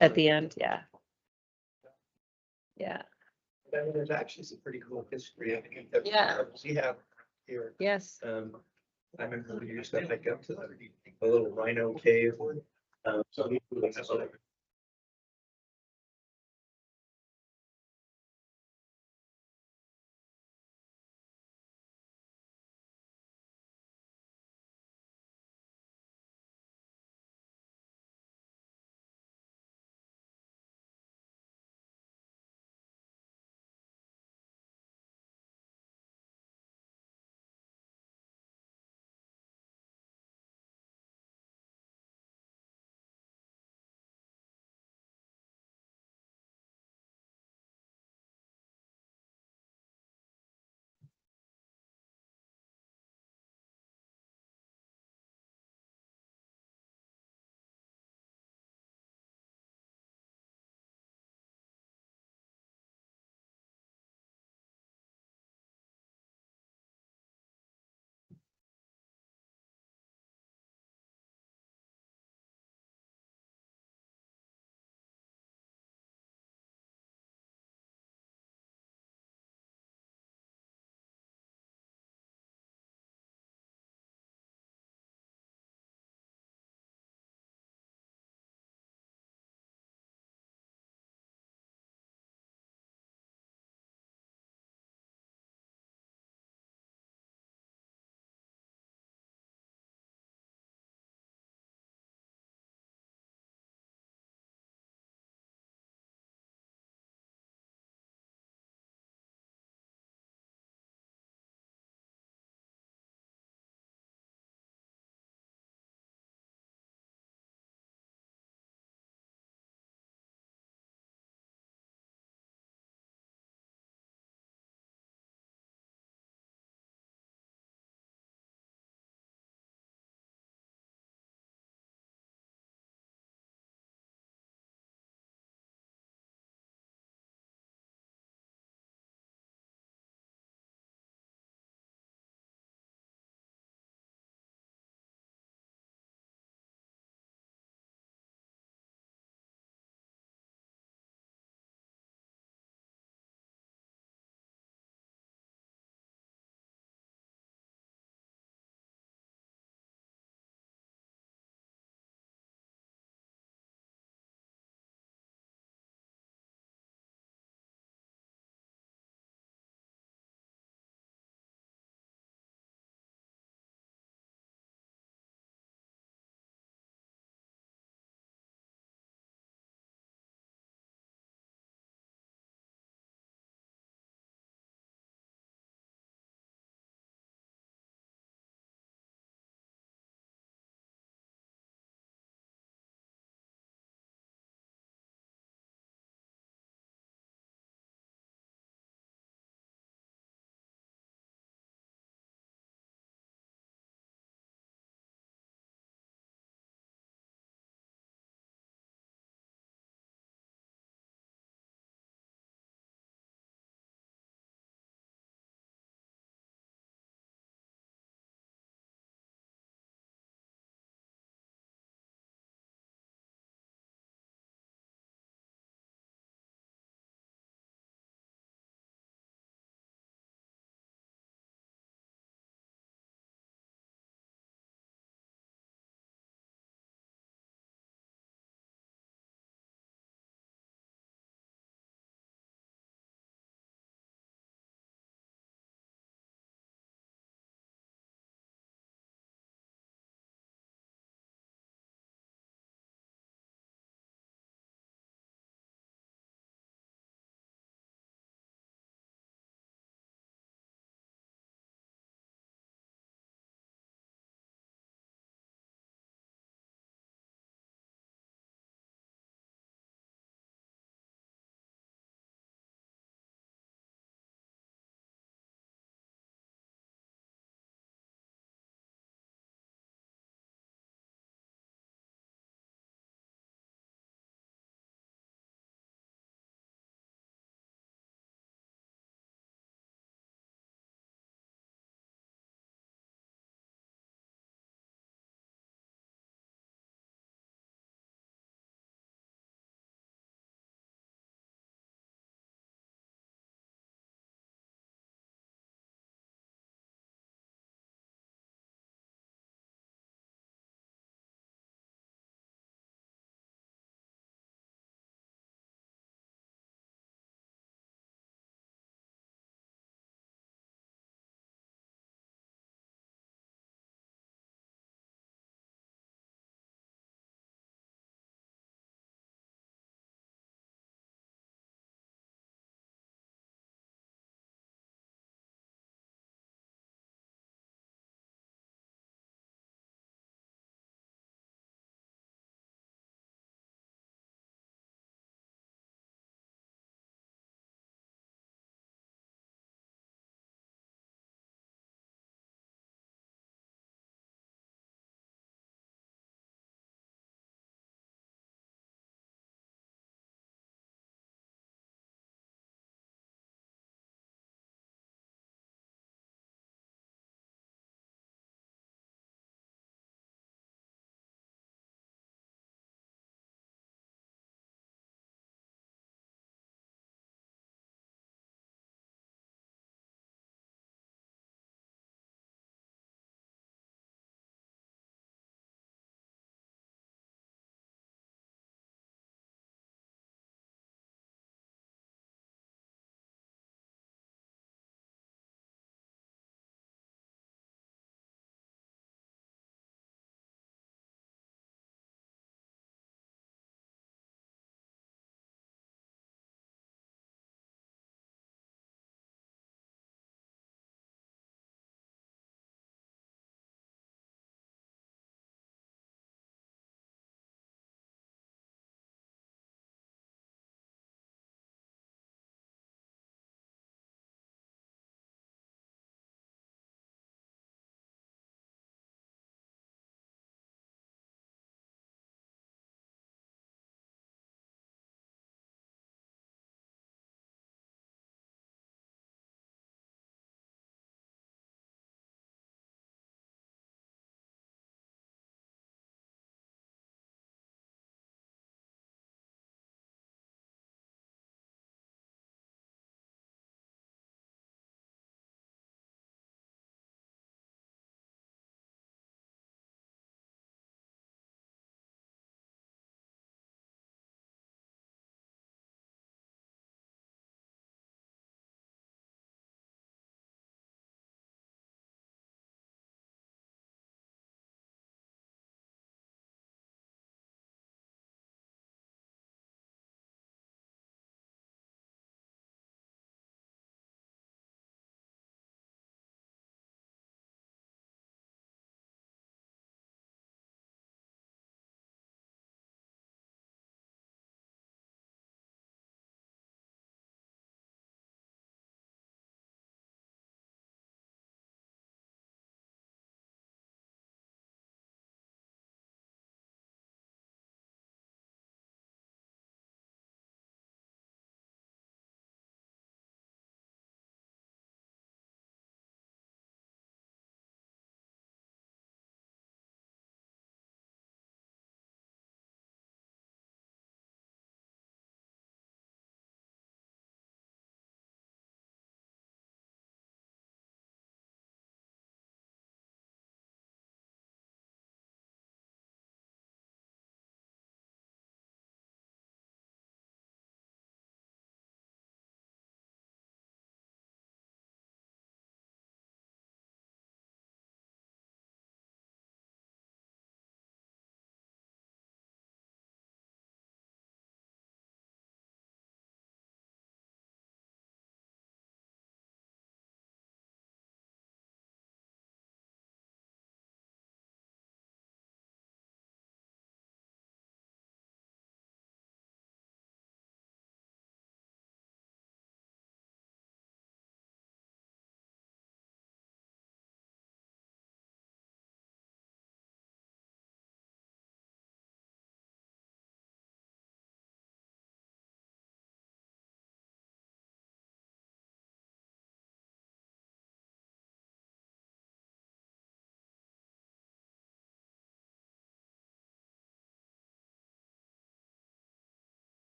at the end, yeah. Yeah, I mean, there's actually some pretty cool history. I think that Yeah. we have here. yes. I remember we used to hike up to the little rhino cave. So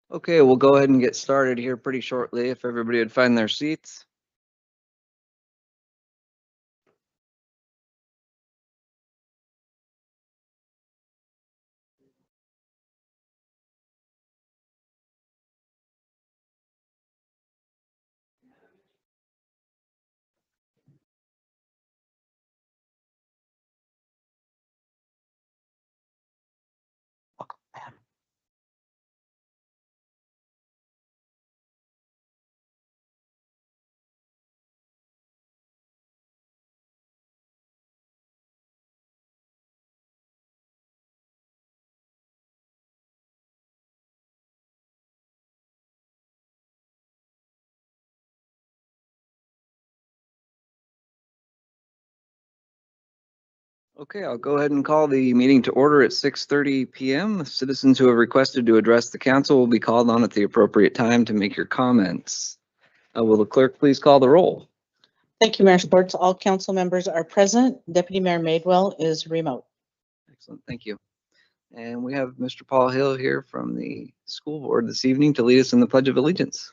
Okay, we'll go ahead and get started here pretty shortly if everybody would find their seats. Okay, I'll go ahead and call the meeting to order at 6:30 p.m. Citizens who have requested to address the council will be called on at the appropriate time to make your comments. Will the clerk please call the roll? Thank you, Mayor Sports. All council members are present. Deputy Mayor Madewell is remote. Excellent, thank you. And we have Mr. Paul Hill here from the school board this evening to lead us in the Pledge of Allegiance.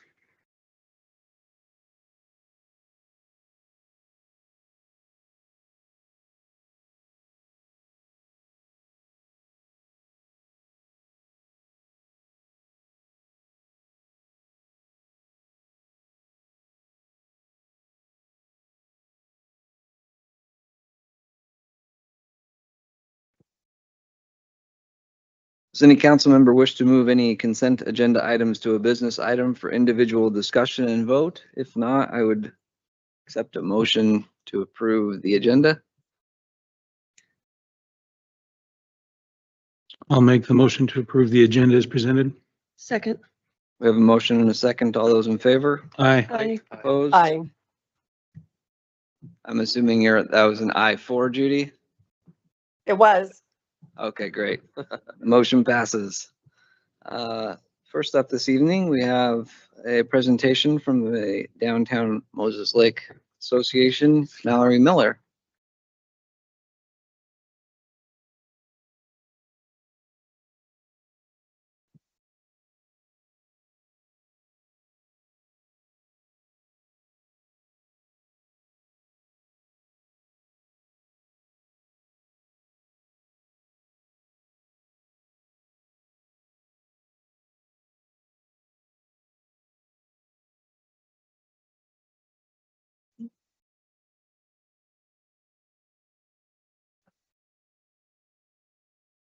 Does any council member wish to move any consent agenda items to a business item for individual discussion and vote? If not, I would accept a motion to approve the agenda. I'll make the motion to approve the agenda as presented. Second. We have a motion and a second. All those in favor? Aye. Opposed? Aye. I'm assuming that was an aye for Judy? It was. Okay, great. Motion passes. First up this evening, we have a presentation from the Downtown Moses Lake Association, Mallory Miller.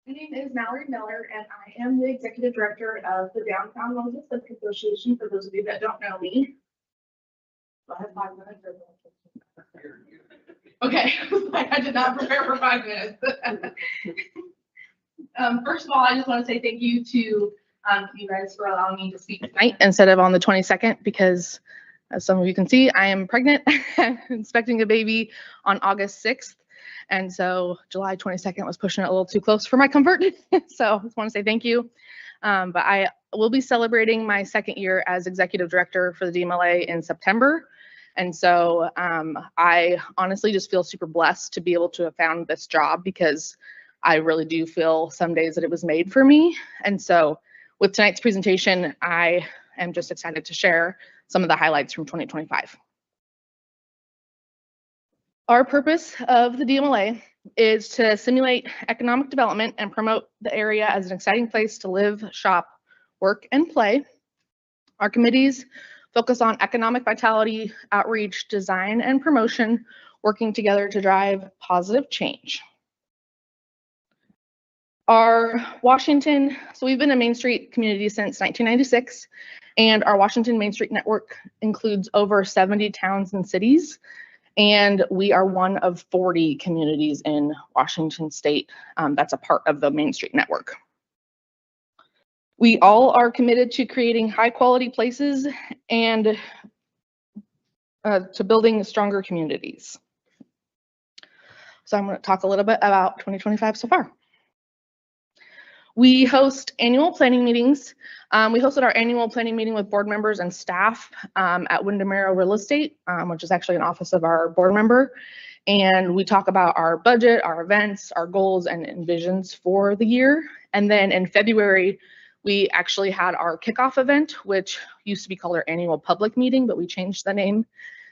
My name is Mallory Miller, and I am the Executive Director of the Downtown Moses Lake Association, for those of you that don't know me. Do I have 5 minutes? Okay, I did not prepare for 5 minutes. First of all, I just want to say thank you to you guys for allowing me to speak tonight instead of on the 22nd, because as some of you can see, I am pregnant and expecting a baby on August 6th. And so July 22nd was pushing it a little too close for my comfort. So I just want to say thank you. But I will be celebrating my 2nd year as executive director for the DMLA in September. And so I honestly just feel super blessed to be able to have found this job, because I really do feel some days that it was made for me. And so with tonight's presentation, I am just excited to share some of the highlights from 2025. Our purpose of the DMLA is to simulate economic development and promote the area as an exciting place to live, shop, work, and play. Our committees focus on economic vitality, outreach, design, and promotion, working together to drive positive change. So we've been a Main Street community since 1996, and our Washington Main Street network includes over 70 towns and cities. And we are one of 40 communities in Washington State that's a part of the Main Street network. We all are committed to creating high quality places and to building stronger communities. So I'm going to talk a little bit about 2025 so far. We host annual planning meetings. We hosted our annual planning meeting with board members and staff at Windermere Real Estate, which is actually an office of our board member. And we talk about our budget, our events, our goals, and visions for the year. And then in February, we actually had our kickoff event, which used to be called our annual public meeting, but we changed the name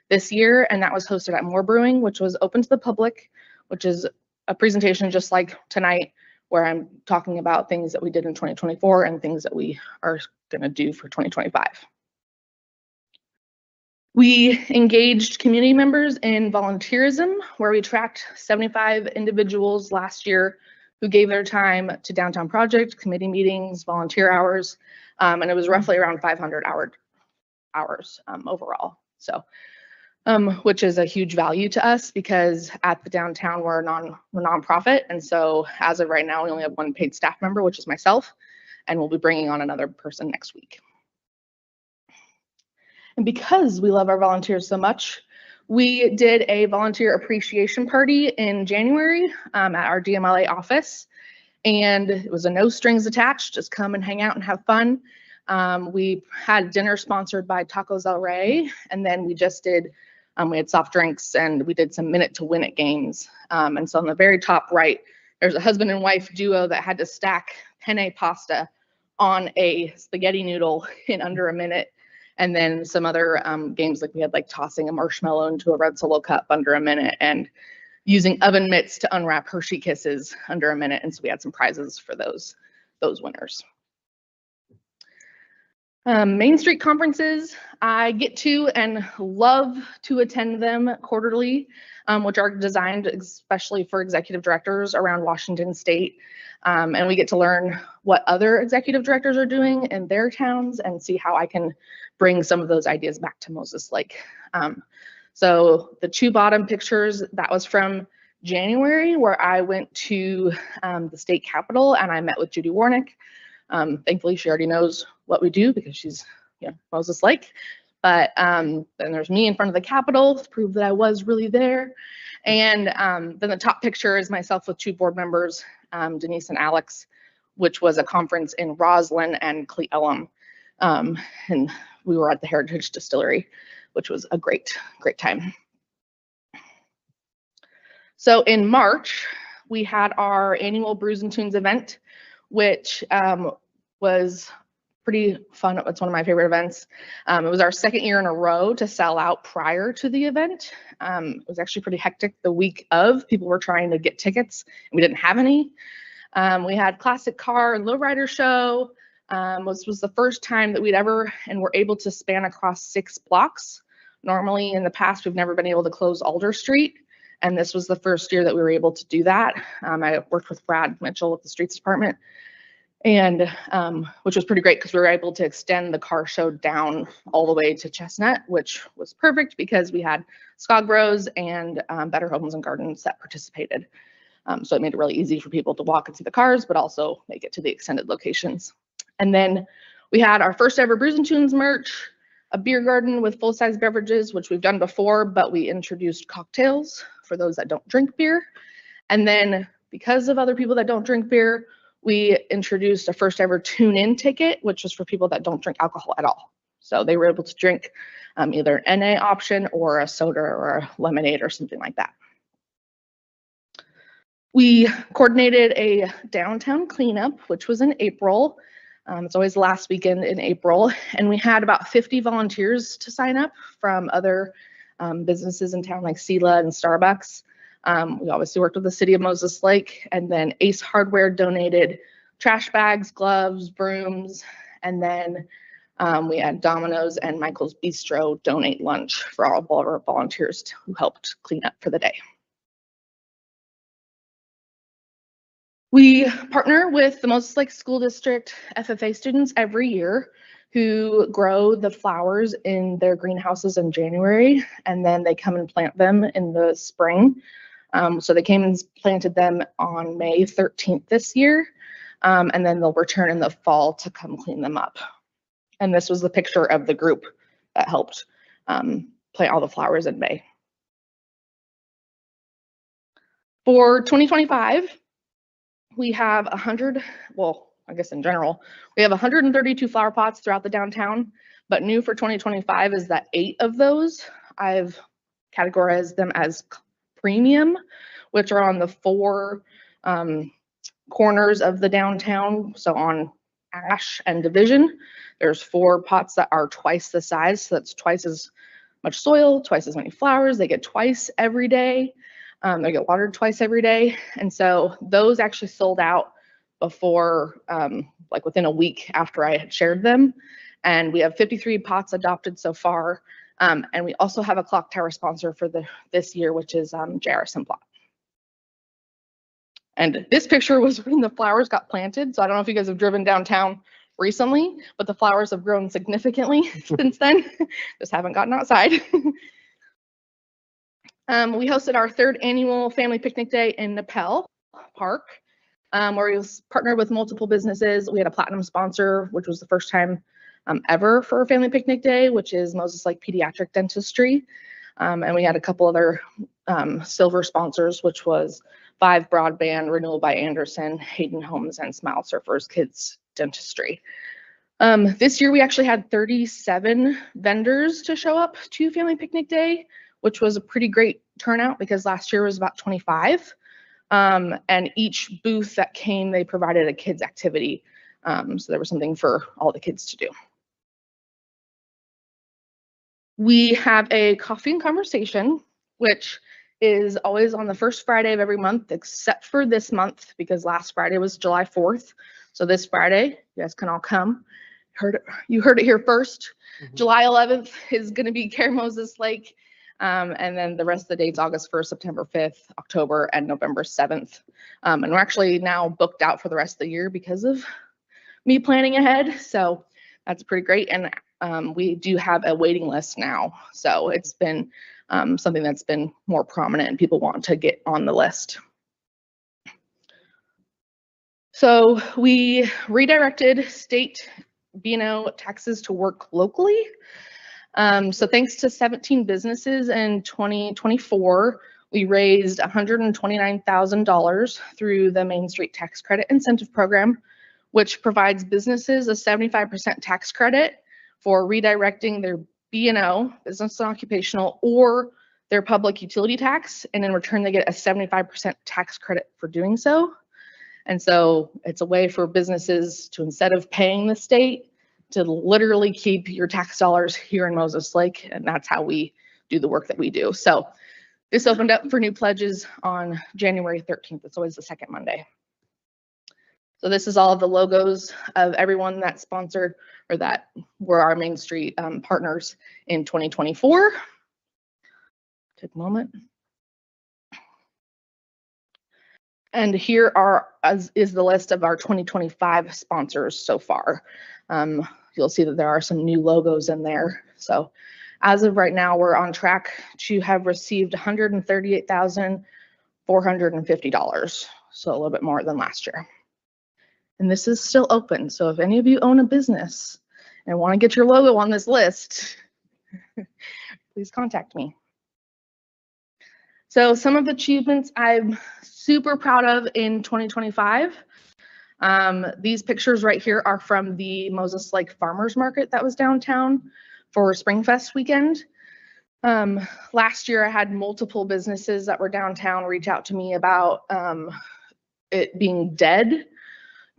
this year, and that was hosted at Moore Brewing, which was open to the public, which is a presentation just like tonight, where I'm talking about things that we did in 2024 and things that we are going to do for 2025. We engaged community members in volunteerism, where we tracked 75 individuals last year who gave their time to downtown project, committee meetings, volunteer hours, and it was roughly around 500 hours overall. So, which is a huge value to us, because at the downtown we're a nonprofit, and so as of right now we only have one paid staff member, which is myself, and we'll be bringing on another person next week. And because we love our volunteers so much, we did a volunteer appreciation party in January at our DMLA office, and it was a no strings attached, just come and hang out and have fun. We had dinner sponsored by Tacos El Rey, and then we just did, we had soft drinks, and we did some minute to win it games. And so on the very top right, there's a husband and wife duo that had to stack penne pasta on a spaghetti noodle in under a minute. And then some other games, like we had like tossing a marshmallow into a red Solo cup under a minute, and using oven mitts to unwrap Hershey Kisses under a minute. And so we had some prizes for those winners. Main Street conferences, I get to and love to attend them quarterly, which are designed especially for executive directors around Washington State. And we get to learn what other executive directors are doing in their towns and see how I can bring some of those ideas back to Moses Lake. So the two bottom pictures, that was from January, where I went to the state capitol and I met with Judy Warnick. Thankfully, she already knows what we do because she's, Moses Lake. But then there's me in front of the Capitol to prove that I was really there. And then the top picture is myself with two board members, Denise and Alex, which was a conference in Roslyn and Cle Elum. And we were at the Heritage Distillery, which was a great time. So in March, we had our annual Brews and Tunes event, which was pretty fun. It's one of my favorite events. It was our second year in a row to sell out prior to the event. It was actually pretty hectic the week of. People were trying to get tickets, and we didn't have any. We had classic car and lowrider show. This was the first time that we'd ever and were able to span across 6 blocks. Normally in the past, we've never been able to close Alder Street, and this was the first year that we were able to do that. I worked with Brad Mitchell with the Streets Department, and which was pretty great because we were able to extend the car show down all the way to Chestnut, which was perfect because we had Skog Bros and Better Homes and Gardens that participated. So it made it really easy for people to walk and see the cars, but also make it to the extended locations. And then we had our first ever Brews and Tunes merch, a beer garden with full-size beverages, which we've done before, but we introduced cocktails for those that don't drink beer. And then because of other people that don't drink beer, we introduced a first ever tune-in ticket, which was for people that don't drink alcohol at all. So they were able to drink either an NA option or a soda or a lemonade or something like that. We coordinated a downtown cleanup, which was in April. It's always the last weekend in April, and we had about 50 volunteers to sign up from other businesses in town like Sela and Starbucks. We obviously worked with the city of Moses Lake, and then Ace Hardware donated trash bags, gloves, brooms, and then we had Domino's and Michael's Bistro donate lunch for all of our volunteers who helped clean up for the day. We partner with the Moses Lake School District FFA students every year who grow the flowers in their greenhouses in January, and then they come and plant them in the spring. So they came and planted them on May 13th this year, and then they'll return in the fall to come clean them up. And this was the picture of the group that helped plant all the flowers in May. For 2025, we have 100, well, I guess in general, we have 132 flower pots throughout the downtown, but new for 2025 is that 8 of those I've categorized them as premium, which are on the 4 corners of the downtown. So on Ash, and Division. There's 4 pots that are twice the size, so that's twice as much soil, twice as many flowers. They get twice every day. They get watered twice every day. And so those actually sold out before, like within a week after I had shared them. And we have 53 pots adopted so far. And we also have a clock tower sponsor for this year, which is J.R. Simplot. And this picture was when the flowers got planted. So I don't know if you guys have driven downtown recently, but the flowers have grown significantly since then. Just haven't gotten outside. We hosted our 3rd annual Family Picnic Day in Nepal Park, where we partnered with multiple businesses. We had a platinum sponsor, which was the first time ever for a Family Picnic Day, which is Moses Lake Pediatric Dentistry. And we had a couple other silver sponsors, which was Vive Broadband, Renewal by Anderson, Hayden Homes, and Smile Surfers Kids Dentistry. This year we actually had 37 vendors to show up to Family Picnic Day, which was a pretty great turnout because last year was about 25. And each booth that came, they provided a kids activity. So there was something for all the kids to do. We have a coffee and conversation, which is always on the first Friday of every month, except for this month, because last Friday was July 4th. So this Friday, you guys can all come. You heard it here first. July 11th is going to be Care Moses Lake. And then the rest of the dates, August 1st, September 5th, October, and November 7th. And we're actually now booked out for the rest of the year because of me planning ahead. So that's pretty great. And we do have a waiting list now. So it's been something that's been more prominent and people want to get on the list. So we redirected state B&O taxes to work locally. So thanks to 17 businesses in 2024, we raised $129,000 through the Main Street Tax Credit Incentive Program, which provides businesses a 75% tax credit for redirecting their B&O, business and occupational, or their public utility tax, and in return they get a 75% tax credit for doing so. And so it's a way for businesses to, instead of paying the state, to literally keep your tax dollars here in Moses Lake, and that's how we do the work that we do. So this opened up for new pledges on January 13th. It's always the second Monday. So this is all of the logos of everyone that sponsored or that were our Main Street partners in 2024. Take a moment. And here is the list of our 2025 sponsors so far. You'll see that there are some new logos in there. So as of right now, we're on track to have received $138,450. So a little bit more than last year. And this is still open. So if any of you own a business and want to get your logo on this list, please contact me. So some of the achievements I'm super proud of in 2025. These pictures right here are from the Moses Lake Farmers Market that was downtown for Springfest weekend. Last year I had multiple businesses that were downtown reach out to me about it being dead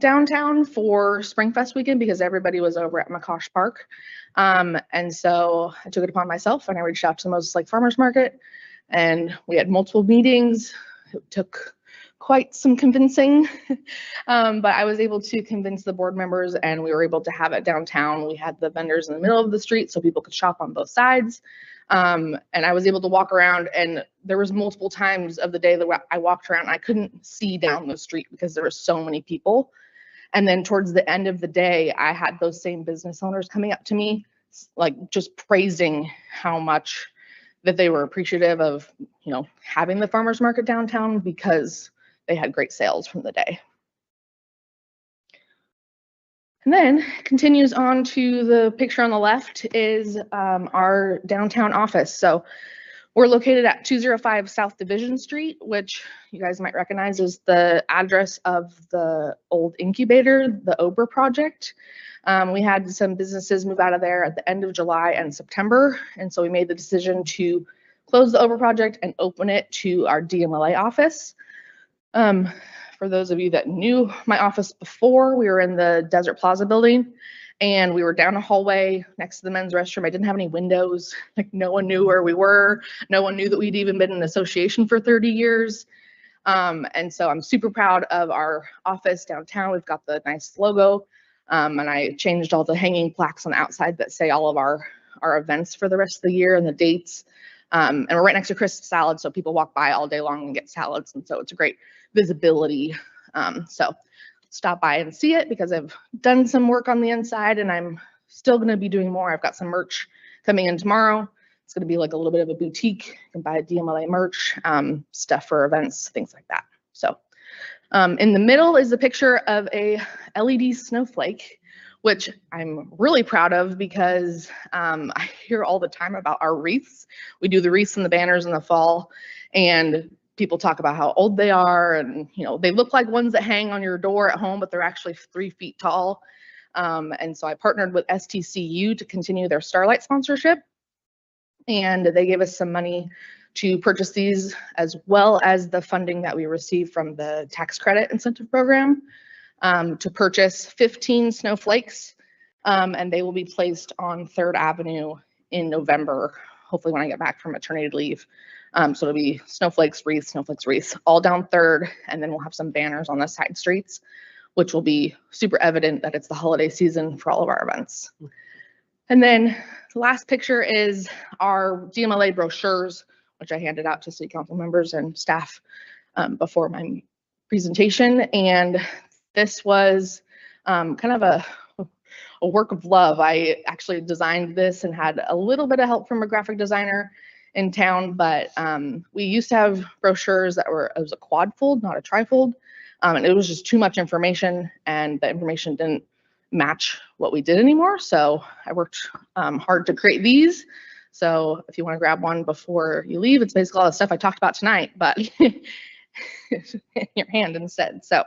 downtown for Springfest weekend because everybody was over at McCosh Park. And so I took it upon myself and I reached out to the Moses Lake Farmers Market, and we had multiple meetings. It took quite some convincing, but I was able to convince the board members and we were able to have it downtown. We had the vendors in the middle of the street so people could shop on both sides. And I was able to walk around, and there was multiple times of the day that I walked around and I couldn't see down the street because there were so many people. And then towards the end of the day, I had those same business owners coming up to me, like just praising how much that they were appreciative of, having the farmers market downtown because they had great sales from the day. And then continues on to the picture on the left is our downtown office. So we're located at 205 South Division Street, which you guys might recognize is the address of the old incubator, the Ober project. We had some businesses move out of there at the end of July and September. And so we made the decision to close the Ober project and open it to our DMLA office. For for those of you that knew my office before, we were in the Desert Plaza building and we were down a hallway next to the men's restroom. I didn't have any windows. Like no one knew where we were. No one knew that we'd even been in association for 30 years. And so I'm super proud of our office downtown. We've got the nice logo. And I changed all the hanging plaques on the outside that say all of our events for the rest of the year and the dates. And we're right next to Crisp Salad, so people walk by all day long and get salads. And so it's a great visibility. So stop by and see it because I've done some work on the inside and I'm still going to be doing more. I've got some merch coming in tomorrow. It's going to be like a little bit of a boutique. You can buy DMLA merch, stuff for events, things like that. So in the middle is a picture of a LED snowflake, which I'm really proud of because I hear all the time about our wreaths. We do the wreaths and the banners in the fall, and people talk about how old they are, and you know they look like ones that hang on your door at home, but they're actually 3 feet tall. And so I partnered with STCU to continue their Starlight sponsorship, and they gave us some money to purchase these, as well as the funding that we received from the tax credit incentive program. To purchase 15 snowflakes, and they will be placed on 3rd Avenue in November, hopefully when I get back from maternity leave. So it'll be snowflakes, wreaths, all down 3rd, and then we'll have some banners on the side streets, which will be super evident that it's the holiday season for all of our events. And then the last picture is our DMLA brochures, which I handed out to city council members and staff before my presentation. And this was kind of a work of love. I actually designed this and had a little bit of help from a graphic designer in town, but we used to have brochures that it was a quad fold, not a trifold. And it was just too much information and the information didn't match what we did anymore. So I worked hard to create these. So if you want to grab one before you leave, it's basically all the stuff I talked about tonight, but in your hand instead. So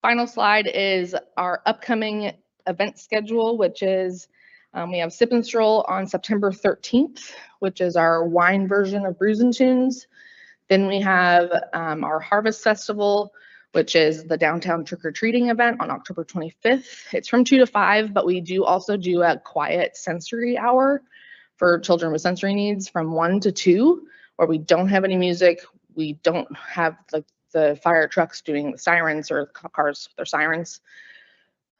final slide is our upcoming event schedule, which is we have Sip and Stroll on September 13th, which is our wine version of Brews and Tunes. Then we have our Harvest Festival, which is the downtown trick-or-treating event on October 25th. It's from 2 to 5, but we do also do a quiet sensory hour for children with sensory needs from 1 to 2, where we don't have any music. We don't have the fire trucks doing the sirens or cars with their sirens.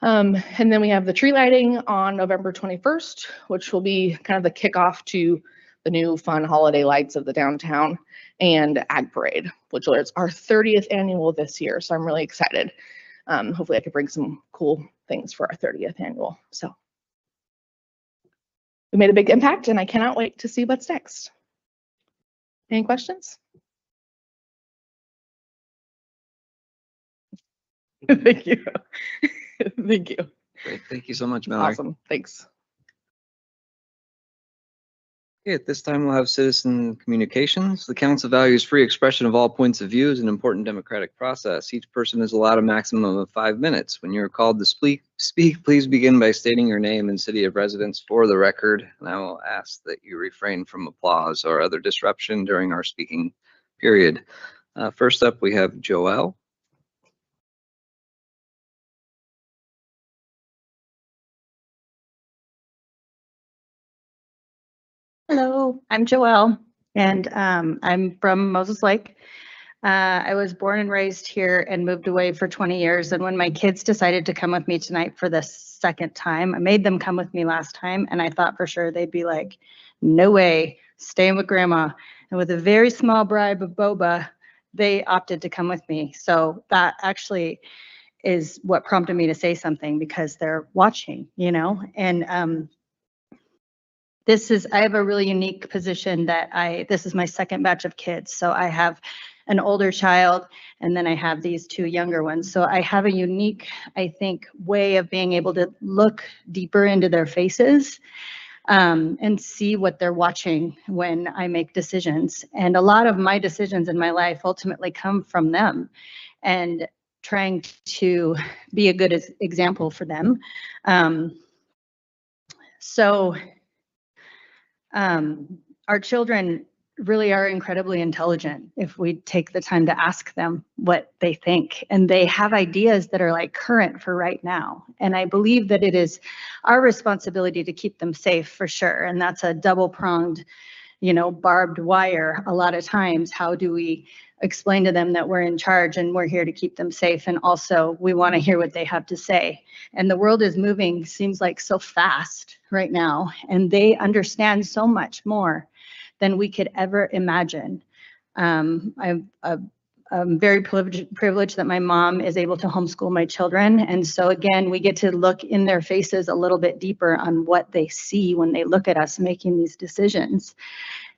And then we have the tree lighting on November 21st, which will be kind of the kickoff to the new fun holiday lights of the downtown, and Ag Parade, which is our 30th annual this year. So I'm really excited. Hopefully I can bring some cool things for our 30th annual. So we made a big impact and I cannot wait to see what's next. Any questions? Thank you. Thank you. Great. Thank you so much, Mallory. Awesome. Thanks. Okay, at this time, we'll have citizen communications. The council values free expression of all points of view as an important democratic process. Each person is allowed a maximum of 5 minutes. When you're called to speak, please begin by stating your name and city of residence for the record. And I will ask that you refrain from applause or other disruption during our speaking period. First up, we have Joelle. Hello, I'm Joelle, and I'm from Moses Lake. I was born and raised here and moved away for 20 years. And when my kids decided to come with me tonight for the second time, I made them come with me last time, and I thought for sure they'd be like, no way, staying with grandma. And with a very small bribe of boba, they opted to come with me. So that actually is what prompted me to say something, because they're watching, you know, and I have a really unique position that this is my second batch of kids. So I have an older child and then I have these 2 younger ones. So I have a unique, I think, way of being able to look deeper into their faces and see what they're watching when I make decisions. And a lot of my decisions in my life ultimately come from them and trying to be a good example for them. Our children really are incredibly intelligent if we take the time to ask them what they think. And they have ideas that are like current for right now. And I believe that it is our responsibility to keep them safe for sure. And that's a double-pronged, barbed wire a lot of times. How do we explain to them that we're in charge and we're here to keep them safe? And also we want to hear what they have to say. And the world is moving, seems like so fast right now. And they understand so much more than we could ever imagine. I'm very privileged that my mom is able to homeschool my children. And so again, we get to look in their faces a little bit deeper on what they see when they look at us making these decisions.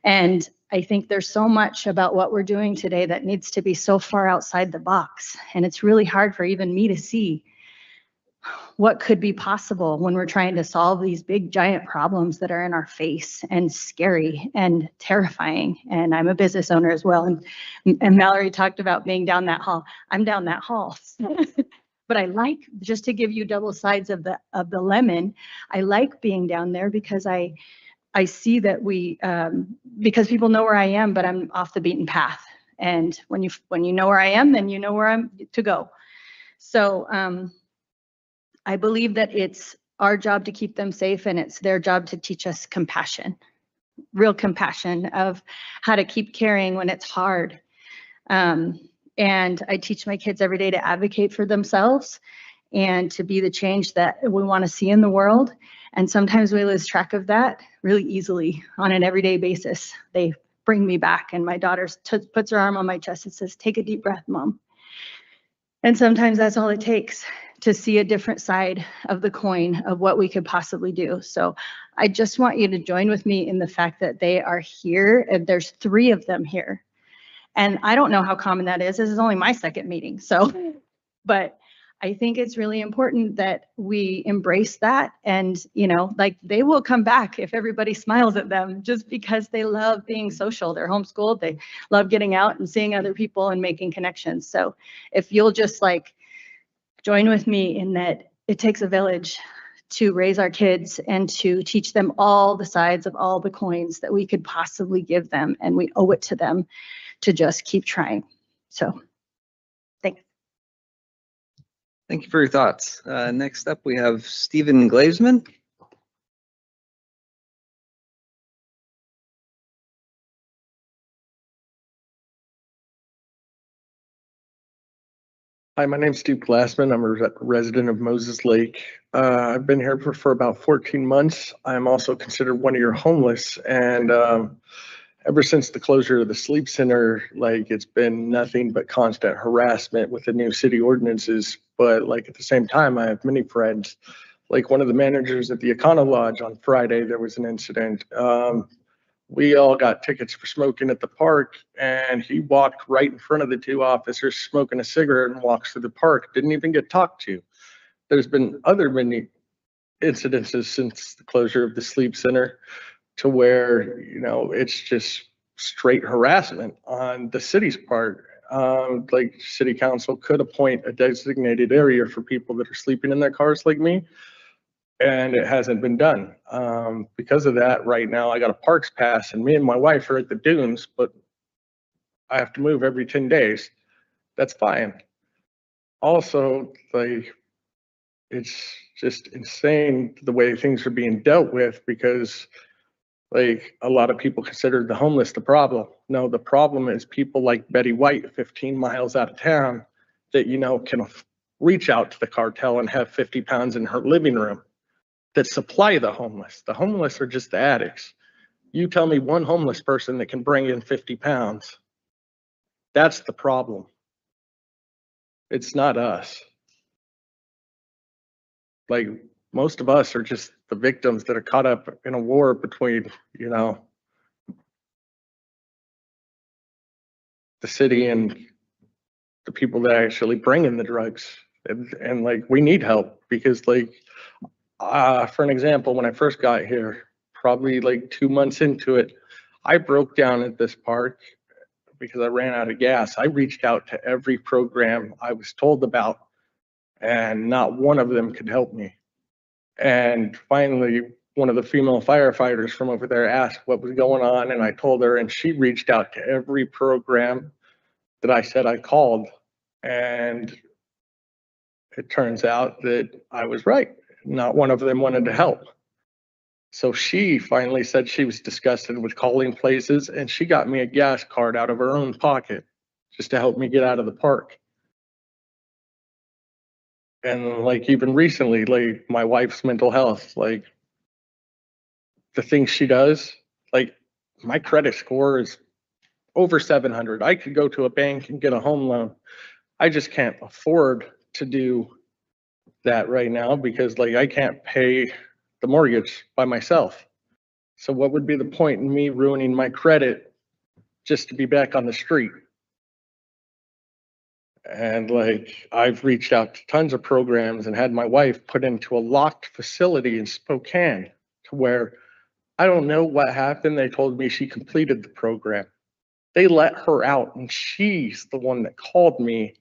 And I think there's so much about what we're doing today that needs to be so far outside the box. And it's really hard for even me to see what could be possible when we're trying to solve these big giant problems that are in our face and scary and terrifying. And I'm a business owner as well. And Mallory talked about being down that hall. I'm down that hall. But I like, just to give you double sides of the lemon, I like being down there because I see that because people know where I am, but I'm off the beaten path. And when you know where I am, then you know where I'm to go. So I believe that it's our job to keep them safe, and it's their job to teach us compassion, real compassion of how to keep caring when it's hard. And I teach my kids every day to advocate for themselves and to be the change that we want to see in the world. And sometimes we lose track of that really easily on an everyday basis. They bring me back, and my daughter puts her arm on my chest and says, "Take a deep breath, Mom." And sometimes that's all it takes to see a different side of the coin of what we could possibly do. So I just want you to join with me in the fact that they are here, and there's 3 of them here. And I don't know how common that is. This is only my second meeting. So, but I think it's really important that we embrace that. And, like, they will come back if everybody smiles at them, just because they love being social. They're homeschooled. They love getting out and seeing other people and making connections. So if you'll just join with me in that it takes a village to raise our kids and to teach them all the sides of all the coins that we could possibly give them. And we owe it to them to just keep trying. So thanks. Thank you for your thoughts. Next up, we have Stephen Glazman. Hi, my name's Steve Glassman. I'm a resident of Moses Lake. I've been here for about 14 months. I'm also considered one of your homeless. And ever since the closure of the sleep center, it's been nothing but constant harassment with the new city ordinances. But at the same time, I have many friends. One of the managers at the Econo Lodge on Friday, there was an incident. We all got tickets for smoking at the park, and he walked right in front of the 2 officers smoking a cigarette and walks through the park, didn't even get talked to. There's been many incidences since the closure of the sleep center to where, it's just straight harassment on the city's part. City council could appoint a designated area for people that are sleeping in their cars like me. And it hasn't been done. Because of that, right now I got a parks pass, and me and my wife are at the dunes, but I have to move every 10 days. That's fine. Also, it's just insane the way things are being dealt with, because a lot of people consider the homeless the problem. No, the problem is people like Betty White, 15 miles out of town, that, can reach out to the cartel and have 50 pounds in her living room, that supply the homeless. The homeless are just the addicts. You tell me one homeless person that can bring in 50 pounds. That's the problem. It's not us. Most of us are just the victims that are caught up in a war between, the city and the people that actually bring in the drugs. And we need help, because for an example, when I first got here, probably 2 months into it, I broke down at this park because I ran out of gas. I reached out to every program I was told about, and not one of them could help me. And finally, one of the female firefighters from over there asked what was going on, and I told her, and she reached out to every program that I said I called. And it turns out that I was right. Not one of them wanted to help. So she finally said she was disgusted with calling places, and she got me a gas card out of her own pocket just to help me get out of the park. And like even recently, like my wife's mental health, like the things she does, like my credit score is over 700. I could go to a bank and get a home loan. I just can't afford to do that right now because like I can't pay the mortgage by myself. So what would be the point in me ruining my credit just to be back on the street? And like I've reached out to tons of programs and had my wife put into a locked facility in Spokane to where I don't know what happened. They told me she completed the program. They let her out, and she's the one that called me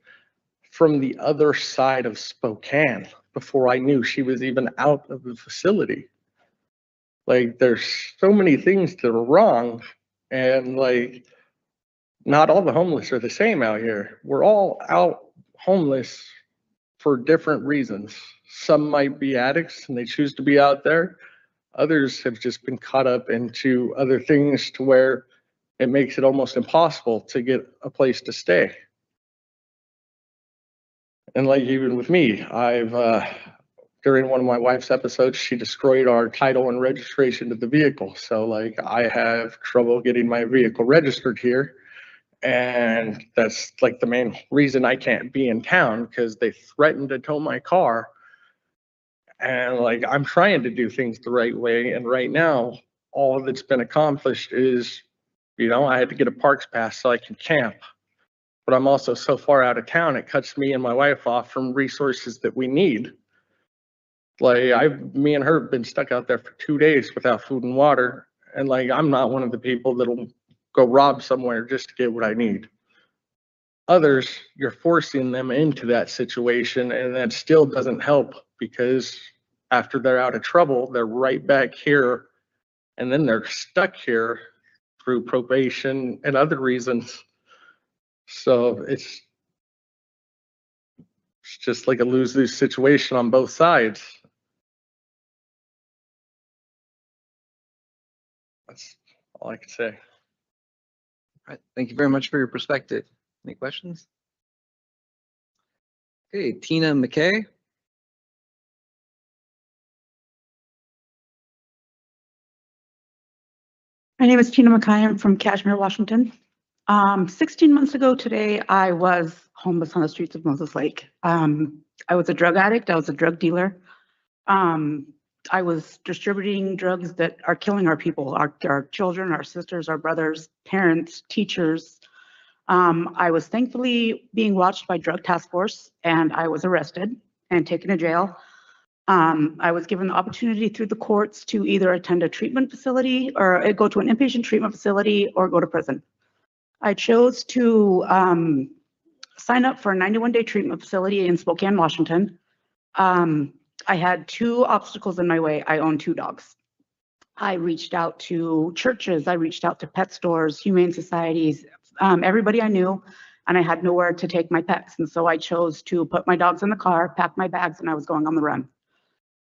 from the other side of Spokane before I knew she was even out of the facility. Like there's so many things that are wrong, and like not all the homeless are the same out here. We're all out homeless for different reasons. Some might be addicts and they choose to be out there. Others have just been caught up into other things to where it makes it almost impossible to get a place to stay. And like even with me, during one of my wife's episodes, she destroyed our title and registration to the vehicle. So like I have trouble getting my vehicle registered here. And that's like the main reason I can't be in town, because they threatened to tow my car. And like I'm trying to do things the right way. And right now, all that's been accomplished is, I had to get a parks pass so I can camp. But I'm also so far out of town, it cuts me and my wife off from resources that we need. Like me and her have been stuck out there for 2 days without food and water. And like, I'm not one of the people that'll go rob somewhere just to get what I need. Others, you're forcing them into that situation, and that still doesn't help, because after they're out of trouble, they're right back here, and then they're stuck here through probation and other reasons. So it's just like a lose-lose situation on both sides. That's all I can say. All right, thank you very much for your perspective. Any questions? Okay, Tina McKay. My name is Tina McKay. I'm from Kashmir, Washington. 16 months ago today, I was homeless on the streets of Moses Lake. I was a drug addict. I was a drug dealer. I was distributing drugs that are killing our people, our children, our sisters, our brothers, parents, teachers. I was thankfully being watched by Drug Task Force, and I was arrested and taken to jail. I was given the opportunity through the courts to either attend a treatment facility or go to an inpatient treatment facility or go to prison. I chose to sign up for a 91-day treatment facility in Spokane, Washington. I had 2 obstacles in my way. I own 2 dogs. I reached out to churches. I reached out to pet stores, humane societies, everybody I knew, and I had nowhere to take my pets. And so I chose to put my dogs in the car, pack my bags, and I was going on the run.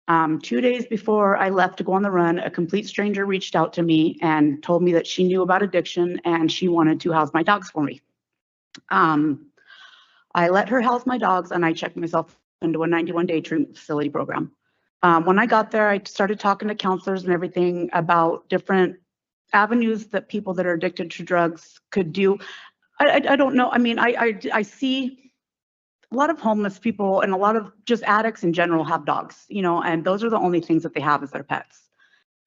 2 days before I left to go on the run, a complete stranger reached out to me and told me that she knew about addiction and she wanted to house my dogs for me. I let her house my dogs, and I checked myself into a 91-day treatment facility program. When I got there, I started talking to counselors and everything about different avenues that people that are addicted to drugs could do. I don't know. I mean, I see a lot of homeless people and a lot of just addicts in general have dogs, and those are the only things that they have as their pets.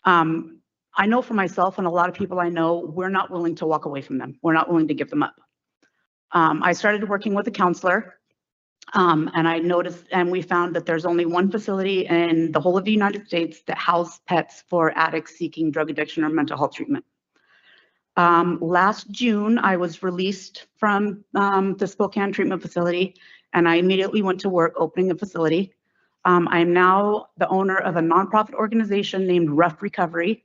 I know for myself and a lot of people I know, we're not willing to walk away from them. We're not willing to give them up. I started working with a counselor, and I noticed, and we found that there's only one facility in the whole of the United States that houses pets for addicts seeking drug addiction or mental health treatment. Last June, I was released from the Spokane treatment facility, and I immediately went to work opening a facility. I'm now the owner of a nonprofit organization named Rough Recovery.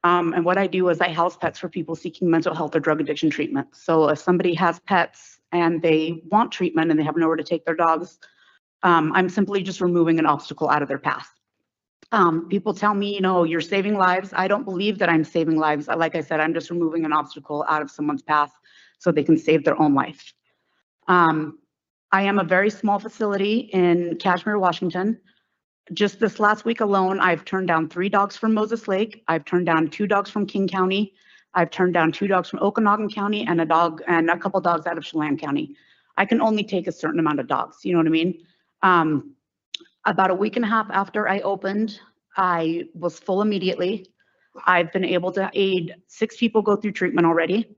And what I do is I house pets for people seeking mental health or drug addiction treatment. So if somebody has pets and they want treatment and they have nowhere to take their dogs, I'm simply just removing an obstacle out of their path. People tell me, you know, you're saving lives. I don't believe that I'm saving lives. Like I said, I'm just removing an obstacle out of someone's path so they can save their own life. I am a very small facility in Kashmere, Washington. Just this last week alone, I've turned down 3 dogs from Moses Lake. I've turned down 2 dogs from King County. I've turned down 2 dogs from Okanagan County and a couple dogs out of Chelan County. I can only take a certain amount of dogs. You know what I mean? About a week and a half after I opened, I was full immediately. I've been able to aid 6 people go through treatment already.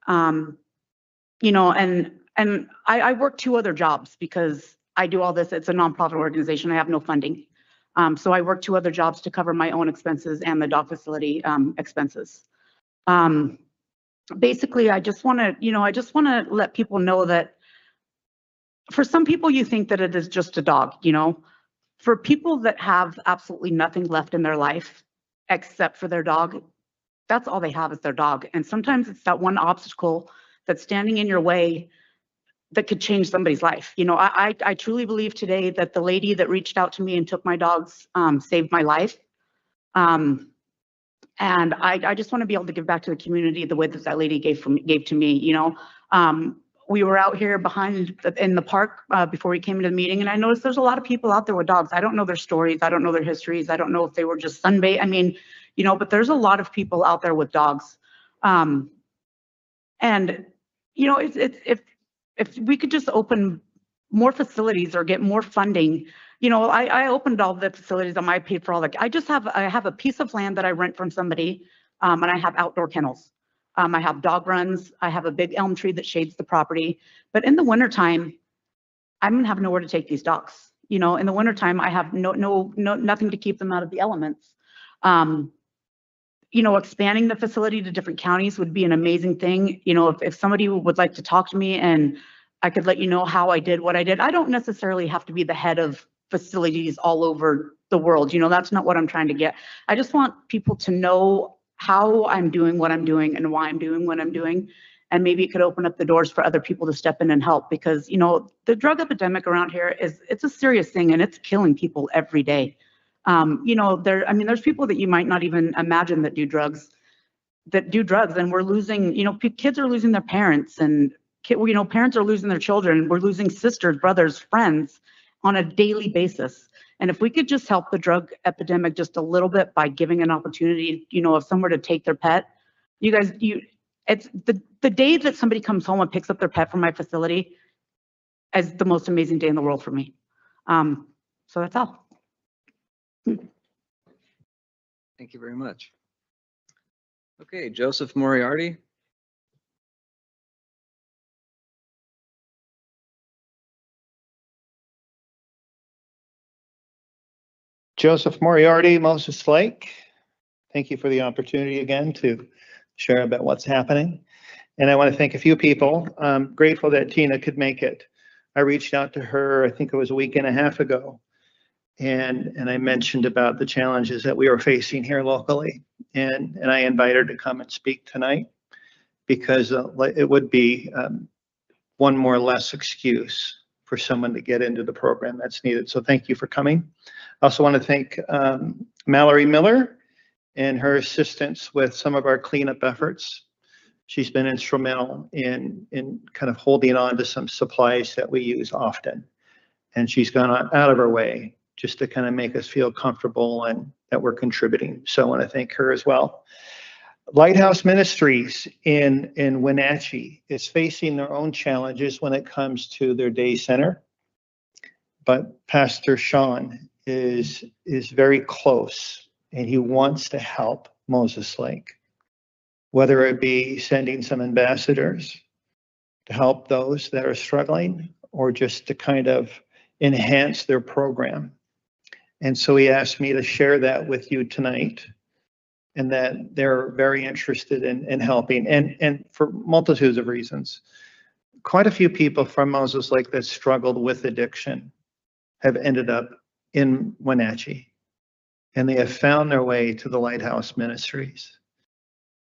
You know, and I work 2 other jobs because I do all this. It's a nonprofit organization. I have no funding. So I work 2 other jobs to cover my own expenses and the dog facility expenses. Basically, I just want to let people know that for some people, you think that it is just a dog, you know. For people that have absolutely nothing left in their life except for their dog, that's all they have is their dog. And sometimes it's that one obstacle that's standing in your way that could change somebody's life. You know, I truly believe today that the lady that reached out to me and took my dogs saved my life. And I just want to be able to give back to the community the way that that lady gave to me, you know. We were out here in the park before we came into the meeting, and I noticed there's a lot of people out there with dogs. I don't know their stories. I don't know their histories. I don't know if they were just sunbathed. I mean, you know, but there's a lot of people out there with dogs. And, you know, if we could just open more facilities or get more funding, you know, I opened all the facilities I paid for all the, I have a piece of land that I rent from somebody, and I have outdoor kennels. I have dog runs. I have a big elm tree that shades the property. But in the wintertime, I'm gonna have nowhere to take these dogs. You know, in the wintertime, I have nothing to keep them out of the elements. You know, expanding the facility to different counties would be an amazing thing. You know, if somebody would like to talk to me and I could let you know how I did what I did. I don't necessarily have to be the head of facilities all over the world. You know, that's not what I'm trying to get. I just want people to know how I'm doing what I'm doing and why I'm doing what I'm doing. And maybe it could open up the doors for other people to step in and help, because, you know, the drug epidemic around here it's a serious thing and it's killing people every day. You know, there's people that you might not even imagine that do drugs, and we're losing, you know, kids are losing their parents, and you know, parents are losing their children. We're losing sisters, brothers, friends on a daily basis. And if we could just help the drug epidemic just a little bit by giving an opportunity, you know, if someone were to take their pet, it's the day that somebody comes home and picks up their pet from my facility is the most amazing day in the world for me. So that's all. Thank you very much. Okay, Joseph Moriarty. Joseph Moriarty, Moses Lake. Thank you for the opportunity again to share about what's happening. And I want to thank a few people. I'm grateful that Tina could make it. I reached out to her, I think it was a week and a half ago. And I mentioned about the challenges that we are facing here locally. And I invited her to come and speak tonight, because it would be one more less excuse for someone to get into the program that's needed. So thank you for coming. I also want to thank Mallory Miller and her assistance with some of our cleanup efforts. She's been instrumental in kind of holding on to some supplies that we use often. And she's gone out of her way just to kind of make us feel comfortable and that we're contributing. So I want to thank her as well. Lighthouse Ministries in Wenatchee is facing their own challenges when it comes to their day center. But Pastor Sean is very close, and he wants to help Moses Lake, whether it be sending some ambassadors to help those that are struggling, or just to kind of enhance their program. And so he asked me to share that with you tonight, and that they're very interested in helping, and for multitudes of reasons. Quite a few people from Moses Lake that struggled with addiction have ended up in Wenatchee, and they have found their way to the Lighthouse Ministries.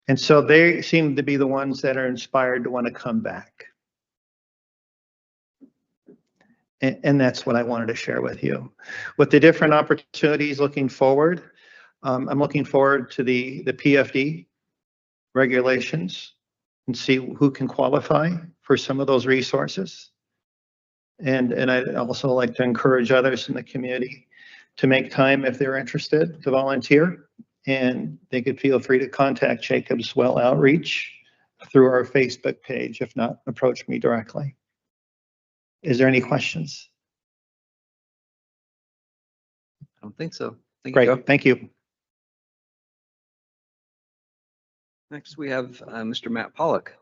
And so they seem to be the ones that are inspired to want to come back. And that's what I wanted to share with you. With the different opportunities looking forward, I'm looking forward to the PFD regulations and see who can qualify for some of those resources. And I'd also like to encourage others in the community to make time if they're interested to volunteer. And they could feel free to contact Jacobs Well Outreach through our Facebook page. If not, approach me directly. Is there any questions? I don't think so. Thank you, Joe. Great, thank you. Next, we have Mr. Matt Pollock.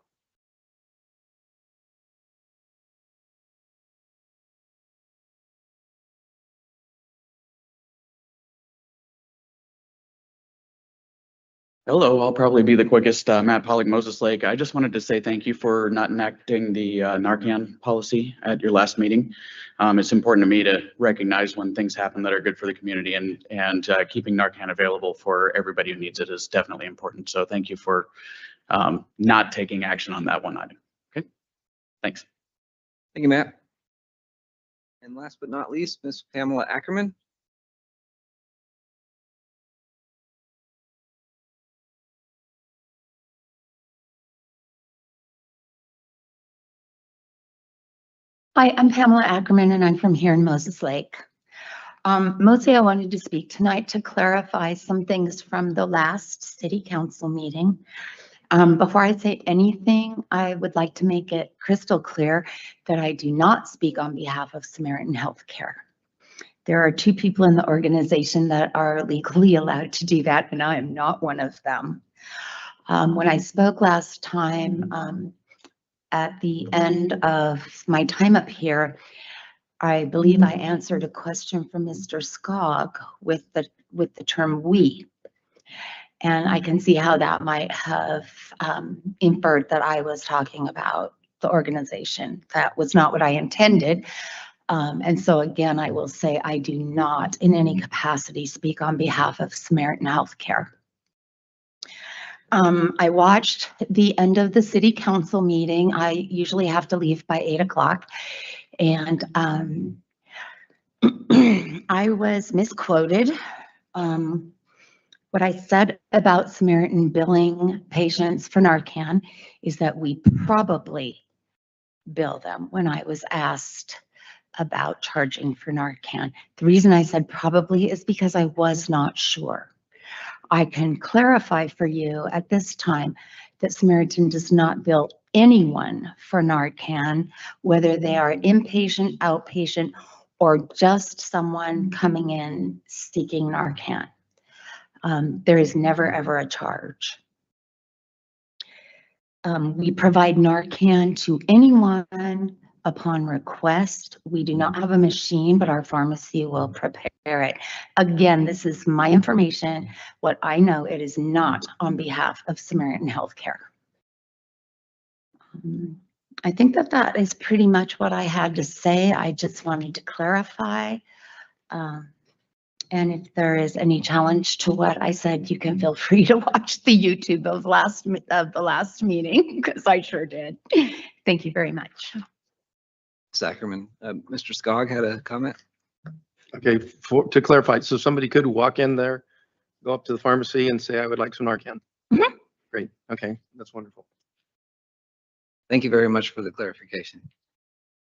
Hello, I'll probably be the quickest. Matt Pollock, Moses Lake. I just wanted to say thank you for not enacting the Narcan policy at your last meeting. It's important to me to recognize when things happen that are good for the community, and keeping Narcan available for everybody who needs it is definitely important. So thank you for not taking action on that one item. Okay, thanks. Thank you, Matt. And last but not least, Ms. Pamela Ackerman. Hi, I'm Pamela Ackerman, and I'm from here in Moses Lake. Mostly I wanted to speak tonight to clarify some things from the last city council meeting. Before I say anything, I would like to make it crystal clear that I do not speak on behalf of Samaritan Healthcare. There are two people in the organization that are legally allowed to do that, and I am not one of them. When I spoke last time, at the end of my time up here, I believe I answered a question from Mr. Skog with the term "we." And I can see how that might have inferred that I was talking about the organization. That was not what I intended. And so again, I will say I do not in any capacity speak on behalf of Samaritan Healthcare. I watched the end of the city council meeting. I usually have to leave by 8 o'clock. And I was misquoted. What I said about Samaritan billing patients for Narcan is that we probably bill them when I was asked about charging for Narcan. The reason I said probably is because I was not sure. I can clarify for you at this time that Samaritan does not bill anyone for Narcan, whether they are inpatient, outpatient, or just someone coming in seeking Narcan. There is never, ever a charge. We provide Narcan to anyone upon request. We do not have a machine, but our pharmacy will prepare it. Again, this is my information. What I know, it is not on behalf of Samaritan Healthcare. I think that is pretty much what I had to say. I just wanted to clarify. And if there is any challenge to what I said, you can feel free to watch the YouTube of the last meeting, because I sure did. Thank you very much. Ackerman. Mr. Skog had a comment. Okay, to clarify, so somebody could walk in there, go up to the pharmacy and say, I would like some Narcan. Mhm. Great, okay, that's wonderful. Thank you very much for the clarification.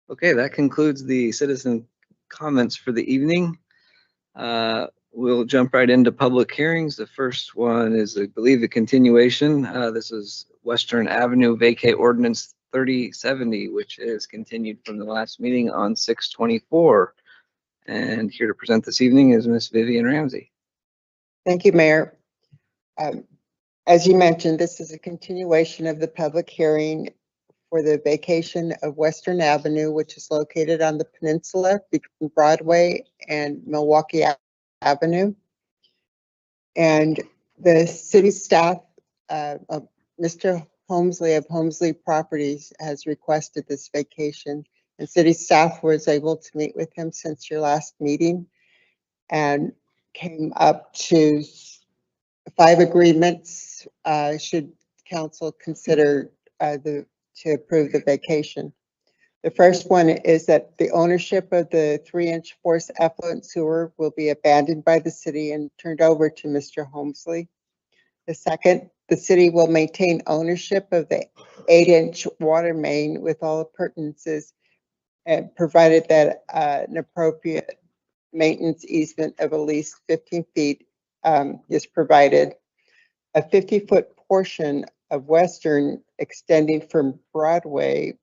Okay, that concludes the citizen comments for the evening. We'll jump right into public hearings. The first one is, I believe, the continuation. This is Western Avenue Vacate Ordinance 3070, which is continued from the last meeting on 6/24. And here to present this evening is Miss Vivian Ramsey. Thank you, Mayor. As you mentioned, this is a continuation of the public hearing for the vacation of Western Avenue, which is located on the peninsula between Broadway and Milwaukee Avenue. And the city staff, Mr. Holmesley of Holmesley Properties has requested this vacation, and city staff was able to meet with him since your last meeting. and came up to 5 agreements. Should council consider to approve the vacation. The first one is that the ownership of the 3-inch force effluent sewer will be abandoned by the city and turned over to Mr. Holmesley. The second, the city will maintain ownership of the 8-inch water main with all appurtenances, and provided that an appropriate maintenance easement of at least 15 feet is provided. A 50-foot portion of Western extending from Broadway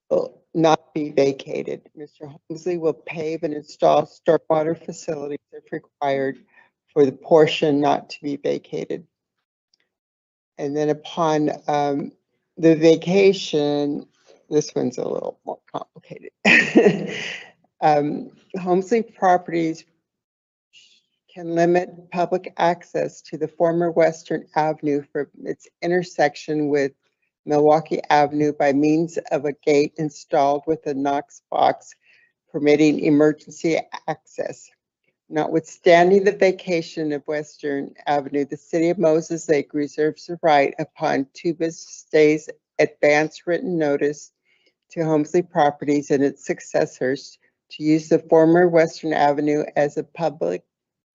will not be vacated. Mr. Holmesley will pave and install stormwater facilities if required for the portion not to be vacated. And then upon the vacation, this one's a little more complicated. Holmesley Properties can limit public access to the former Western Avenue from its intersection with Milwaukee Avenue by means of a gate installed with a Knox box permitting emergency access. Notwithstanding the vacation of Western Avenue, the city of Moses Lake reserves the right upon 2 business days advance written notice to Holmesley Properties and its successors to use the former Western Avenue as a public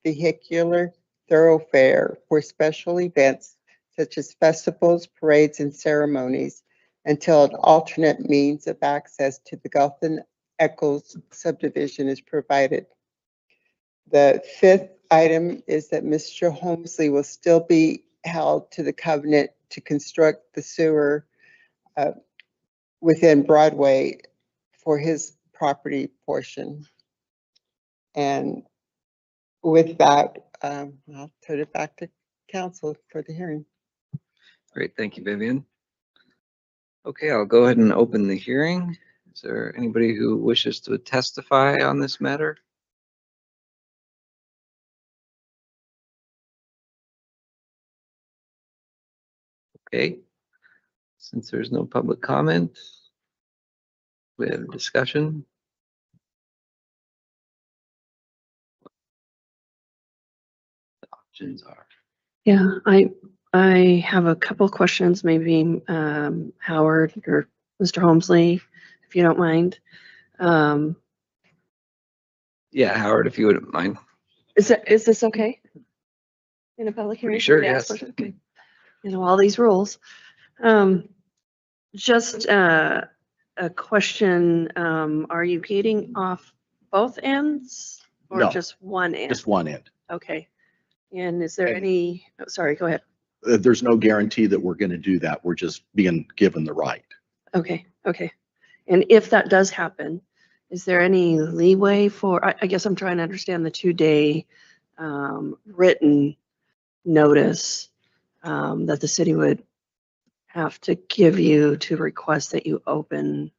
vehicular thoroughfare for special events such as festivals, parades, and ceremonies until an alternate means of access to the Gulfin Eccles subdivision is provided. The 5th item is that Mr. Holmesley will still be held to the covenant to construct the sewer within Broadway for his property portion. And with that, I'll turn it back to council for the hearing. Great, thank you, Vivian. Okay, I'll go ahead and open the hearing. Is there anybody who wishes to testify on this matter? Okay, since there's no public comment, we have a discussion. The options are. Yeah, I have a couple questions, maybe Howard or Mr. Holmesley, if you don't mind. Yeah, Howard, if you wouldn't mind. Is this okay? In a public hearing? Pretty sure, for me to ask yes. questions? Okay. You know, all these rules. Just a question, are you gating off both ends or No, just one end? just one end. Okay. And is there And- any, oh, sorry, go ahead. There's no guarantee that we're going to do that. We're just being given the right. Okay, okay. And if that does happen, is there any leeway for, I guess I'm trying to understand the 2-day written notice that the city would have to give you to request that you open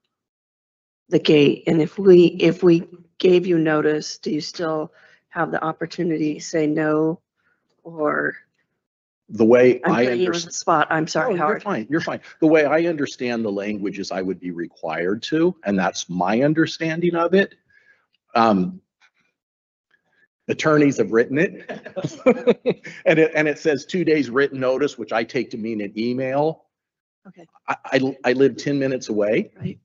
the gate. And if we gave you notice, do you still have the opportunity to say no? Or The way I'm I putting you on the understand. spot. I'm sorry, You're Howard. fine. You're fine. The way I understand the language is I would be required to, and that's my understanding of it. Attorneys have written it. And it says 2 days written notice, which I take to mean an email. Okay. I live 10 minutes away. Right.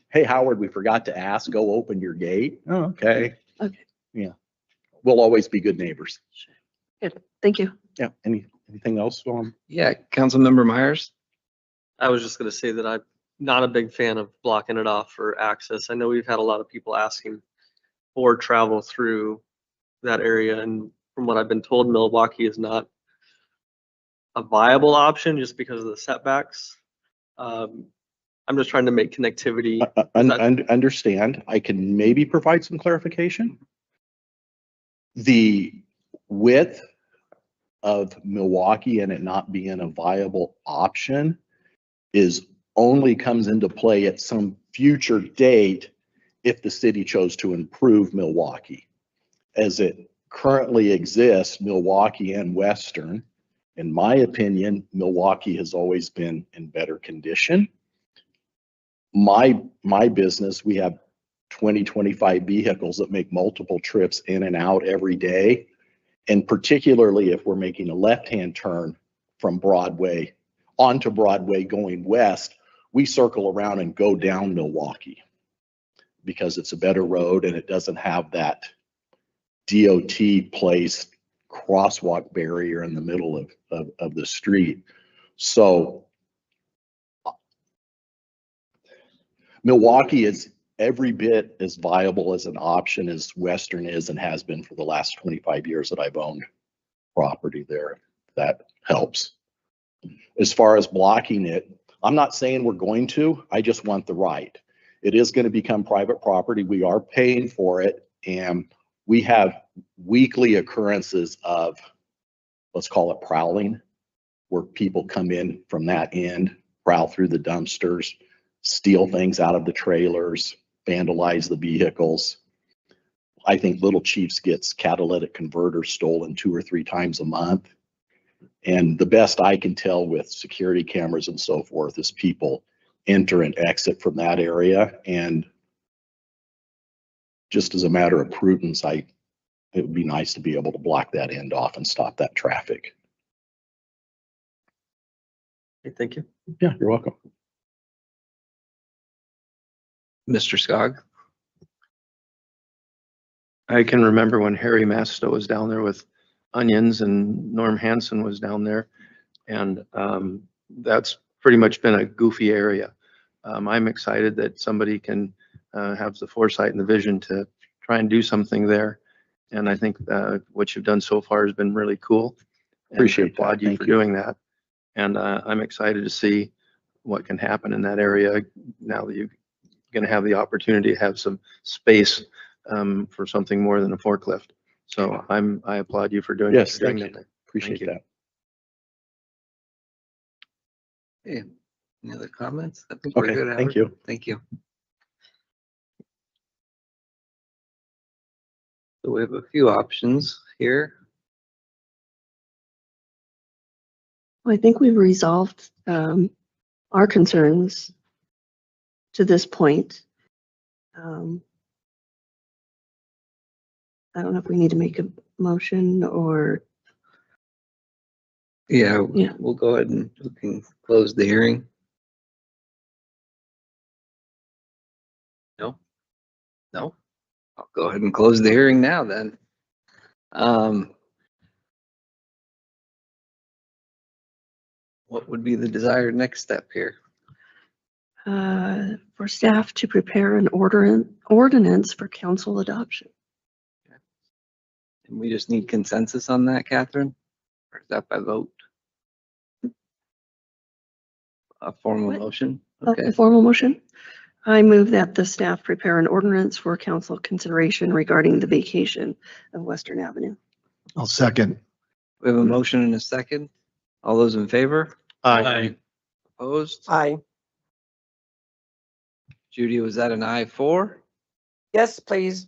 Hey, Howard, we forgot to ask, go open your gate. Oh, okay. Okay. Yeah. We'll always be good neighbors. Good. Thank you. Yeah. Anything else? Yeah, Councilmember Myers. I was just gonna say that I'm not a big fan of blocking it off for access. I know we've had a lot of people asking for travel through that area, and from what I've been told, Milwaukee is not a viable option just because of the setbacks. I'm just trying to make connectivity. Understand. I can maybe provide some clarification. The width of Milwaukee and it not being a viable option is only comes into play at some future date if the city chose to improve Milwaukee. As it currently exists, Milwaukee and Western, in my opinion, Milwaukee has always been in better condition. My business, we have 20, 25 vehicles that make multiple trips in and out every day. And particularly if we're making a left-hand turn from Broadway onto Broadway going west, we circle around and go down Milwaukee because it's a better road and it doesn't have that DOT placed crosswalk barrier in the middle of the street. So Milwaukee is every bit as viable as an option as Western is and has been for the last 25 years that I've owned property there. That helps. As far as blocking it, I'm not saying we're going to, I just want the right. It is going to become private property. We are paying for it, and we have weekly occurrences of, let's call it prowling, where people come in from that end, prowl through the dumpsters, steal things out of the trailers, vandalize the vehicles. I think Little Chiefs gets catalytic converters stolen 2 or 3 times a month. And the best I can tell with security cameras and so forth is people enter and exit from that area. And just as a matter of prudence, it would be nice to be able to block that end off and stop that traffic. Okay, thank you. Yeah, you're welcome. Mr. Skog? I can remember when Harry Masto was down there with onions and Norm Hansen was down there. And that's pretty much been a goofy area. I'm excited that somebody can have the foresight and the vision to try and do something there. And I think what you've done so far has been really cool. Appreciate that. Applaud you Thank for you. doing that. And I'm excited to see what can happen in that area now that you're going to have the opportunity to have some space for something more than a forklift. So I applaud you for doing. Yes, for doing thank you. that. Appreciate you. that. Hey, any other comments? I think we're Okay, good. thank Howard. you. Thank you. So we have a few options here. Well, I think we've resolved our concerns to this point. I don't know if we need to make a motion or, Yeah, Yeah. we'll go ahead and we can close the hearing. No? No? I'll go ahead and close the hearing now then. What would be the desired next step here? for staff to prepare an ordinance for council adoption. And we just need consensus on that, Catherine? Or is that by vote? A formal What? motion? A Okay, formal motion? I move that the staff prepare an ordinance for council consideration regarding the vacation of Western Avenue. I'll second. we have a motion and a second. All those in favor? Aye. Opposed? Aye. Judy, was that an aye for? Yes, please.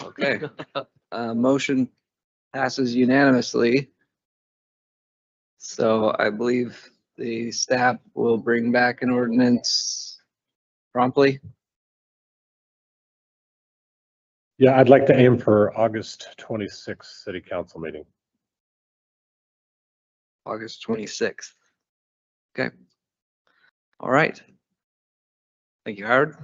Okay. Motion passes unanimously. So I believe the staff will bring back an ordinance promptly. Yeah, I'd like to aim for August 26th city council meeting. August 26th. Okay. All right. Thank you, Howard.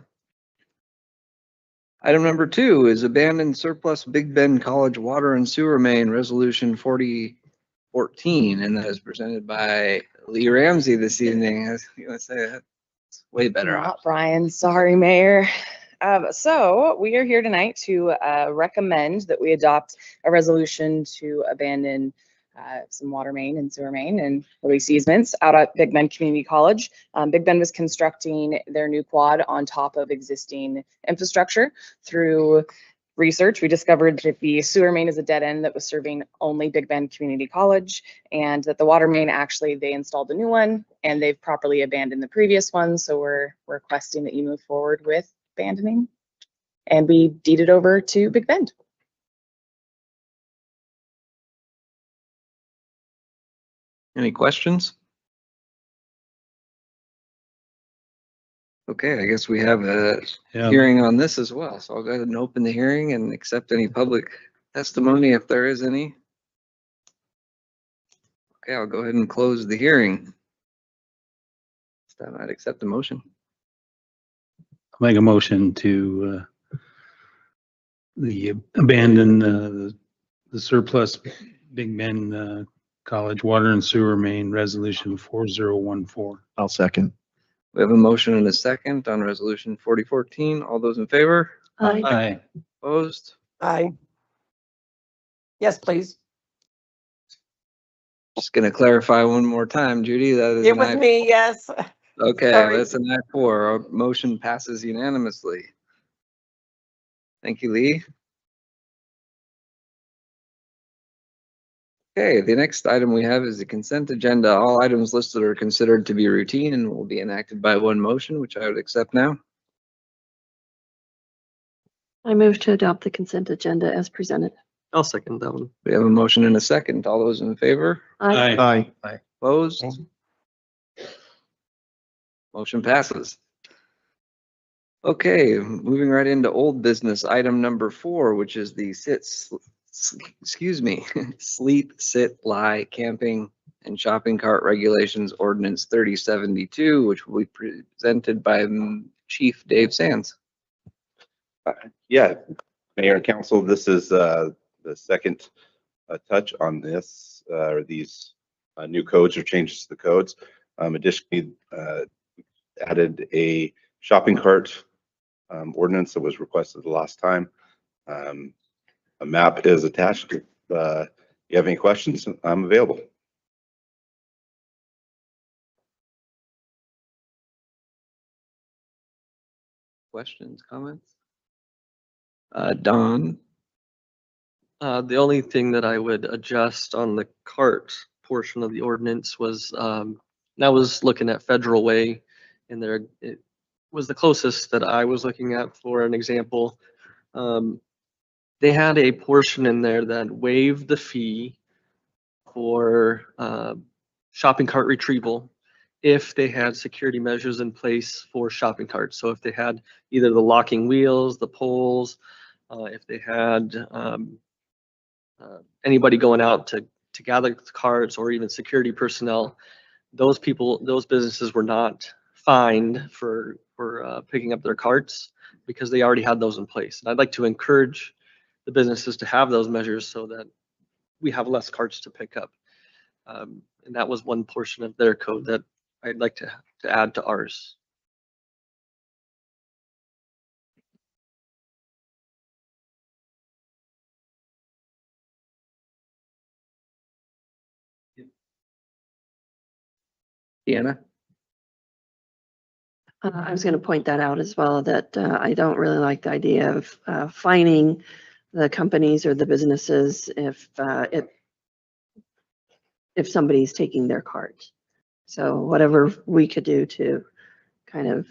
Item number 2 is abandoned surplus Big Bend College water and sewer main resolution 4014, and that is presented by Lee Ramsey this evening. I was gonna say that's way better off. Not Brian, sorry, Mayor. So we are here tonight to recommend that we adopt a resolution to abandon some water main and sewer main and release easements out at Big Bend Community College. Big Bend was constructing their new quad on top of existing infrastructure. Through research, we discovered that the sewer main is a dead end that was serving only Big Bend Community College, and that the water main, actually, they installed a new one and they've properly abandoned the previous one. So we're requesting that you move forward with abandoning and we deed it over to Big Bend. Any questions? Okay, I guess we have a Yeah. hearing on this as well, so I'll go ahead and open the hearing and accept any public testimony if there is any. Okay, I'll go ahead and close the hearing. This time I'd accept the motion. I'll make a motion to abandon the surplus Big Bend College Water and Sewer Main Resolution 4014. I'll second. We have a motion and a second on resolution 4014. All those in favor? Aye. Aye. Opposed? Aye. Yes, please. Just gonna clarify one more time, Judy, that is It an was aye. me, yes. Okay, Sorry. that's an aye for. Our motion passes unanimously. Thank you, Lee. Okay, the next item we have is the consent agenda. All items listed are considered to be routine and will be enacted by one motion, which I would accept now. I move to adopt the consent agenda as presented. I'll second that one. We have a motion and a second. All those in favor? Aye. Aye. Opposed? Motion passes. Okay, moving right into old business, item number 4, which is the sleep, sit, lie, camping and shopping cart regulations ordinance 3072, which will be presented by Chief Dave Sands. Yeah, Mayor and Council, this is the second touch on this, or these new codes or changes to the codes. Additionally, added a shopping cart ordinance that was requested the last time. A map is attached. If you have any questions, I'm available. Questions, comments? Don? The only thing that I would adjust on the cart portion of the ordinance was, and I was looking at Federal Way, and there, it was the closest that I was looking at for an example. They had a portion in there that waived the fee for shopping cart retrieval if they had security measures in place for shopping carts. So if they had either the locking wheels, the poles, if they had anybody going out to gather the carts, or even security personnel, those businesses were not fined for picking up their carts because they already had those in place. And I'd like to encourage the businesses to have those measures so that we have less carts to pick up. And that was one portion of their code that I'd like to add to ours. Deanna? I was going to point that out as well, that I don't really like the idea of fining the companies or the businesses if somebody's taking their cart. So whatever we could do to kind of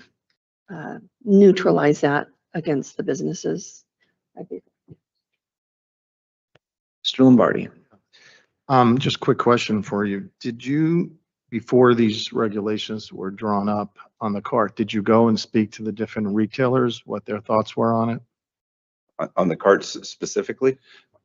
neutralize that against the businesses. Mr. Lombardi? Just quick question for you. Did you, before these regulations were drawn up on the cart, did you go and speak to the different retailers, what their thoughts were on it? On the carts specifically?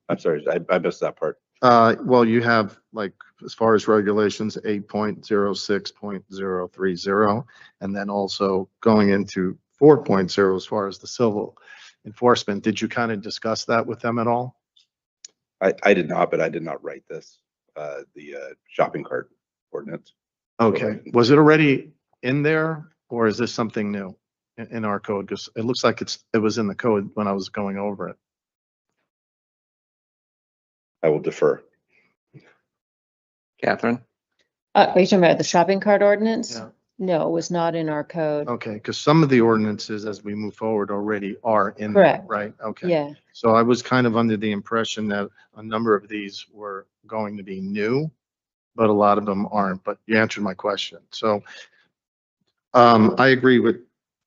I'm sorry, I missed that part. Well, you have, like, as far as regulations, 8.06.030, and then also going into 4.0 as far as the civil enforcement. Did you kind of discuss that with them at all? I did not, but I did not write this, the shopping cart ordinance. Okay, was it already in there, or is this something new in our code? Because it looks like it was in the code when I was going over it. I will defer. Catherine? Are you talking about the shopping cart ordinance? Yeah. No, it was not in our code. Okay, because some of the ordinances as we move forward already are in there, Correct. right? Okay. Yeah. So I was kind of under the impression that a number of these were going to be new, but a lot of them aren't, but you answered my question. So I agree with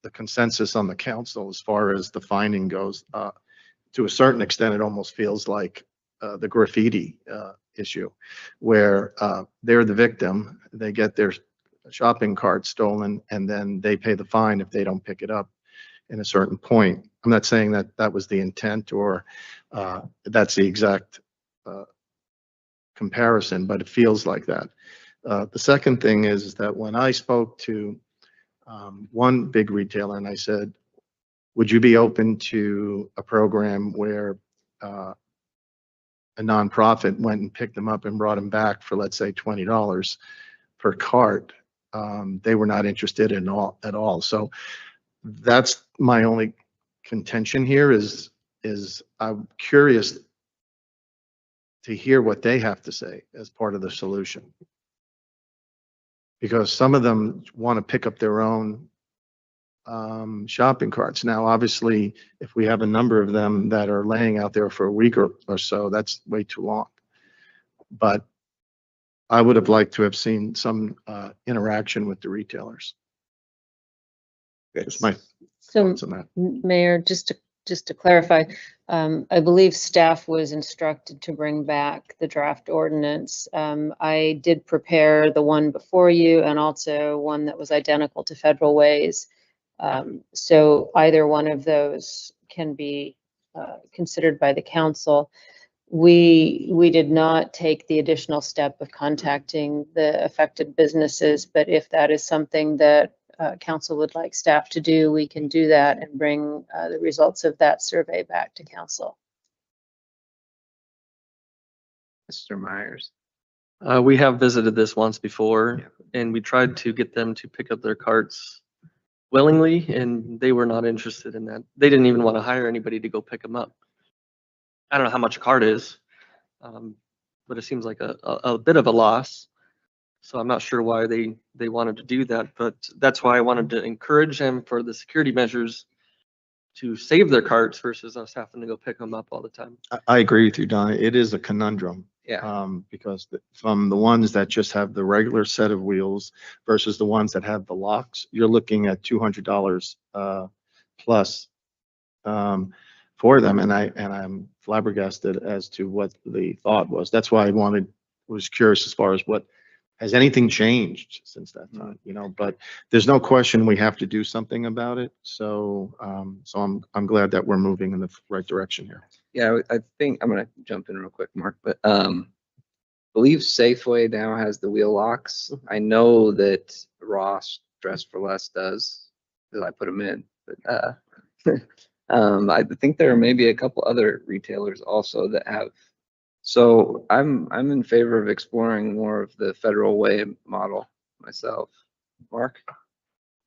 the consensus on the council as far as the finding goes. To a certain extent, it almost feels like the graffiti issue, where they're the victim, they get their shopping cart stolen, and then they pay the fine if they don't pick it up in a certain point. I'm not saying that that was the intent or that's the exact comparison, but it feels like that. The second thing is that when I spoke to one big retailer and I said, would you be open to a program where a nonprofit went and picked them up and brought them back for, let's say, $20 per cart? They were not interested in at all. So that's my only contention here is I'm curious to hear what they have to say as part of the solution. Because some of them want to pick up their own shopping carts. Now, obviously, if we have a number of them that are laying out there for a week or so, that's way too long. But I would have liked to have seen some interaction with the retailers. That's my So, thoughts on that. Mayor, just to clarify, I believe staff was instructed to bring back the draft ordinance. I did prepare the one before you and also one that was identical to Federal Ways. So either one of those can be considered by the council. We did not take the additional step of contacting the affected businesses, but if that is something that council would like staff to do, we can do that and bring the results of that survey back to council. Mr. Myers. We have visited this once before, and we tried to get them to pick up their carts willingly, and they were not interested in that. They didn't even want to hire anybody to go pick them up. I don't know how much a cart is, but it seems like a bit of a loss. So I'm not sure why they wanted to do that, but that's why I wanted to encourage them for the security measures to save their carts versus us having to go pick them up all the time. I agree with you, Donna. It is a conundrum. Yeah. Because from the ones that just have the regular set of wheels versus the ones that have the locks, you're looking at $200 plus for them. And I'm flabbergasted as to what the thought was. That's why I was curious as far as what has anything changed since that time, but there's no question we have to do something about it. So, I'm glad that we're moving in the right direction here. Yeah, I think I'm gonna jump in real quick, Mark, but believe Safeway now has the wheel locks. I know that Ross Dress for Less does, because I put them in, but I think there are maybe a couple other retailers also that have. So I'm in favor of exploring more of the Federal Way model myself. Mark?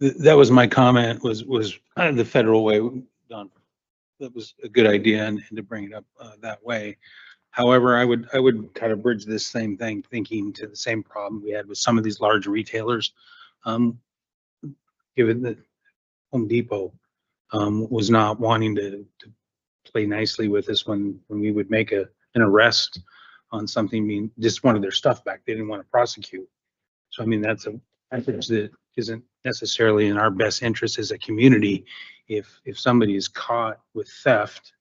That was my comment, was the Federal Way done. That was a good idea and to bring it up that way. However, I would kind of bridge this same thing, thinking to the same problem we had with some of these large retailers. Given that Home Depot was not wanting to play nicely with us when we would make an arrest on something being just wanted their stuff back. They didn't want to prosecute. So I mean, that's a message that isn't necessarily in our best interest as a community. If somebody is caught with theft,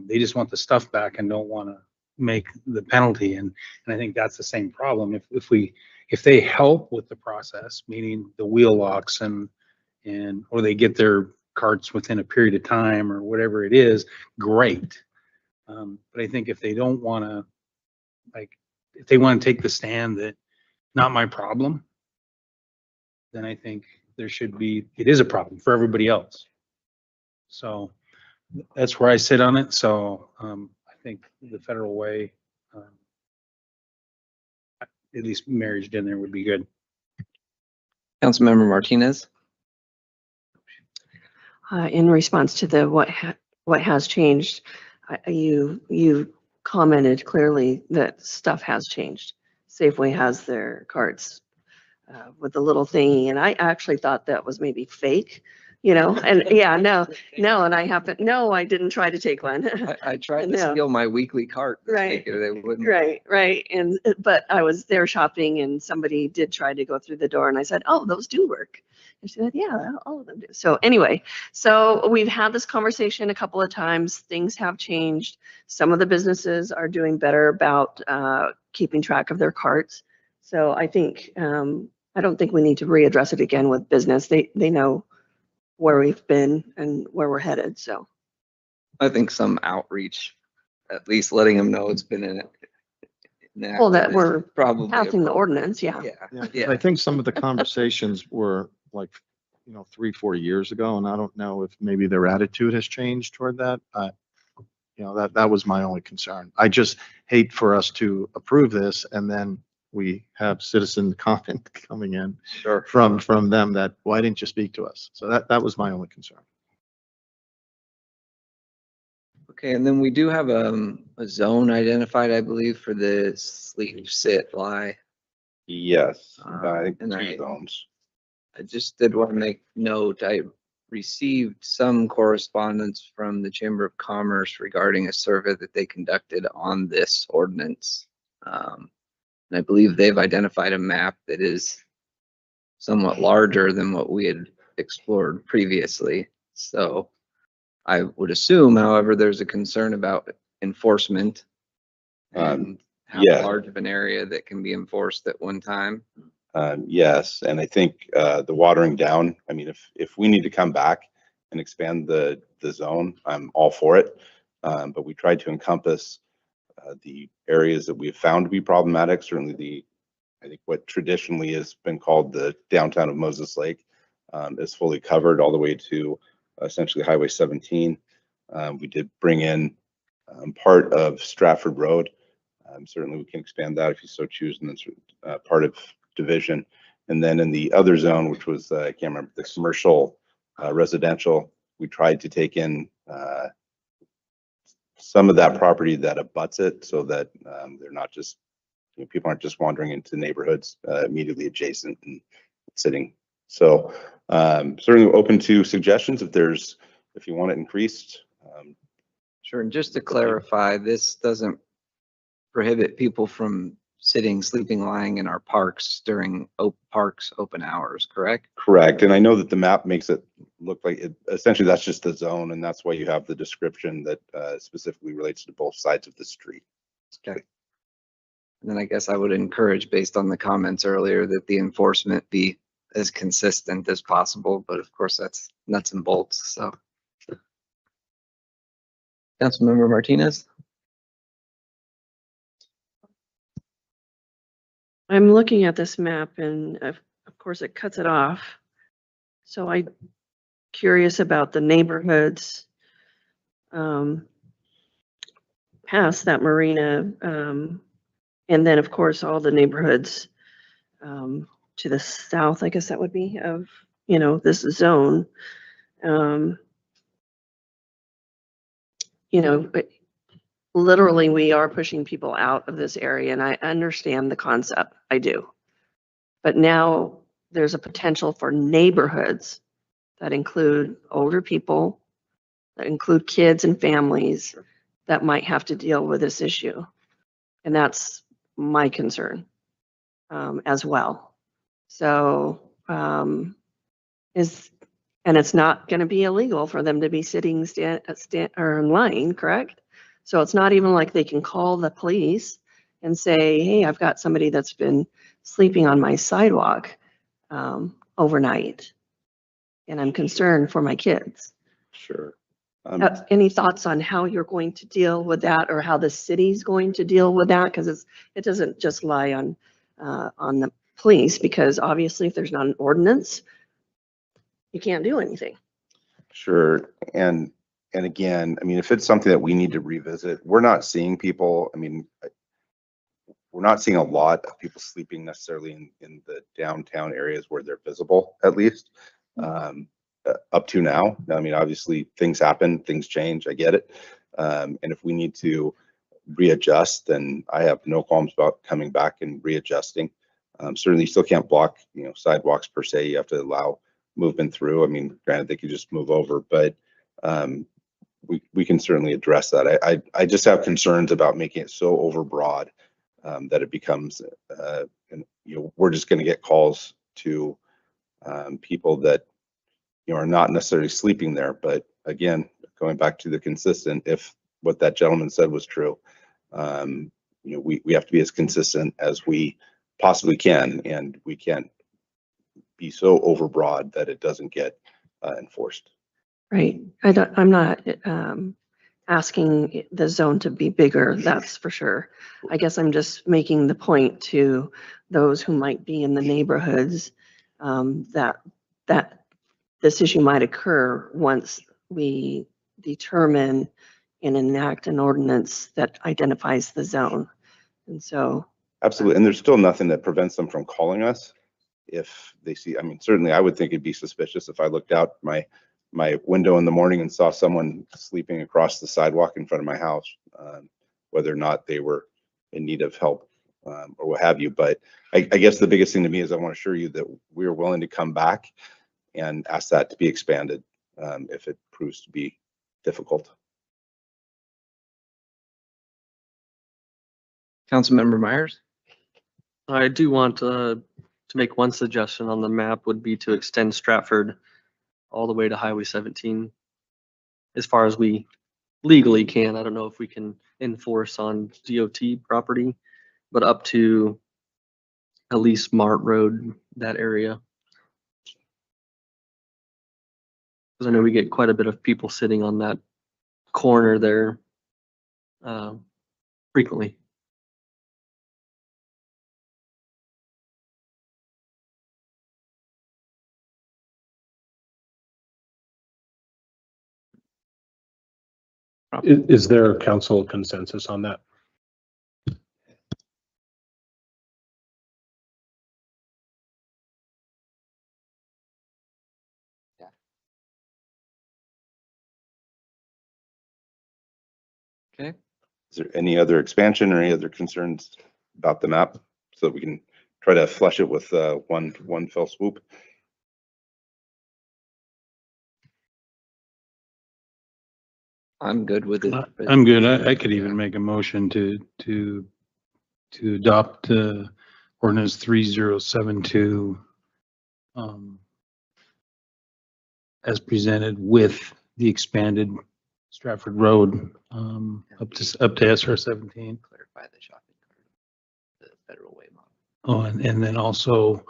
they just want the stuff back and don't want to make the penalty. And I think that's the same problem. If they help with the process, meaning the wheel locks or they get their carts within a period of time or whatever it is, great. But I think if they don't want to, if they want to take the stand that not my problem, then I think it is a problem for everybody else. So that's where I sit on it. So I think the Federal Way, at least marriage in there would be good. Councilmember Martinez? In response to what has changed, you commented clearly that stuff has changed. Safeway has their carts with the little thingy, and I actually thought that was maybe fake, and yeah, no, and I didn't try to take one. I tried to steal my weekly cart. Right. They wouldn't. Right. But I was there shopping and somebody did try to go through the door and I said, oh, those do work. And she said, yeah, all of them do. So anyway, so we've had this conversation a couple of times. Things have changed. Some of the businesses are doing better about keeping track of their carts. So I think I don't think we need to readdress it again with business. They know where we've been and where we're headed, so. I think some outreach, at least letting them know it's been in it. Well, that we're probably passing the ordinance, yeah. Yeah. I think some of the conversations were like, 3-4 years ago, and I don't know if maybe their attitude has changed toward that. That was my only concern. I just hate for us to approve this and then we have citizen comment coming in from them that, why didn't you speak to us? So that was my only concern. Okay, and then we do have a zone identified, I believe, for the sleep, sit, lie. Yes, I think And 2 zones. I just did want to make note, I received some correspondence from the Chamber of Commerce regarding a survey that they conducted on this ordinance. And I believe they've identified a map that is somewhat larger than what we had explored previously. So I would assume, however, there's a concern about enforcement and how yeah. large of an area that can be enforced at one time. Yes, and I think the watering down, I mean, if we need to come back and expand the zone, I'm all for it. But we tried to encompass the areas that we've found to be problematic. Certainly I think what traditionally has been called the downtown of Moses Lake is fully covered all the way to essentially Highway 17. We did bring in part of Stratford Road. Certainly we can expand that if you so choose, and that's part of Division. And then in the other zone, which was, I can't remember, the commercial residential, we tried to take in some of that property that abuts it so that they're not just, people aren't just wandering into neighborhoods immediately adjacent and sitting. So certainly open to suggestions if you want it increased. Sure, and just to clarify, this doesn't prohibit people from sitting, sleeping, lying in our parks during parks open hours, correct? Correct, and I know that the map makes it look like essentially that's just the zone, and that's why you have the description that specifically relates to both sides of the street. Okay. And then I guess I would encourage, based on the comments earlier, that the enforcement be as consistent as possible, but of course that's nuts and bolts, so. Councilmember Martinez? I'm looking at this map and of course it cuts it off. So I'm curious about the neighborhoods past that marina. And then of course all the neighborhoods to the south, I guess that would be of, this zone. Literally, we are pushing people out of this area, and I understand the concept. I do. But now there's a potential for neighborhoods that include older people, that include kids and families that might have to deal with this issue. And that's my concern as well. So, and it's not going to be illegal for them to be sitting or in line, correct? So it's not even like they can call the police and say, hey, I've got somebody that's been sleeping on my sidewalk overnight, and I'm concerned for my kids. Sure. Any thoughts on how you're going to deal with that, or how the city's going to deal with that? Because it doesn't just lie on the police, because obviously if there's not an ordinance, you can't do anything. Sure, and again, I mean, if it's something that we need to revisit, we're not seeing people, I mean, we're not seeing a lot of people sleeping necessarily in the downtown areas where they're visible, at least, up to now. I mean, obviously things happen, things change, I get it. And if we need to readjust, then I have no qualms about coming back and readjusting. Certainly you still can't block, sidewalks per se. You have to allow movement through. I mean, granted, they could just move over, but we can certainly address that. I just have concerns about making it so overbroad that it becomes, we're just going to get calls to people that are not necessarily sleeping there. But again, going back to the consistent, if what that gentleman said was true, we have to be as consistent as we possibly can, and we can't be so overbroad that it doesn't get enforced. Right. I'm not asking the zone to be bigger, that's for sure. I guess I'm just making the point to those who might be in the neighborhoods that this issue might occur once we determine and enact an ordinance that identifies the zone. And so. Absolutely. And there's still nothing that prevents them from calling us if they see, I mean, certainly I would think it'd be suspicious if I looked out my window in the morning and saw someone sleeping across the sidewalk in front of my house, whether or not they were in need of help or what have you. But I guess the biggest thing to me is I want to assure you that we are willing to come back and ask that to be expanded if it proves to be difficult. Councilmember Myers? I do want to make one suggestion on the map would be to extend Stratford all the way to Highway 17 as far as we legally can. I don't know if we can enforce on DOT property, but up to at least Mart Road, that area. Because I know we get quite a bit of people sitting on that corner there frequently. Is there council consensus on that? Okay. Is there any other expansion or any other concerns about the map so that we can try to flush it with one fell swoop? I'm good with it. but- I'm good. I could even make a motion to adopt ordinance 3072 as presented with the expanded Stratford Road up to SR 17. Clarify the shopping cart, the federal way model. Oh, and then also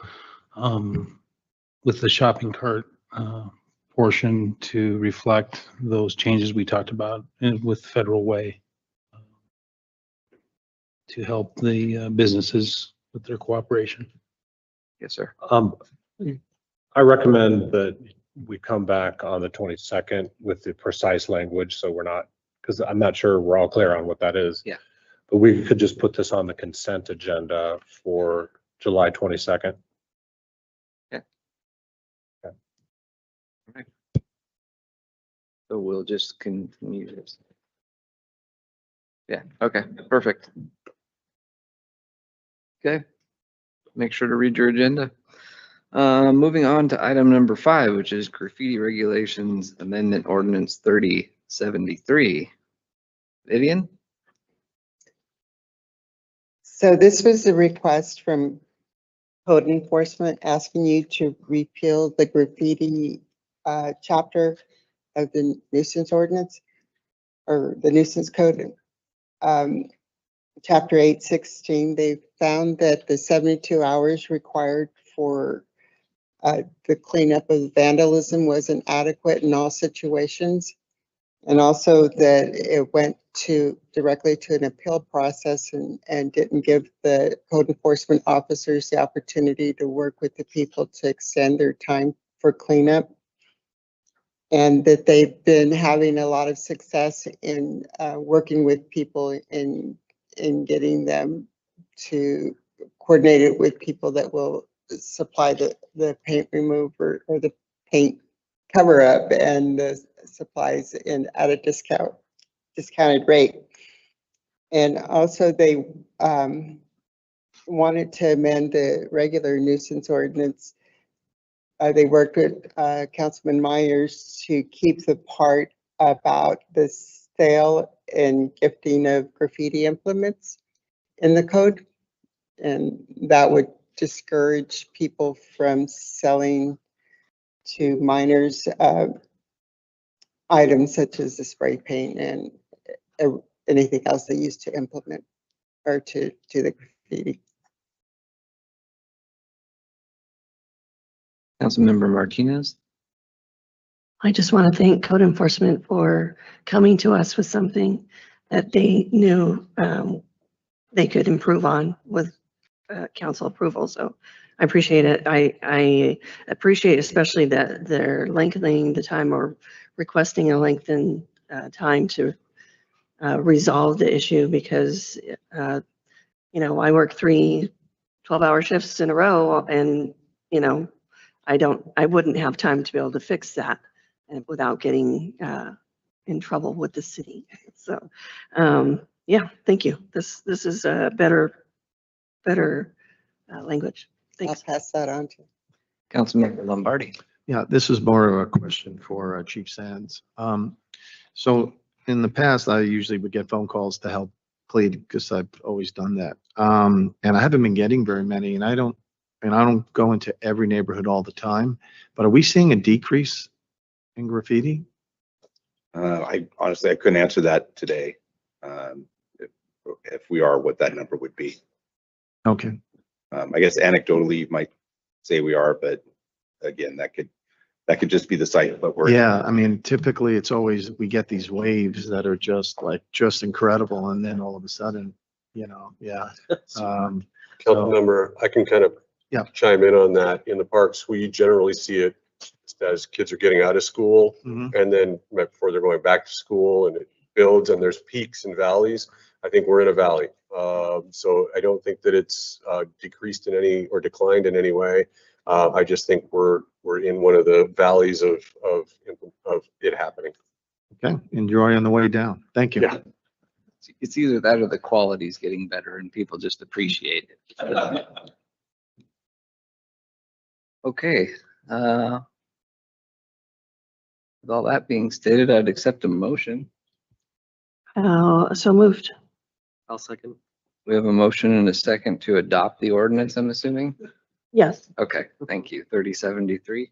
with the shopping cart portion to reflect those changes we talked about with Federal Way to help the businesses with their cooperation. Yes, sir. I recommend that we come back on the 22nd with the precise language, so we're not, because I'm not sure we're all clear on what that is. Yeah. But we could just put this on the consent agenda for July 22nd. So we'll just continue this. Yeah, okay, perfect. Okay. Make sure to read your agenda. Moving on to item number 5, which is graffiti regulations amendment ordinance 3073. Vivian? So this was a request from code enforcement asking you to repeal the graffiti chapter of the nuisance ordinance or the nuisance code. Chapter 816, they found that the 72 hours required for the cleanup of vandalism wasn't adequate in all situations. And also that it went directly to an appeal process and didn't give the code enforcement officers the opportunity to work with the people to extend their time for cleanup. And that they've been having a lot of success in working with people in getting them to coordinate it with people that will supply the paint remover or the paint cover up and the supplies at a discounted rate. And also they wanted to amend the regular nuisance ordinance. They worked with Councilman Myers to keep the part about the sale and gifting of graffiti implements in the code. And that would discourage people from selling to minors items such as the spray paint and anything else they use to implement or to do the graffiti. Councilmember Martinez. I just want to thank code enforcement for coming to us with something that they knew they could improve on with council approval. So I appreciate it. I appreciate especially that they're lengthening the time or requesting a lengthened time to resolve the issue because, you know, I work 3 12-hour shifts in a row and, you know, I wouldn't have time to be able to fix that without getting in trouble with the city. So, yeah, thank you. This is a better language. Thanks. I'll pass that on to. Councilmember Lombardi. Yeah, this is more of a question for Chief Sands. So in the past, I usually would get phone calls to help plead because I've always done that. And I haven't been getting very many, and I don't go into every neighborhood all the time, but are we seeing a decrease in graffiti? I honestly, I couldn't answer that today. If we are, what that number would be. Okay. I guess anecdotally you might say we are, but again, that could just be the site, but we're. Yeah, I mean, typically it's always, we get these waves that are just incredible. And then all of a sudden, you know, yeah. Councilmember, I can kind of chime in on that. In the parks, we generally see it as kids are getting out of school and then right before they're going back to school, and it builds and there's peaks and valleys. I think we're in a valley. So I don't think that it's decreased in any or declined in any way. I just think we're in one of the valleys of it happening. Okay, enjoy on the way down. Thank you. Yeah. It's either that or the quality's getting better and people just appreciate it. Okay. With all that being stated, I'd accept a motion. So moved. I'll second. We have a motion and a second to adopt the ordinance, I'm assuming? Yes. Okay, thank you. 3073.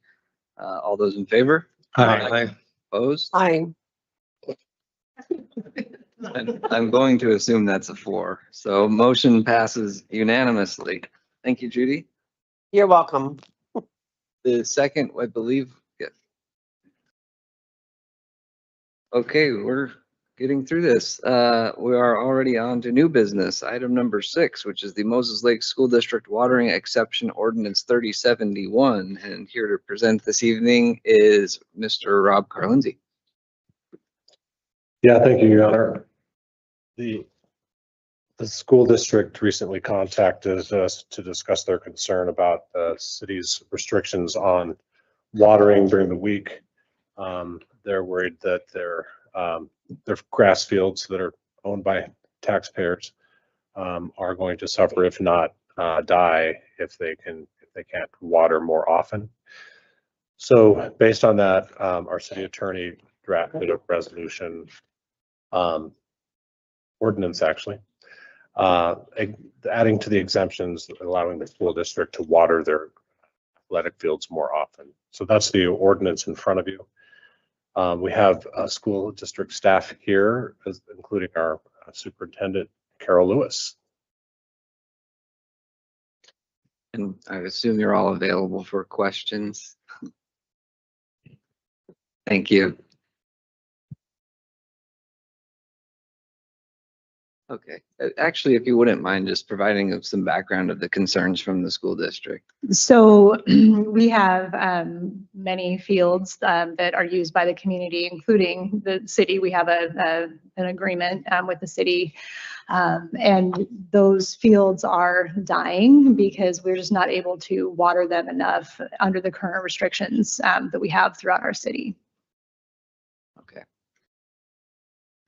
All those in favor? Aye. Opposed? Aye. I'm going to assume that's a 4. So motion passes unanimously. Thank you, Judy. You're welcome. The second, I believe, yes. Okay, we're getting through this. We are already on to new business. Item number 6, which is the Moses Lake School District Watering Exception Ordinance 3071. And here to present this evening is Mr. Rob Carlinzi. Yeah, thank you, Your Honor. The school district recently contacted us to discuss their concern about the city's restrictions on watering during the week. They're worried that their grass fields that are owned by taxpayers are going to suffer, if not die, if they can't water more often. So based on that, our city attorney drafted a resolution, ordinance actually, adding to the exemptions, allowing the school district to water their athletic fields more often. So that's the ordinance in front of you. We have school district staff here, including our superintendent, Carol Lewis. And I assume you're all available for questions. Thank you. Okay, actually, if you wouldn't mind just providing some background of the concerns from the school district. So we have many fields that are used by the community, including the city. We have an agreement with the city, and those fields are dying because we're just not able to water them enough under the current restrictions that we have throughout our city. Okay.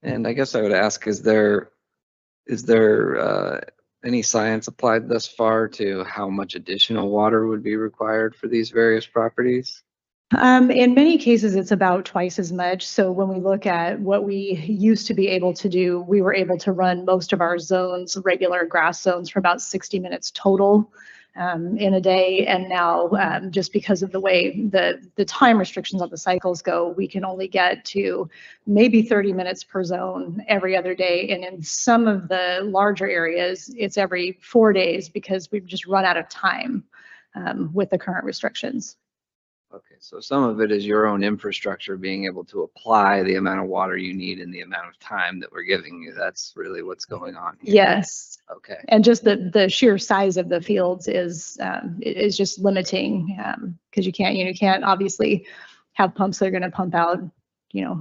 And I guess I would ask, is there any science applied thus far to how much additional water would be required for these various properties? In many cases, it's about twice as much. So when we look at what we used to be able to do, we were able to run most of our zones, regular grass zones, for about 60 minutes total in a day. And now, just because of the way the time restrictions on the cycles go, we can only get to maybe 30 minutes per zone every other day. And in some of the larger areas, it's every 4 days because we've just run out of time with the current restrictions. Okay, so some of it is your own infrastructure being able to apply the amount of water you need in the amount of time that we're giving you. That's really what's going on here. Yes. Okay. And just the sheer size of the fields is just limiting, because you can't obviously have pumps that are going to pump out,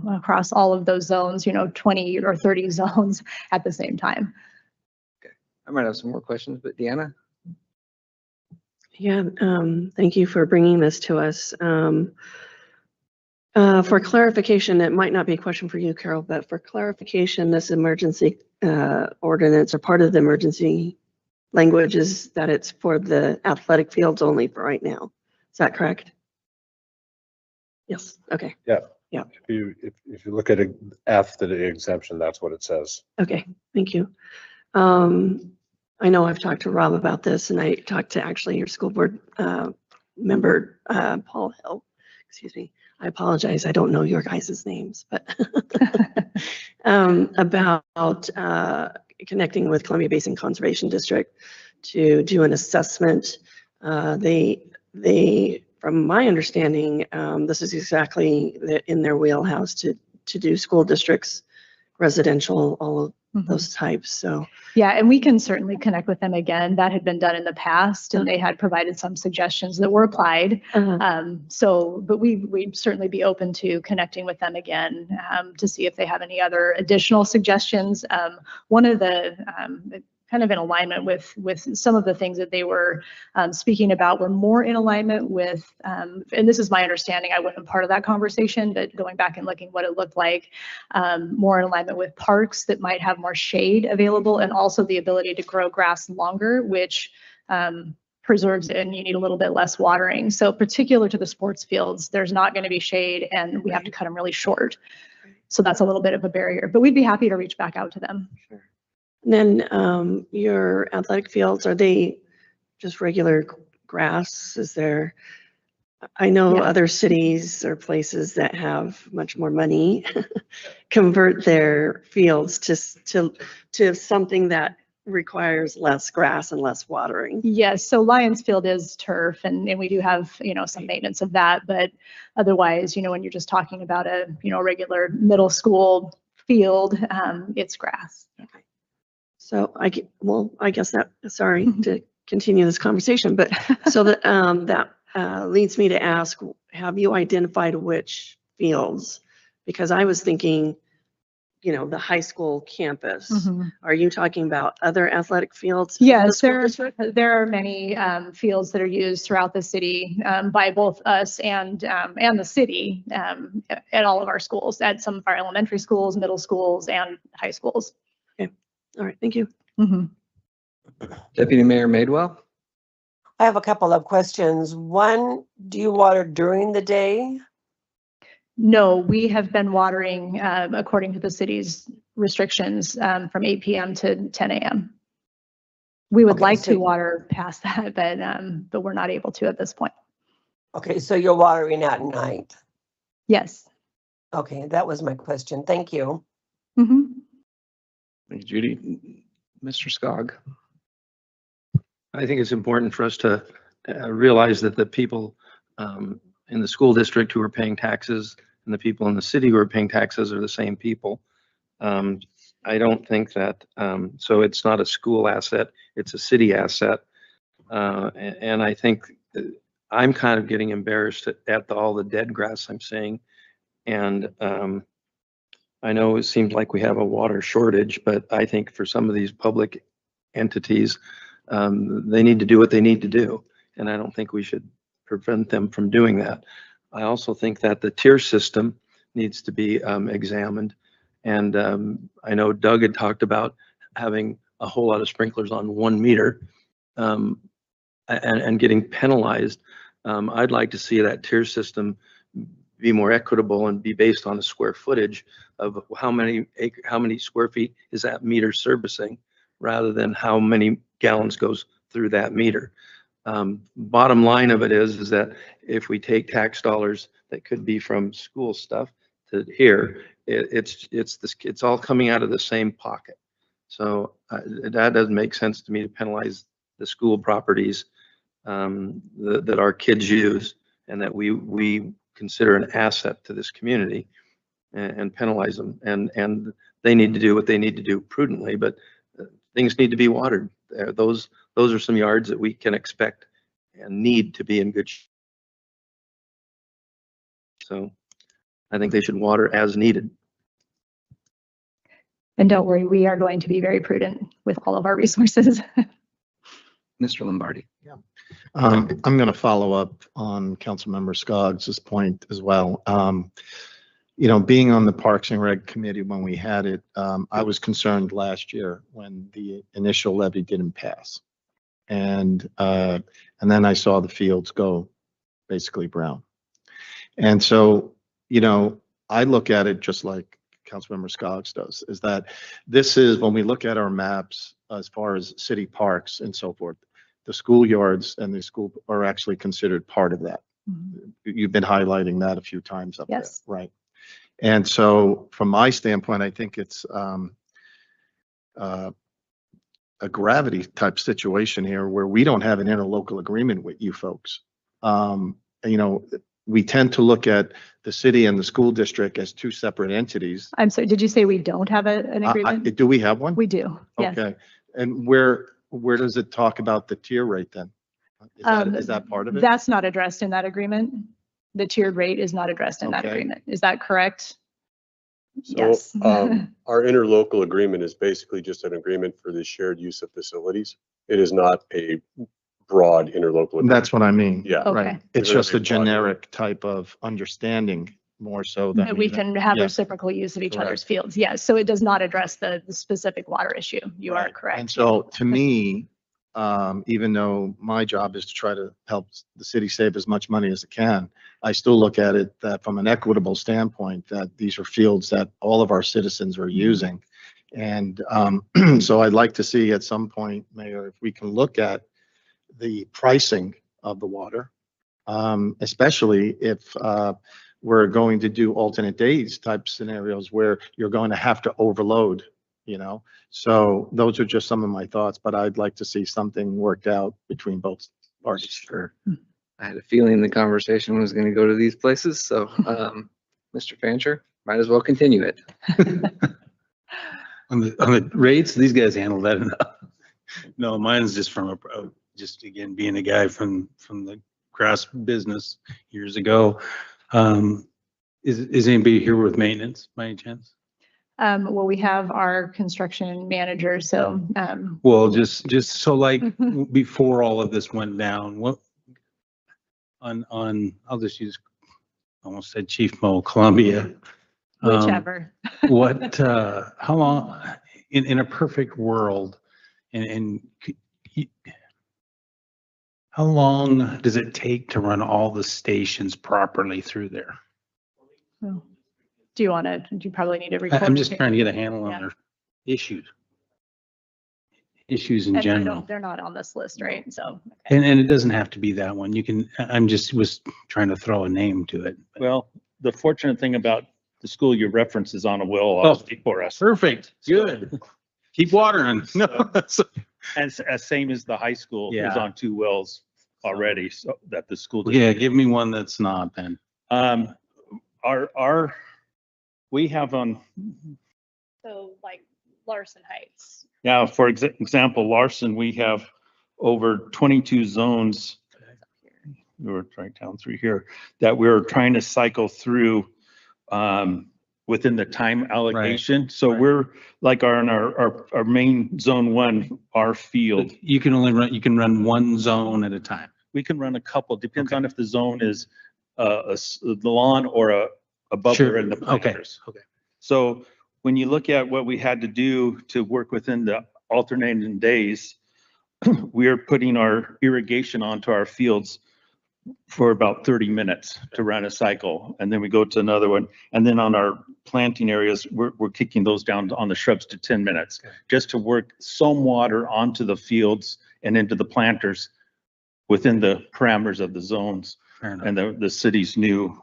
across all of those zones, 20 or 30 zones at the same time. I might have some more questions, but Deanna? Yeah, thank you for bringing this to us. For clarification, it might not be a question for you, Carol, but for clarification, this emergency ordinance or part of the emergency language is that it's for the athletic fields only for right now. Is that correct? Yes, okay. Yeah. Yeah. If you look at F, the exemption, that's what it says. Okay, thank you. I know I've talked to Rob about this, and I talked to actually your school board member, Paul Hill. Excuse me. I apologize. I don't know your guys' names, but about connecting with Columbia Basin Conservation District to do an assessment. They, from my understanding, this is exactly in their wheelhouse to do school districts, residential, all of those types. So Yeah, and we can certainly connect with them again. That had been done in the past, and they had provided some suggestions that were applied. But we'd certainly be open to connecting with them again to see if they have any other additional suggestions. One of the kind of in alignment with some of the things that they were speaking about were more in alignment with, and this is my understanding, I wasn't part of that conversation, but going back and looking what it looked like, more in alignment with parks that might have more shade available, and also the ability to grow grass longer, which preserves it, and you need a little bit less watering. So particular to the sports fields, there's not going to be shade, and we have to cut them really short. So that's a little bit of a barrier, but we'd be happy to reach back out to them. Sure. And then your athletic fields, are they just regular grass? Is there, I know other cities or places that have much more money convert their fields to something that requires less grass and less watering. Yes, so Lions Field is turf, and we do have, some maintenance of that, but otherwise, when you're just talking about a, regular middle school field, it's grass. Okay. So I guess that, sorry to continue this conversation, but so that leads me to ask, have you identified which fields? Because I was thinking, the high school campus. Are you talking about other athletic fields? Yes, there are many fields that are used throughout the city by both us and the city at all of our schools, at some of our elementary schools, middle schools, and high schools. Okay. All right. Thank you. Deputy Mayor Madewell? I have a couple of questions. One, do you water during the day? No, we have been watering according to the city's restrictions from 8 p.m. to 10 a.m. We would like to water past that, but we're not able to at this point. Okay, so you're watering at night? Yes. Okay, that was my question. Thank you. Thank you, Judy. Mr. Skog? I think it's important for us to realize that the people in the school district who are paying taxes and the people in the city who are paying taxes are the same people. I don't think that, so it's not a school asset, it's a city asset. And I think I'm kind of getting embarrassed at all the dead grass I'm seeing. And I know it seems like we have a water shortage, but I think for some of these public entities, they need to do what they need to do. And I don't think we should prevent them from doing that. I also think that the tier system needs to be examined. And I know Doug had talked about having a whole lot of sprinklers on 1 meter and getting penalized. I'd like to see that tier system be more equitable and be based on the square footage of how many square feet is that meter servicing, rather than how many gallons goes through that meter. Bottom line of it is that if we take tax dollars that could be from school stuff to here, it's all coming out of the same pocket. So that doesn't make sense to me to penalize the school properties that our kids use and that we consider an asset to this community and penalize them. And they need to do what they need to do prudently, but things need to be watered. Those are some yards that we can expect and need to be in good shape. So I think they should water as needed. And don't worry, we are going to be very prudent with all of our resources. Mr. Lombardi. I'm going to follow up on Councilmember Scoggs' point as well. You know, being on the Parks and Rec committee when we had it, I was concerned last year when the initial levy didn't pass. And then I saw the fields go basically brown. And so, you know, I look at it just like Councilmember Scoggs does, is that this is, when we look at our maps as far as city parks and so forth, the schoolyards and the school are actually considered part of that. Mm-hmm. You've been highlighting that a few times up Yes. there, right? And so from my standpoint, I think it's a gravity type situation here where we don't have an interlocal agreement with you folks. You know, we tend to look at the city and the school district as two separate entities. I'm sorry, did you say we don't have an agreement? Do we have one? We do, yes. Okay. And where does it talk about the tier rate then? Is that part of it? That's not addressed in that agreement. The tiered rate is not addressed in that Okay. agreement. Is that correct? So, Yes. our interlocal agreement is basically just an agreement for the shared use of facilities. It is not a broad interlocal agreement. That's what I mean. Yeah. Right. It's just a generic type of understanding more so than. That we can have Yeah. reciprocal use of each other's Correct. fields. Yes, so it does not address the specific water issue. You are correct. And so to me, even though my job is to try to help the city save as much money as it can, I still look at it that from an equitable standpoint, that these are fields that all of our citizens are using. And so I'd like to see at some point, Mayor, if we can look at the pricing of the water, especially if we're going to do alternate days type scenarios where you're going to have to overload, you know? So those are just some of my thoughts, but I'd like to see something worked out between both parties. Sure. I had a feeling the conversation was going to go to these places, so Mr. Fancher, might as well continue it. On the rates, these guys handle that enough. No, mine's just from just again, being a guy from the grass business years ago. Is anybody here with maintenance by any chance? Well, we have our construction manager, so. Well, just so like before all of this went down, what I'll just use, almost said Chief Mo, Columbia. Whichever. How long, in a perfect world, how long does it take to run all the stations properly through there? Do you probably need to record? I'm just trying to get a handle on their issues in And general. they're not on this list, right? So. And it doesn't have to be that one. You can, was trying to throw a name to it. Well, the fortunate thing about the school you reference is on a well obviously for us. Perfect. Good. Keep watering. No. And same as the high school is Yeah. on 2 wells already, so that the school. Yeah, give me one that's not then. We have on, So like Larson Heights. now, for example, Larson, we have over 22 zones. We're right down through here that we're trying to cycle through within the time allocation. So we're like our main zone 1, our field. You can run one zone at a time. We can run a couple, depends on if the zone is the lawn or a buffer Sure. in the planters. Okay. So when you look at what we had to do to work within the alternating days, we are putting our irrigation onto our fields for about 30 minutes to run a cycle. And then we go to another one. And then on our planting areas, we're kicking those down on the shrubs to 10 minutes, just to work some water onto the fields and into the planters within the parameters of the zones and the city's new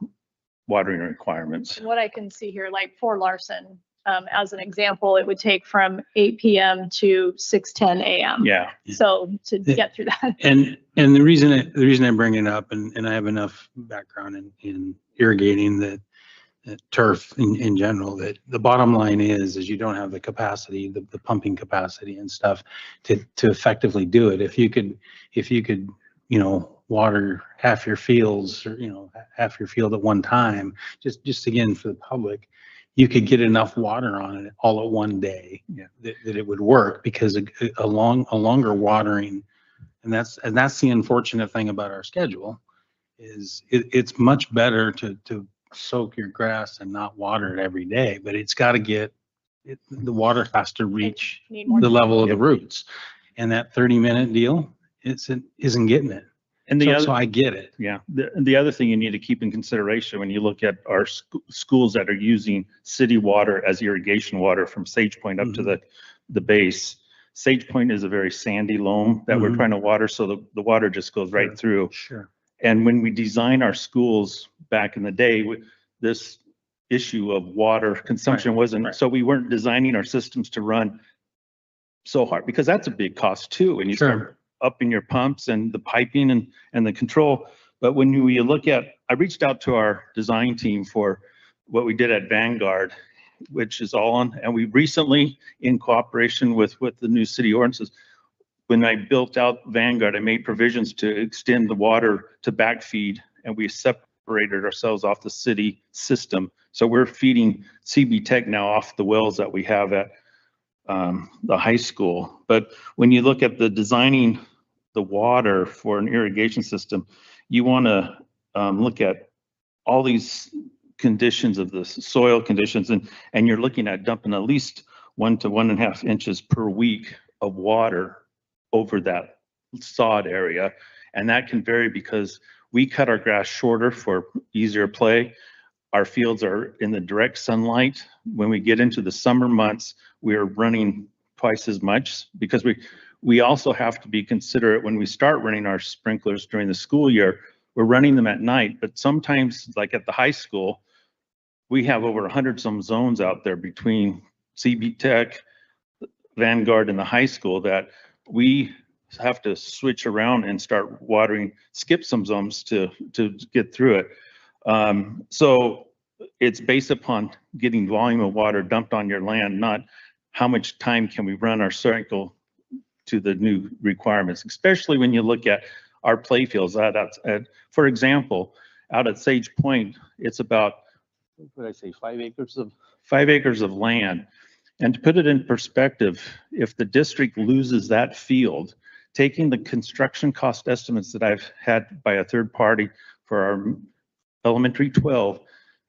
watering requirements. What I can see here, like for Larson, As an example, it would take from 8 PM to 6:10 AM. Yeah. So to get through that. And the reason I bring it up, and I have enough background in irrigating that turf in general, that the bottom line is you don't have the capacity, the pumping capacity and stuff to effectively do it. If you could, water half your fields or, half your field at one time, just again for the public, you could get enough water on it all at one day that it would work, because a longer watering, and that's the unfortunate thing about our schedule, is it's much better to soak your grass and not water it every day, but it's got to the water has to reach the level of the roots, and that 30-minute deal isn't getting it. And so I get it. Yeah. The other thing you need to keep in consideration when you look at our schools that are using city water as irrigation water from Sage Point up to the base. Sage Point is a very sandy loam that we're trying to water, so the water just goes right through. Sure. And when we designed our schools back in the day, this issue of water consumption wasn't, so we weren't designing our systems to run so hard, because that's a big cost too. And you start upping your pumps and the piping and the control. But when you look at, I reached out to our design team for what we did at Vanguard, which is all on, and we recently, in cooperation with the new city ordinances, when I built out Vanguard, I made provisions to extend the water to backfeed, and we separated ourselves off the city system. So we're feeding CB Tech now off the wells that we have at the high school. But when you look at the designing the water for an irrigation system, you want to look at all these conditions of the soil conditions, and you're looking at dumping at least 1 to 1.5 inches per week of water over that sod area. And that can vary because we cut our grass shorter for easier play. Our fields are in the direct sunlight. When we get into the summer months, we're running twice as much, because we also have to be considerate when we start running our sprinklers during the school year. We're running them at night, but sometimes, like at the high school, we have over 100 some zones out there between CB Tech, Vanguard, and the high school that we have to switch around and start watering, skip some zones to get through it. So it's based upon getting volume of water dumped on your land, not how much time can we run our cycle to the new requirements, especially when you look at our play fields. For example, out at Sage Point, it's about, what did I say, 5 acres of land. And to put it in perspective, if the district loses that field, taking the construction cost estimates that I've had by a third party for our elementary 12,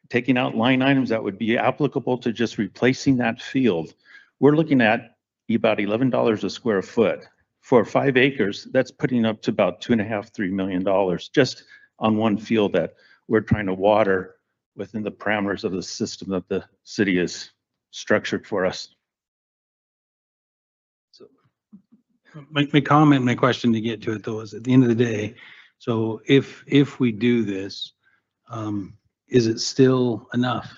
taking out line items that would be applicable to just replacing that field, we're looking at about $11 a square foot. For 5 acres, that's putting up to about $2.5–3 million just on one field that we're trying to water within the parameters of the system that the city is structured for us. So my comment, my question to get to it though, is at the end of the day, so if we do this, is it still enough?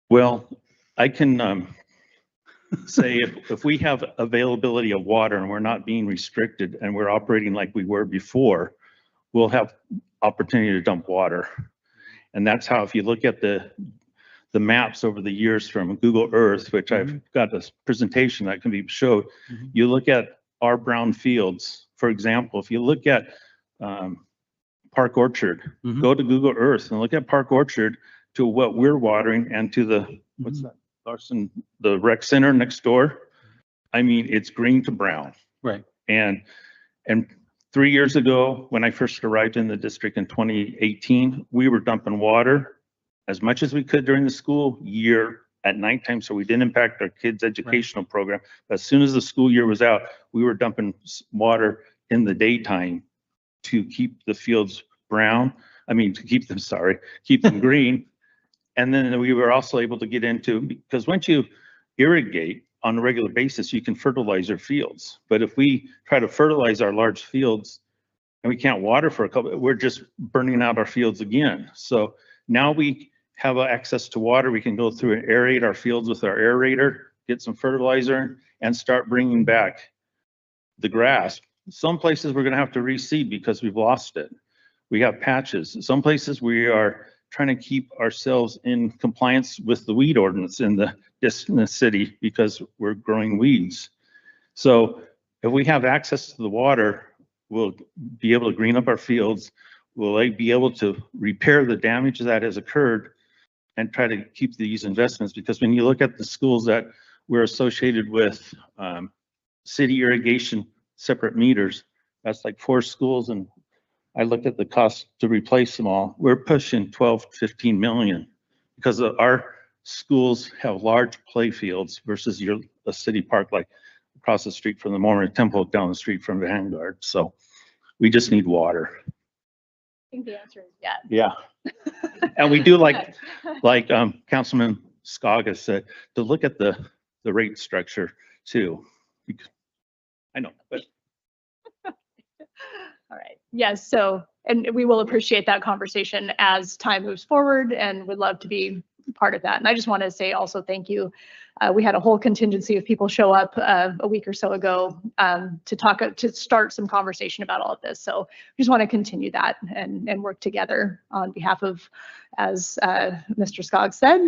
Well, I can say if we have availability of water and we're not being restricted and we're operating like we were before, we'll have opportunity to dump water. And that's how, if you look at the maps over the years from Google Earth, which I've got this presentation that can be showed, you look at our brown fields. For example, if you look at Park Orchard, go to Google Earth and look at Park Orchard to what we're watering and to the, what's that, Larson, the rec center next door. I mean, it's green to brown. Right. And 3 years ago, when I first arrived in the district in 2018, we were dumping water as much as we could during the school year at nighttime, so we didn't impact our kids' educational program. As soon as the school year was out, we were dumping water in the daytime to keep the fields brown. I mean, to keep them, keep them green. And then we were also able to get into, because once you irrigate on a regular basis, you can fertilize your fields. But if we try to fertilize our large fields and we can't water for a couple, we're just burning out our fields again. So now we have access to water, we can go through and aerate our fields with our aerator, get some fertilizer, and start bringing back the grass. Some places we're gonna have to reseed because we've lost it. We have patches. Some places we are trying to keep ourselves in compliance with the weed ordinance in the city because we're growing weeds. So if we have access to the water, we'll be able to green up our fields. We'll be able to repair the damage that has occurred and try to keep these investments. Because when you look at the schools that we're associated with, city irrigation, separate meters, that's like 4 schools. And I looked at the cost to replace them all. We're pushing 12, 15 million because our schools have large play fields versus a city park like across the street from the Mormon Temple, down the street from Vanguard. So we just need water. I think the answer is yes. Yeah. And we do like Councilman Scoggins said, to look at the rate structure too. I know, but. All right. Yes. So, and we will appreciate that conversation as time moves forward and would love to be part of that. And I just want to say also thank you. We had a whole contingency of people show up a week or so ago to start some conversation about all of this. So we just want to continue that and work together on behalf of, as Mr. Skoggs said,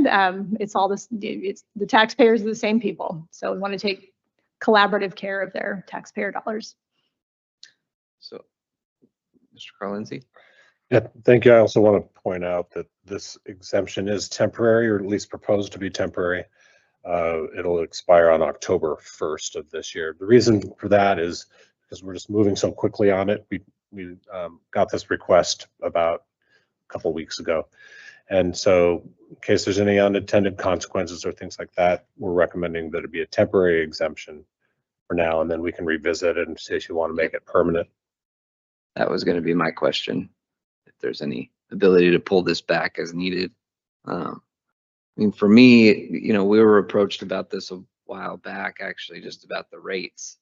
it's the taxpayers are the same people. So we want to take collaborative care of their taxpayer dollars. So, Mr. Carlinzi? Yeah, thank you. I also want to point out that this exemption is temporary, or at least proposed to be temporary. It'll expire on October 1st of this year. The reason for that is because we're just moving so quickly on it. We got this request about a couple weeks ago. And so in case there's any unintended consequences or things like that, we're recommending that it be a temporary exemption for now, and then we can revisit it and see if you want to make it permanent. That was going to be my question. If there's any ability to pull this back as needed. I mean, for me, we were approached about this a while back, actually, just about the rates.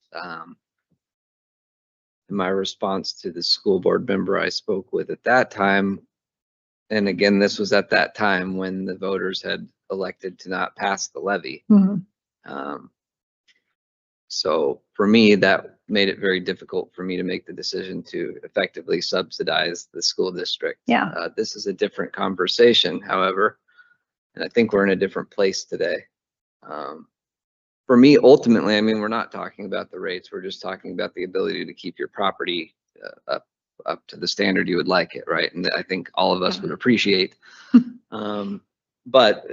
My response to the school board member I spoke with at that time, and again, this was at that time when the voters had elected to not pass the levy. So for me, that made it very difficult for me to make the decision to effectively subsidize the school district. Yeah. This is a different conversation, however, and I think we're in a different place today. For me, ultimately, I mean, we're not talking about the rates. We're just talking about the ability to keep your property up to the standard you would like it, right? And I think all of us would appreciate. But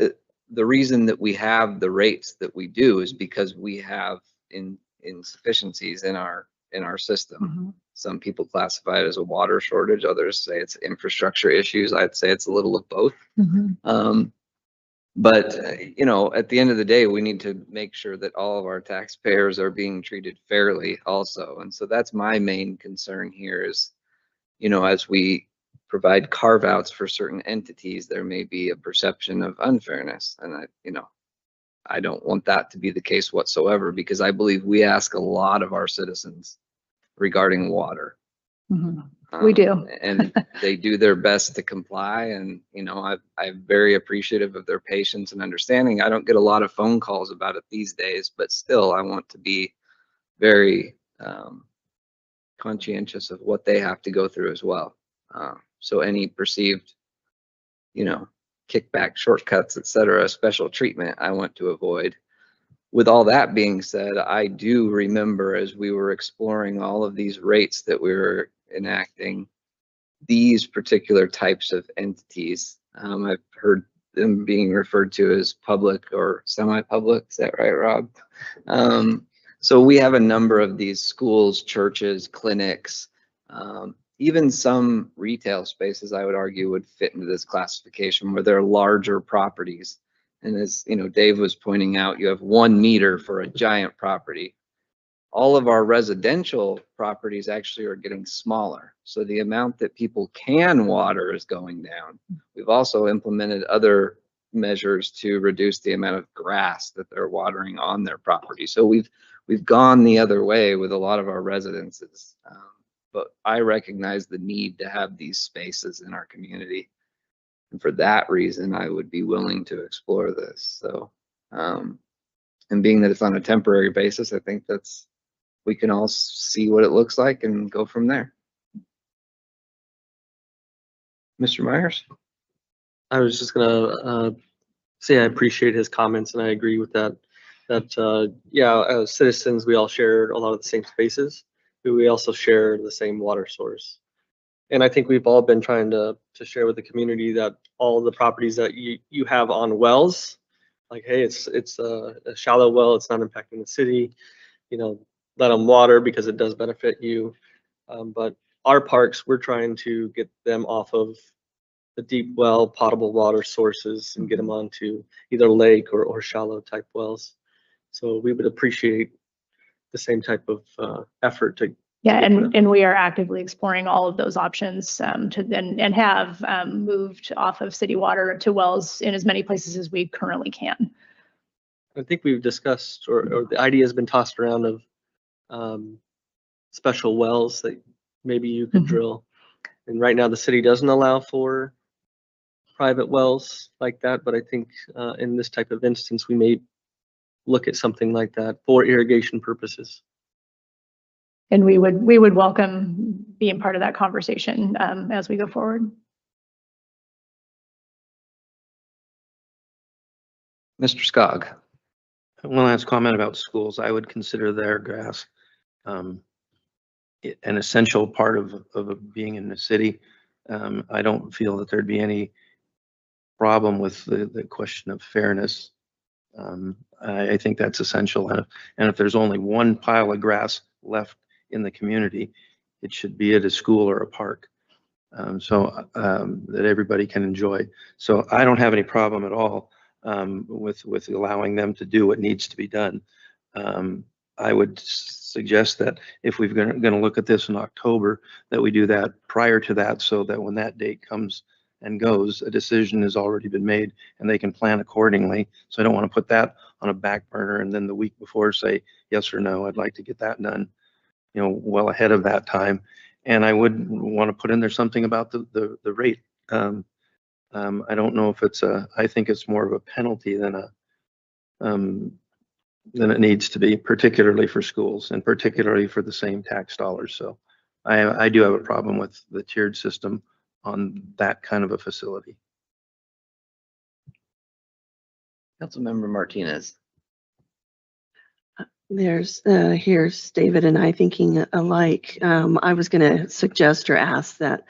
the reason that we have the rates that we do is because we have insufficiencies in our system. Some people classify it as a water shortage, others say it's infrastructure issues. I'd say it's a little of both. But at the end of the day, we need to make sure that all of our taxpayers are being treated fairly also. And so that's my main concern here is, as we provide carve outs for certain entities, there may be a perception of unfairness. And I don't want that to be the case whatsoever, because I believe we ask a lot of our citizens regarding water. We do. And they do their best to comply. And, I'm very appreciative of their patience and understanding. I don't get a lot of phone calls about it these days, but still I want to be very conscientious of what they have to go through as well. So any perceived, kickback, shortcuts, etc., special treatment, I want to avoid. With all that being said, I do remember as we were exploring all of these rates that we were enacting, these particular types of entities, I've heard them being referred to as public or semi-public. Is that right, Rob? So we have a number of these schools, churches, clinics, even some retail spaces, I would argue, would fit into this classification where they're larger properties. And as Dave was pointing out, you have 1 meter for a giant property. All of our residential properties actually are getting smaller. So the amount that people can water is going down. We've also implemented other measures to reduce the amount of grass that they're watering on their property. So we've gone the other way with a lot of our residences. But I recognize the need to have these spaces in our community. And for that reason, I would be willing to explore this. So, and being that it's on a temporary basis, I think we can all see what it looks like and go from there. Mr. Myers? I was just gonna say I appreciate his comments and I agree with that. Yeah, as citizens, we all share a lot of the same spaces, but we also share the same water source. And I think we've all been trying to share with the community that all the properties that you have on wells, like, hey, it's a shallow well, it's not impacting the city, let them water because it does benefit you. But our parks, we're trying to get them off of the deep well potable water sources and get them onto either lake or shallow type wells. So we would appreciate the same type of effort to. Yeah, and we are actively exploring all of those options and have moved off of city water to wells in as many places as we currently can. I think we've discussed, or the idea has been tossed around of special wells that maybe you could drill. And right now the city doesn't allow for private wells like that, but I think in this type of instance, we may look at something like that for irrigation purposes. And we would welcome being part of that conversation as we go forward. Mr. Skog. One last comment about schools. I would consider their grass an essential part of being in the city. I don't feel that there'd be any problem with the question of fairness. I think that's essential. And if there's only one pile of grass left in the community, it should be at a school or a park, so that everybody can enjoy. So I don't have any problem at all with allowing them to do what needs to be done. I would suggest that if we're going to look at this in October, that we do that prior to that, so that when that date comes and goes, a decision has already been made and they can plan accordingly. So I don't want to put that on a back burner and then the week before say yes or no. I'd like to get that done, well ahead of that time. And I would want to put in there something about the rate. I don't know if I think it's more of a penalty than it needs to be, particularly for schools and particularly for the same tax dollars. So I do have a problem with the tiered system on that kind of a facility. Councilmember Martinez. Here's David and I thinking alike. I was going to suggest or ask that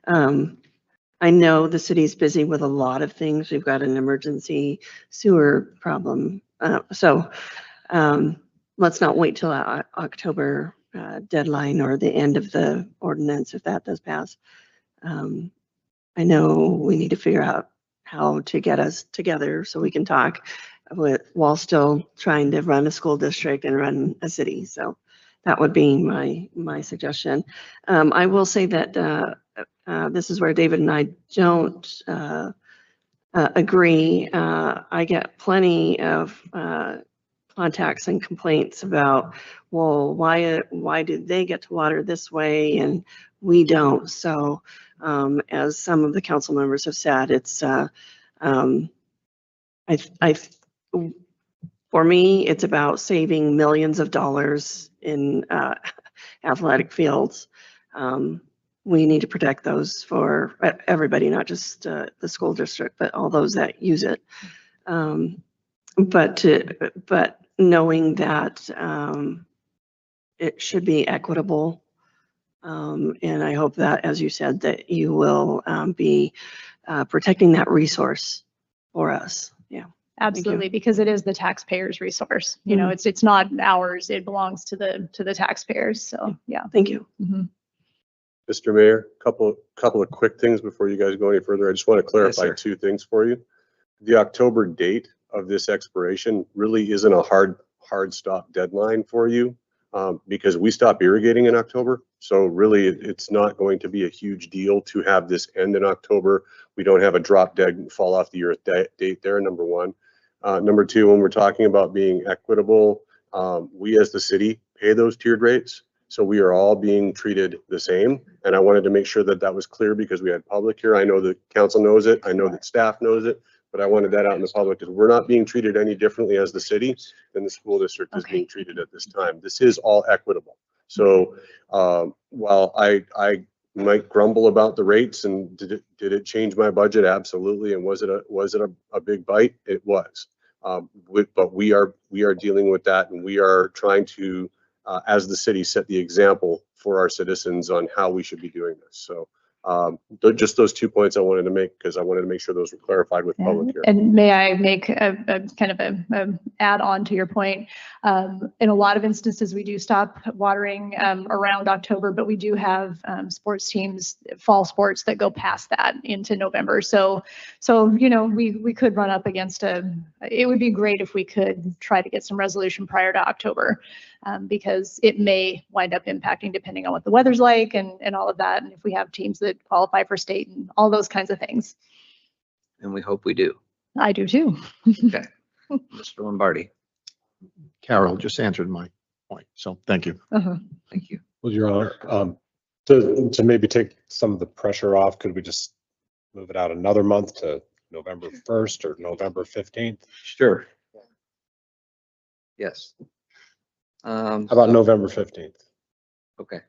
I know the city's busy with a lot of things. We've got an emergency sewer problem. So let's not wait till October deadline or the end of the ordinance if that does pass. I know we need to figure out how to get us together so we can talk while still trying to run a school district and run a city. So that would be my suggestion. I will say that this is where David and I don't agree. I get plenty of contacts and complaints about, well, why did they get to water this way and we don't? So as some of the council members have said, it's for me, it's about saving millions of dollars in athletic fields. We need to protect those for everybody, not just the school district, but all those that use it. But knowing that it should be equitable. And I hope that, as you said, that you will be protecting that resource for us. Yeah. Absolutely, because it is the taxpayers' resource. It's not ours. It belongs to the taxpayers. So yeah. Thank you. Mr. Mayor, couple of quick things before you guys go any further. I just want to clarify two things for you. The October date of this expiration really isn't a hard stop deadline for you because we stop irrigating in October. So really it's not going to be a huge deal to have this end in October. We don't have a drop dead and fall off the earth date there, number one. Number two, when we're talking about being equitable, we as the city pay those tiered rates. So we are all being treated the same. And I wanted to make sure that that was clear because we had public here. I know the council knows it. I know that staff knows it, but I wanted that out in the public because we're not being treated any differently as the city than the school district is being treated at this time. This is all equitable. So while I might grumble about the rates and did it change my budget? Absolutely. And was it a big bite? It was. But we are dealing with that, and we are trying to, as the city, set the example for our citizens on how we should be doing this. So just those 2 points I wanted to make because I wanted to make sure those were clarified with public here. And may I make a kind of a add on to your point? In a lot of instances, we do stop watering around October, but we do have sports teams, fall sports that go past that into November. So you know, we could run up against it would be great if we could try to get some resolution prior to October, because it may wind up impacting depending on what the weather's like and all of that. And if we have teams that qualify for state and all those kinds of things. And we hope we do. I do too. Okay. Mr. Lombardi. Carol just answered my point, so thank you. Thank you. Well, Your Honor, to maybe take some of the pressure off, could we just move it out another month to November 1st or November 15th? Sure. Yes. How about November 15th? Okay.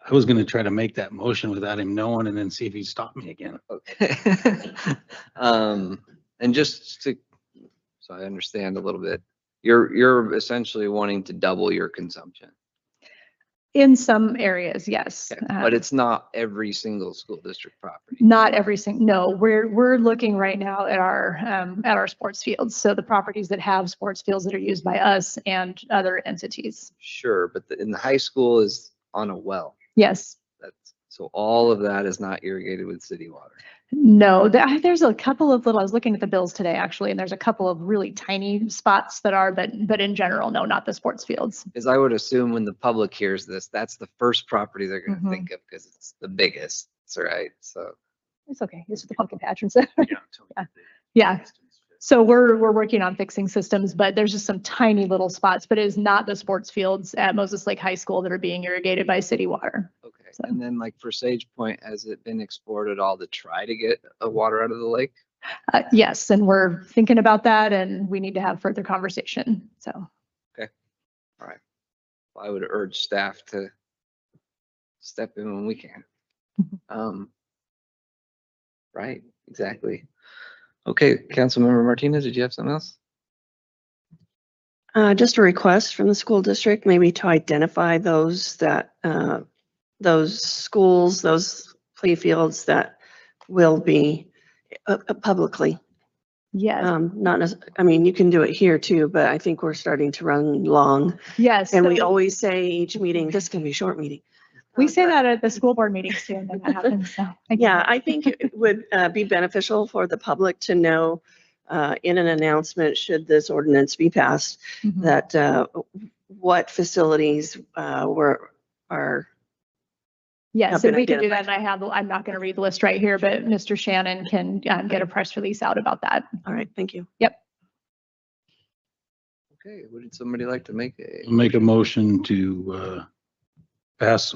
I was gonna try to make that motion without him knowing and then see if he stopped me again. Okay. And just to, so I understand a little bit, you're essentially wanting to double your consumption. In some areas, yes. But it's not every single school district property. Not every single, no, we're looking right now at our sports fields. So the properties that have sports fields that are used by us and other entities. Sure, but in the high school is on a well. Yes. So all of that is not irrigated with city water. No, there's a couple of little, I was looking at the bills today actually, and there's a couple of really tiny spots that are, but in general, no, not the sports fields. Because I would assume when the public hears this, that's the first property they're going to think of because it's the biggest, right? So it's okay. It's the pumpkin patch and stuff. Yeah. So we're working on fixing systems, but there's just some tiny little spots, but it is not the sports fields at Moses Lake High School that are being irrigated by city water. Okay. And then like for Sage Point, has it been explored at all to try to get water out of the lake? Yes, and we're thinking about that and we need to have further conversation, so. Okay. All right. Well, I would urge staff to step in when we can. Right, exactly. Okay, Councilmember Martinez, did you have something else? Just a request from the school district, maybe to identify those that, those schools, those play fields that will be publicly. Yes. I mean, you can do it here too, but I think we're starting to run long. Yes. And we always say each meeting, this can be a short meeting. We say that at the school board meetings too, and then that happens, so. Yeah, I think it would be beneficial for the public to know in an announcement, should this ordinance be passed, that what facilities are. Yes, and we can do that, and I'm not going to read the list right here, but Mr. Shannon can get a press release out about that. All right, thank you. Yep. Okay, would somebody like to make Make a motion to pass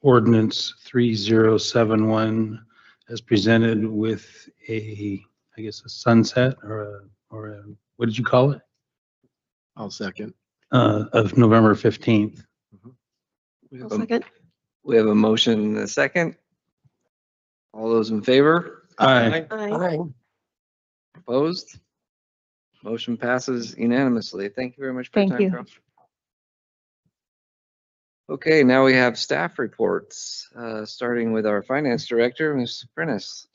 ordinance 3071 as presented with a, I guess, a sunset or a, what did you call it? I'll second. Of November 15th. Second. We have a motion and a second. All those in favor? Aye. Aye. Opposed? Motion passes unanimously. Thank you very much for your Thank time, you. Carol. Okay, now we have staff reports, starting with our finance director, Ms. Prentice.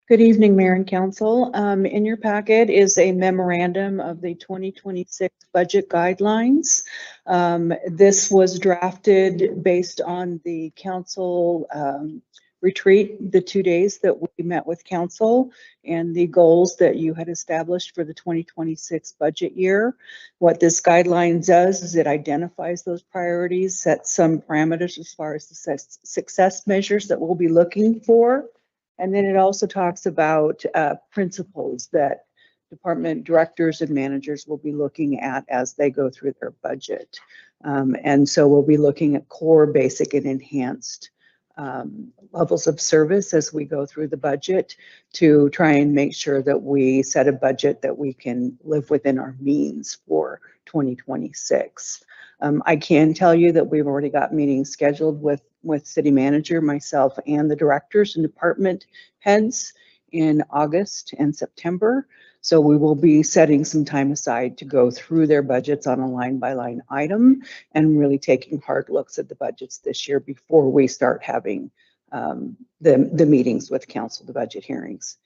Good evening, Mayor and Council. In your packet is a memorandum of the 2026 budget guidelines. This was drafted based on the council retreat, the 2 days that we met with council and the goals that you had established for the 2026 budget year. What this guideline does is it identifies those priorities, sets some parameters as far as the success measures that we'll be looking for. And then it also talks about principles that department directors and managers will be looking at as they go through their budget. And so we'll be looking at core, basic, and enhanced levels of service as we go through the budget to try and make sure that we set a budget that we can live within our means for 2026. I can tell you that we've already got meetings scheduled with city manager, myself, and the directors and department heads in August and September. So we will be setting some time aside to go through their budgets on a line by line item and really taking hard looks at the budgets this year before we start having the meetings with council, the budget hearings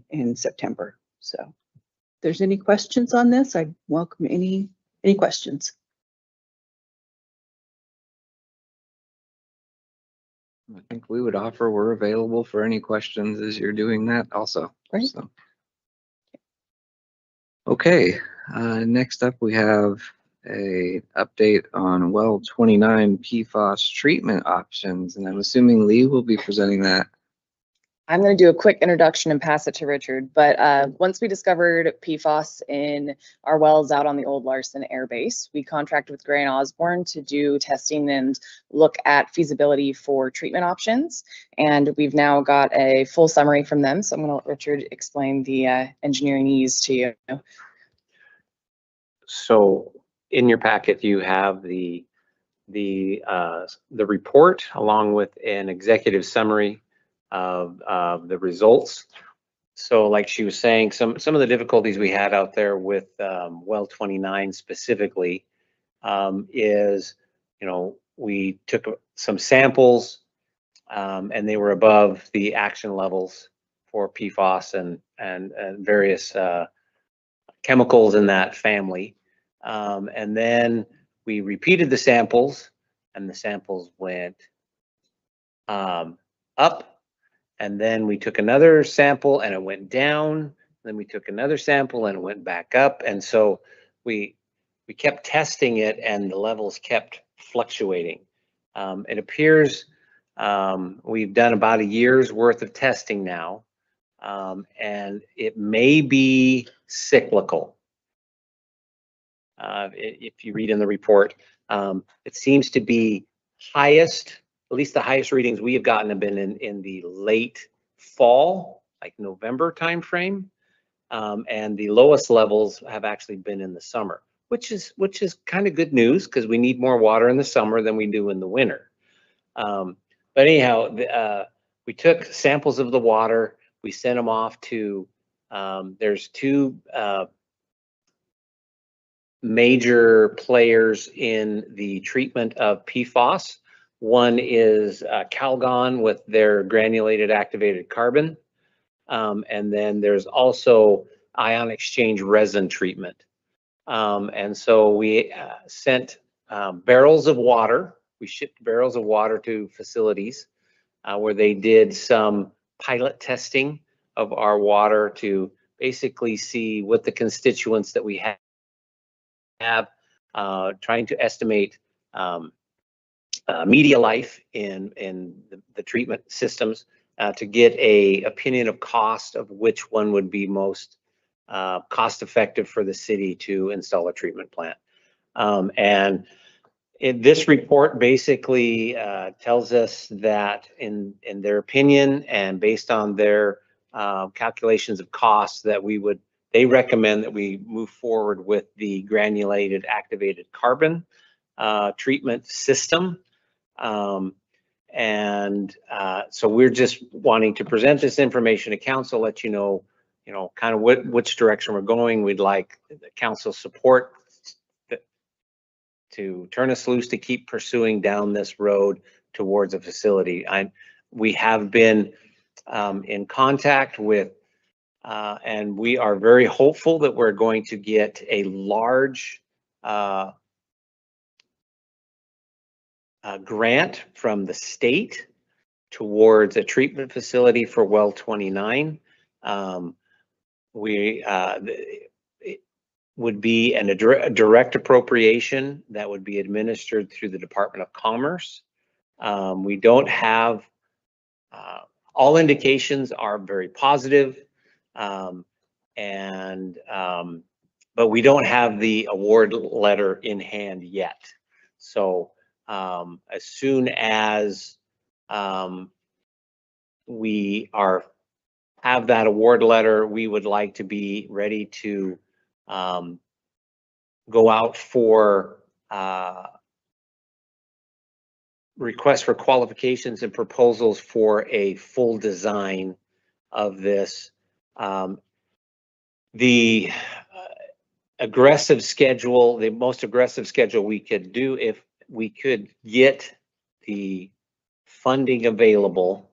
in September. So if there's any questions on this, I welcome any questions. I think we would offer we're available for any questions as you're doing that also. Great. So. Okay, next up we have a update on well 29 PFAS treatment options, and I'm assuming Lee will be presenting that. I'm going to do a quick introduction and pass it to Richard. But once we discovered PFAS in our wells out on the old Larson Air Base, we contracted with Gray and Osborne to do testing and look at feasibility for treatment options. And we've now got a full summary from them. So I'm going to let Richard explain the engineering ease to you. So in your packet, you have the report along with an executive summary of the results. So like she was saying, some of the difficulties we had out there with well 29 specifically is, we took some samples and they were above the action levels for PFAS and various chemicals in that family. And then we repeated the samples and the samples went up. And then we took another sample and it went down. Then we took another sample and it went back up. And so we kept testing it and the levels kept fluctuating. It appears we've done about a year's worth of testing now, and it may be cyclical. If you read in the report, it seems to be highest. At least the highest readings we have gotten have been in the late fall, like November timeframe, and the lowest levels have actually been in the summer, which is kind of good news because we need more water in the summer than we do in the winter. But anyhow, we took samples of the water, we sent them off to. There's two major players in the treatment of PFAS. One is Calgon with their granulated activated carbon. And then there's also ion exchange resin treatment. And so we sent barrels of water. We shipped barrels of water to facilities where they did some pilot testing of our water to basically see what the constituents that we have, trying to estimate media life in the treatment systems to get a opinion of cost of which one would be most cost effective for the city to install a treatment plant. And this report basically tells us that in their opinion and based on their calculations of costs that they recommend that we move forward with the granulated activated carbon treatment system. So we're just wanting to present this information to council, let you know, kind of which direction we're going. We'd like the council support to turn us loose to keep pursuing down this road towards a facility. We have been in contact with, and we are very hopeful that we're going to get a large grant from the state towards a treatment facility for well 29. It would be a direct appropriation that would be administered through the Department of Commerce. We don't have, all indications are very positive. And, but we don't have the award letter in hand yet. So as soon as we have that award letter, we would like to be ready to go out for requests for qualifications and proposals for a full design of this. The aggressive schedule, the most aggressive schedule we could do, if we could get the funding available,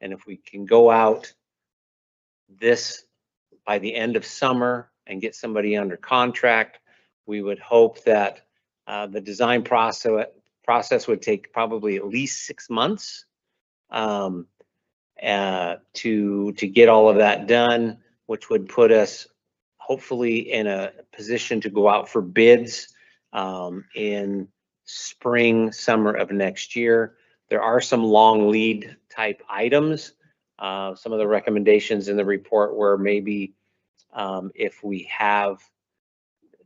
and if we can go out this by the end of summer and get somebody under contract, we would hope that the design process would take probably at least 6 months to get all of that done, which would put us hopefully in a position to go out for bids in spring, summer of next year. There are some long lead type items. Some of the recommendations in the report were maybe if we have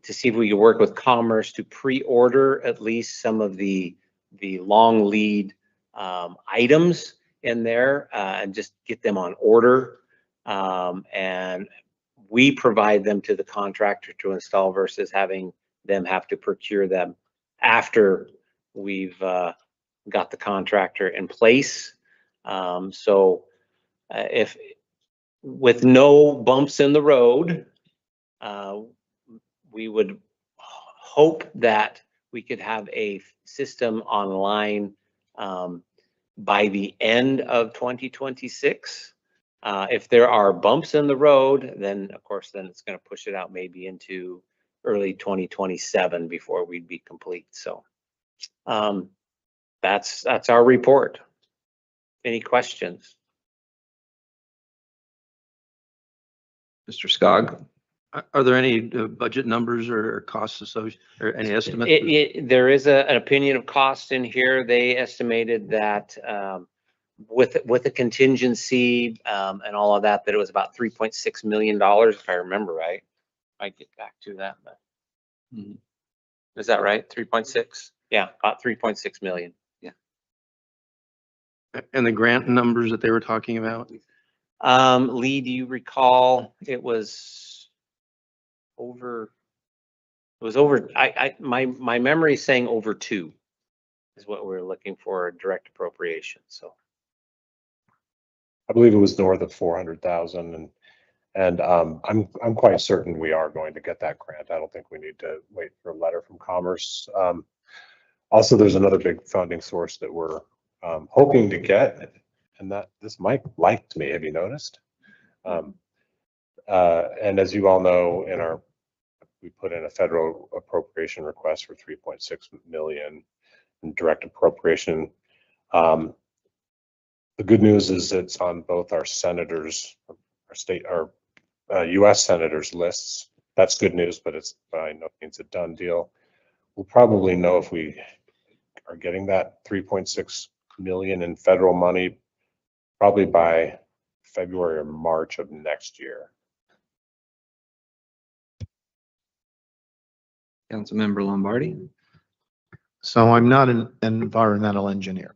to see if we could work with Commerce to pre-order at least some of the long lead items in there and just get them on order. And we provide them to the contractor to install versus having them have to procure them after we've got the contractor in place. So if with no bumps in the road, we would hope that we could have a system online by the end of 2026. If there are bumps in the road, then of course, then it's going to push it out maybe into early 2027 before we'd be complete. So that's our report. Any questions? Mr. Skog, are there any budget numbers or costs associated or any estimates? There is an opinion of cost in here. They estimated that with a contingency and all of that, that it was about $3.6 million, if I remember right. I get back to that, but is that right? 3.6? Yeah, about 3.6 million. Yeah. And the grant numbers that they were talking about? Lee, do you recall it was over? It was over. My memory is saying over 2 is what we're looking for, direct appropriation. So I believe it was north of 400,000, and I'm quite certain we are going to get that grant. I don't think we need to wait for a letter from Commerce. Also, there's another big funding source that we're hoping to get, and that this Mike liked me. Have you noticed? And as you all know, we put in a federal appropriation request for 3.6 million in direct appropriation. The good news is it's on both our senators, our U.S. senators lists. That's good news, but it's by no means a done deal. We'll probably know if we are getting that 3.6 million in federal money probably by February or March of next year. Councilmember Lombardi. So I'm not an environmental engineer,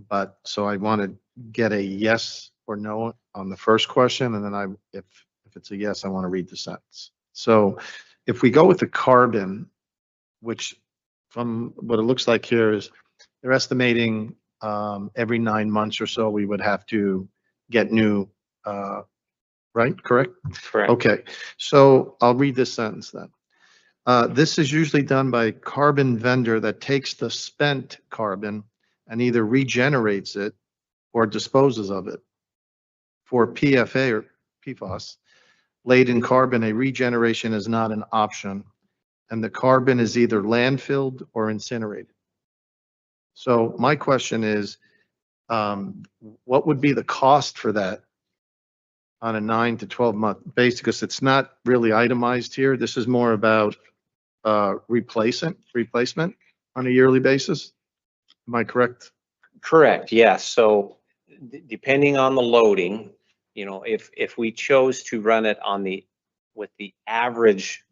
but so I want to get a yes or no on the first question, and then if it's a yes, I want to read the sentence. So if we go with the carbon, which from what it looks like here is they're estimating every 9 months or so we would have to get new, right? Correct? Correct. Okay, so I'll read this sentence then. This is usually done by a carbon vendor that takes the spent carbon and either regenerates it or disposes of it. For PFA or PFAS, laden carbon, a regeneration is not an option, and the carbon is either landfilled or incinerated. So my question is, what would be the cost for that on a 9 to 12 month basis? Because it's not really itemized here. This is more about replacement on a yearly basis. Am I correct? correct, yes. So depending on the loading, you know, if we chose to run it on the with the average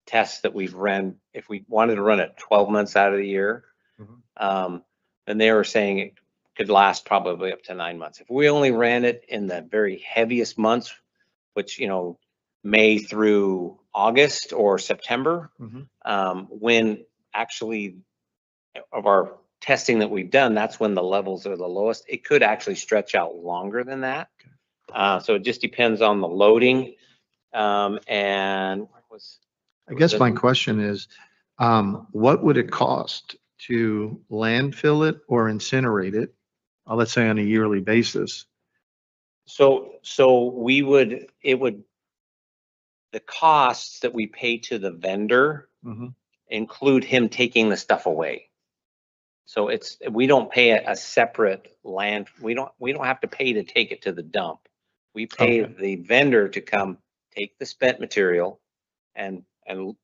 tests that we've run, if we wanted to run it 12 months out of the year, then they were saying it could last probably up to 9 months. If we only ran it in the very heaviest months, which, you know, May through August or September, when actually of our testing that we've done, that's when the levels are the lowest. It could actually stretch out longer than that. So it just depends on the loading. And what was, I guess my question is, what would it cost to landfill it or incinerate it? Let's say on a yearly basis. so we would, the costs that we pay to the vendor include him taking the stuff away. So we don't pay a separate land. We don't have to pay to take it to the dump. We pay the vendor to come take the spent material and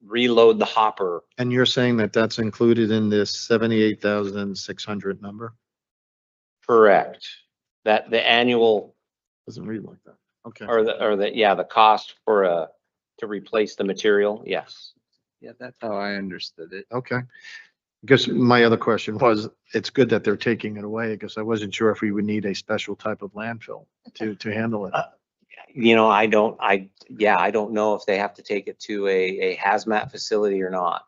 reload the hopper. And you're saying that that's included in this 78,600 number? Correct. That the annual. Doesn't read like that. Okay. Or the cost for to replace the material. Yes. Yeah, that's how I understood it. Okay. Because my other question was, it's good that they're taking it away, because I wasn't sure if we would need a special type of landfill to handle it. You know, I don't know if they have to take it to a hazmat facility or not.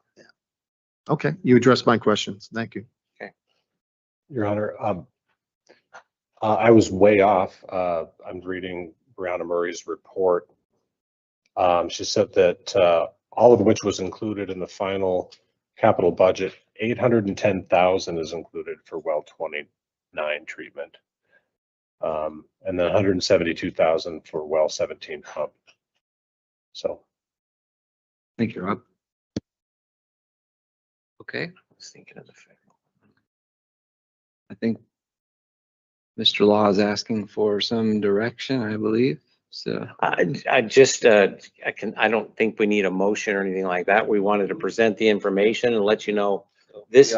Okay, you addressed my questions. Thank you. Okay. Your Honor, I was way off. I'm reading Brianna Murray's report. She said that all of which was included in the final capital budget. 810,000 is included for well 29 treatment. And then 172,000 for well 17 pump. So. Thank you, Rob. Okay. I was thinking of the federal. I think Mr. Law is asking for some direction, I believe. So I just, I don't think we need a motion or anything like that. We wanted to present the information and let you know this,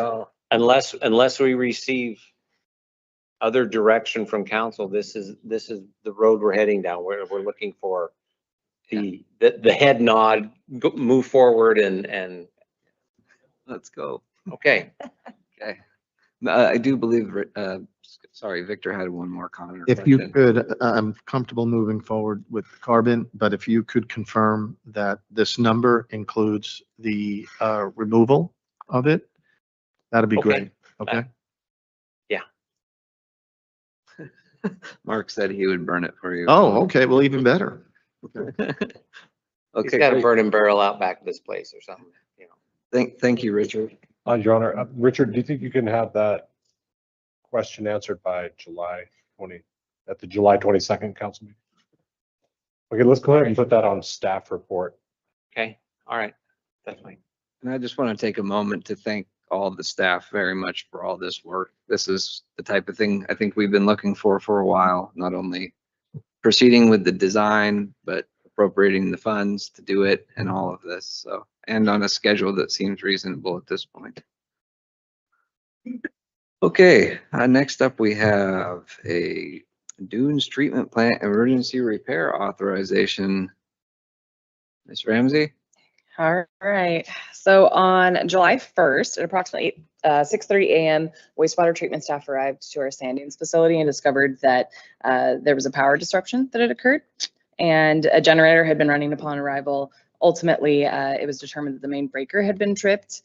unless we receive other direction from council, this is the road we're heading down. We're looking for the head nod, move forward and let's go. Okay. Okay. I do believe, sorry, Victor had one more comment. If you could, I'm comfortable moving forward with carbon, but if you could confirm that this number includes the removal of it, that'd be great. Okay. Yeah. Mark said he would burn it for you. Oh, okay. Well, even better. Okay. He's got a burning barrel out back of this place or something, you know. Thank you, Richard. Your Honor, Richard, do you think you can have that question answered by at the July 22nd council meeting? Okay, let's go ahead and put that on staff report. Okay, all right, that's fine. And I just want to take a moment to thank all the staff very much for all this work. This is the type of thing I think we've been looking for a while, not only proceeding with the design, but appropriating the funds to do it and all of this. So, and on a schedule that seems reasonable at this point. Okay, next up we have a Dunes Treatment Plant Emergency Repair Authorization. Ms. Ramsey? All right. So on July 1st at approximately 6:30 a.m., wastewater treatment staff arrived to our sand dunes facility and discovered that there was a power disruption that had occurred and a generator had been running upon arrival. Ultimately, it was determined that the main breaker had been tripped.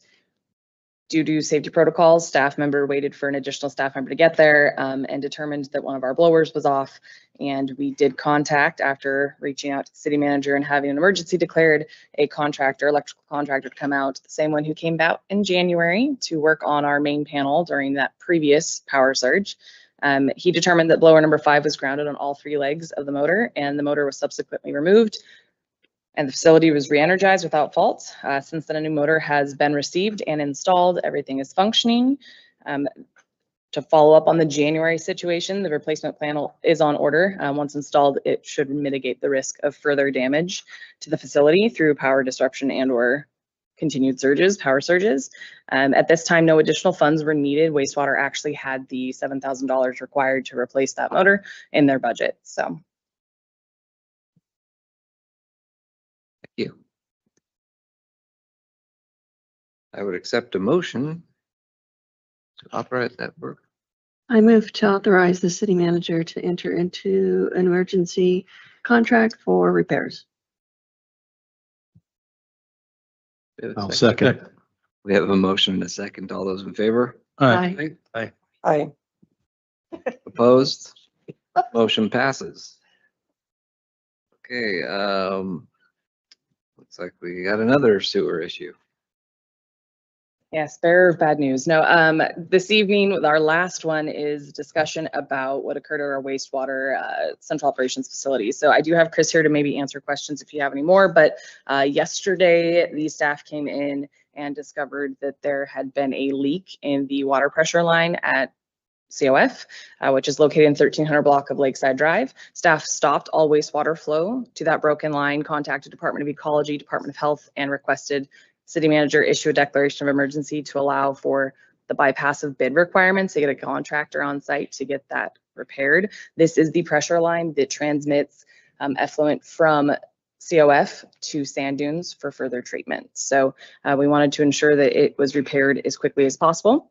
Due to safety protocols, staff member waited for an additional staff member to get there and determined that one of our blowers was off. And we did contact, after reaching out to the city manager and having an emergency declared, a contractor, electrical contractor, to come out, the same one who came out in January to work on our main panel during that previous power surge. He determined that blower number 5 was grounded on all 3 legs of the motor, and the motor was subsequently removed. And the facility was re-energized without fault. Since then, a new motor has been received and installed. Everything is functioning. To follow up on the January situation, the replacement panel is on order. Once installed, it should mitigate the risk of further damage to the facility through power disruption and/or continued power surges. At this time, no additional funds were needed. Wastewater actually had the $7,000 required to replace that motor in their budget. So. You. I would accept a motion to authorize that work. I move to authorize the city manager to enter into an emergency contract for repairs. We have a I'll second. We have a motion and a second. All those in favor? Aye. Aye. Aye. Opposed? Motion passes. Okay, looks like we got another sewer issue. Yes, bearer of bad news. No, this evening, our last one is discussion about what occurred at our wastewater central operations facility. So I do have Chris here to maybe answer questions if you have any more, but yesterday the staff came in and discovered that there had been a leak in the water pressure line at COF, which is located in 1300 block of Lakeside Drive. Staff stopped all wastewater flow to that broken line, contacted Department of Ecology, Department of Health, and requested city manager issue a declaration of emergency to allow for the bypass of bid requirements to get a contractor on site to get that repaired. This is the pressure line that transmits effluent from COF to sand dunes for further treatment. So we wanted to ensure that it was repaired as quickly as possible.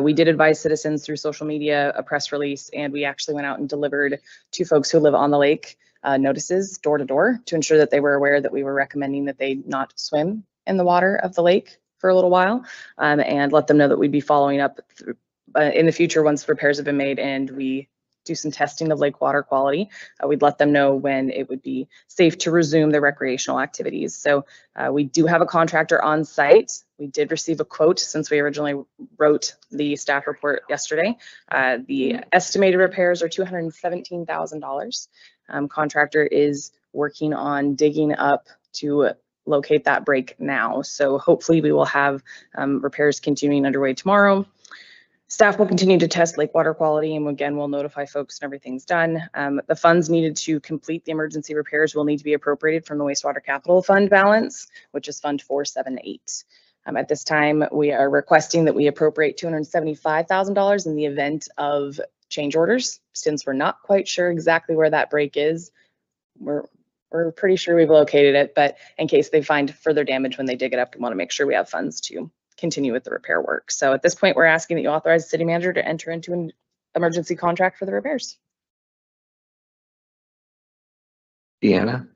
We did advise citizens through social media, a press release, and we actually went out and delivered to folks who live on the lake notices door to door to ensure that they were aware that we were recommending that they not swim in the water of the lake for a little while, and let them know that we'd be following up in the future once repairs have been made and we do some testing of lake water quality. We'd let them know when it would be safe to resume their recreational activities. So we do have a contractor on site. We did receive a quote since we originally wrote the staff report yesterday. The estimated repairs are $217,000. Contractor is working on digging up to locate that break now. So hopefully we will have repairs continuing underway tomorrow. Staff will continue to test lake water quality, and again, we'll notify folks when everything's done. The funds needed to complete the emergency repairs will need to be appropriated from the wastewater capital fund balance, which is Fund 478. At this time, we are requesting that we appropriate $275,000 in the event of change orders. Since we're not quite sure exactly where that break is, we're pretty sure we've located it, but in case they find further damage when they dig it up, we want to make sure we have funds to continue with the repair work. So at this point, we're asking that you authorize the city manager to enter into an emergency contract for the repairs. Deanna?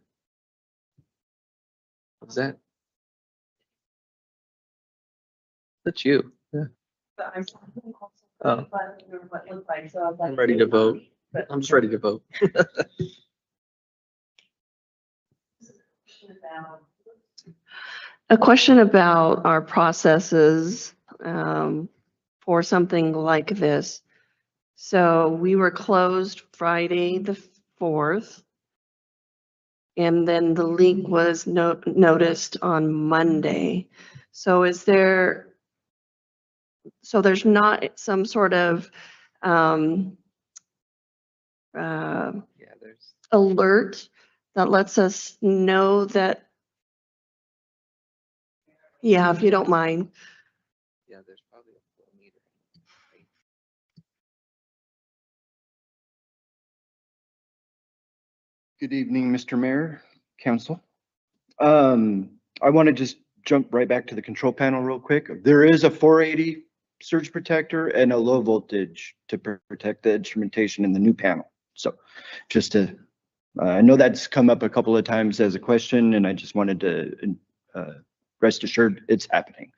What's that? That's you. Yeah. Oh. I'm ready to vote. I'm just ready to vote. A question about our processes for something like this. So we were closed Friday the 4th. And then the leak was noticed on Monday. So there's not some sort of alert that lets us know that, yeah, if you don't mind. Yeah, there's probably a flow meter. Good evening, Mr. Mayor, Council. I want to just jump right back to the control panel real quick. There is a 480 surge protector and a low voltage to protect the instrumentation in the new panel. So just to, I know that's come up a couple of times as a question, and I just wanted to rest assured it's happening.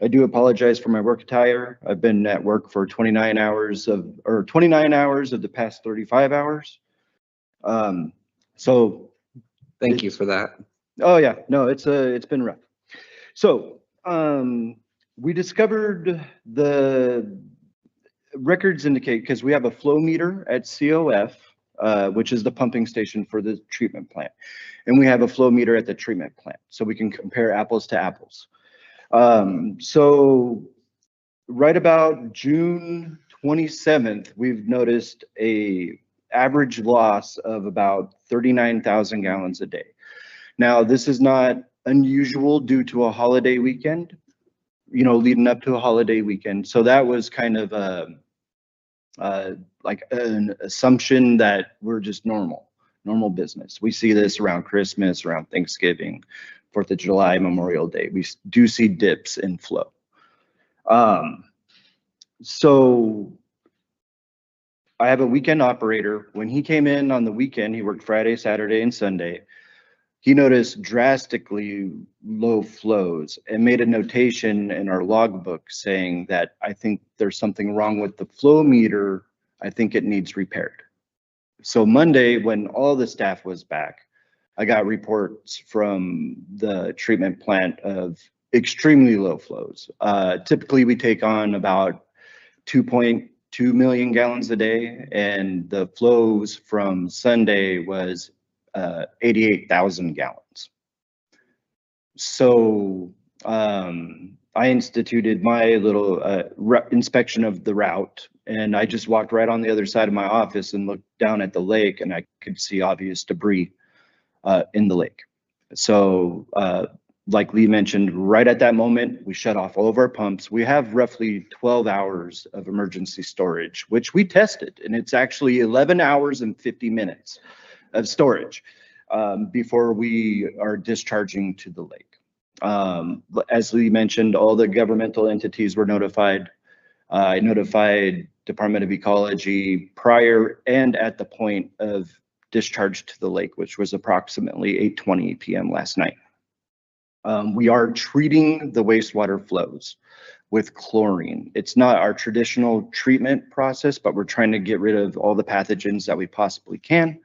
I do apologize for my work attire. I've been at work for 29 hours of the past 35 hours. So thank you for that. Oh yeah, no, it's been rough. So we discovered the records indicate, because we have a flow meter at COF, which is the pumping station for the treatment plant, and we have a flow meter at the treatment plant, so we can compare apples to apples. So right about June 27th, we've noticed a average loss of about 39,000 gallons a day. Now, this is not unusual due to a holiday weekend, you know, leading up to a holiday weekend. So that was kind of like an assumption that we're just normal business. We see this around Christmas, around Thanksgiving, 4th of July, Memorial Day. We do see dips in flow. So I have a weekend operator. When he came in on the weekend, he worked Friday, Saturday, and Sunday. He noticed drastically low flows and made a notation in our logbook saying that I think there's something wrong with the flow meter. I think it needs repaired. So Monday, when all the staff was back, I got reports from the treatment plant of extremely low flows. Typically, we take on about 2.2 million gallons a day, and the flows from Sunday was 88,000 gallons. So I instituted my little inspection of the route, and I just walked right on the other side of my office and looked down at the lake, and I could see obvious debris in the lake. So like Lee mentioned, right at that moment, we shut off all of our pumps. We have roughly 12 hours of emergency storage, which we tested, and it's actually 11 hours and 50 minutes of storage before we are discharging to the lake. As Lee mentioned, all the governmental entities were notified. I notified Department of Ecology prior and at the point of discharge to the lake, which was approximately 8:20 p.m. last night. We are treating the wastewater flows with chlorine. It's not our traditional treatment process, but we're trying to get rid of all the pathogens that we possibly can.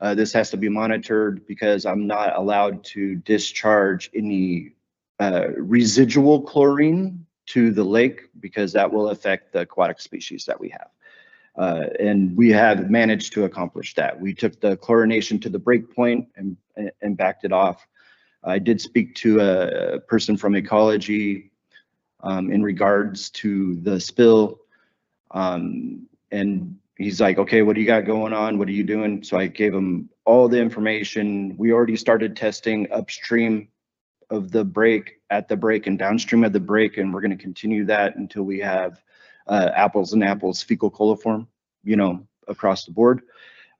This has to be monitored because I'm not allowed to discharge any residual chlorine to the lake because that will affect the aquatic species that we have. And we have managed to accomplish that. We took the chlorination to the break point and backed it off. I did speak to a person from ecology in regards to the spill. And he's like, okay, what do you got going on? What are you doing? So I gave him all the information. We already started testing upstream of the break, at the break, and downstream of the break. And we're going to continue that until we have apples and apples fecal coliform, you know, across the board.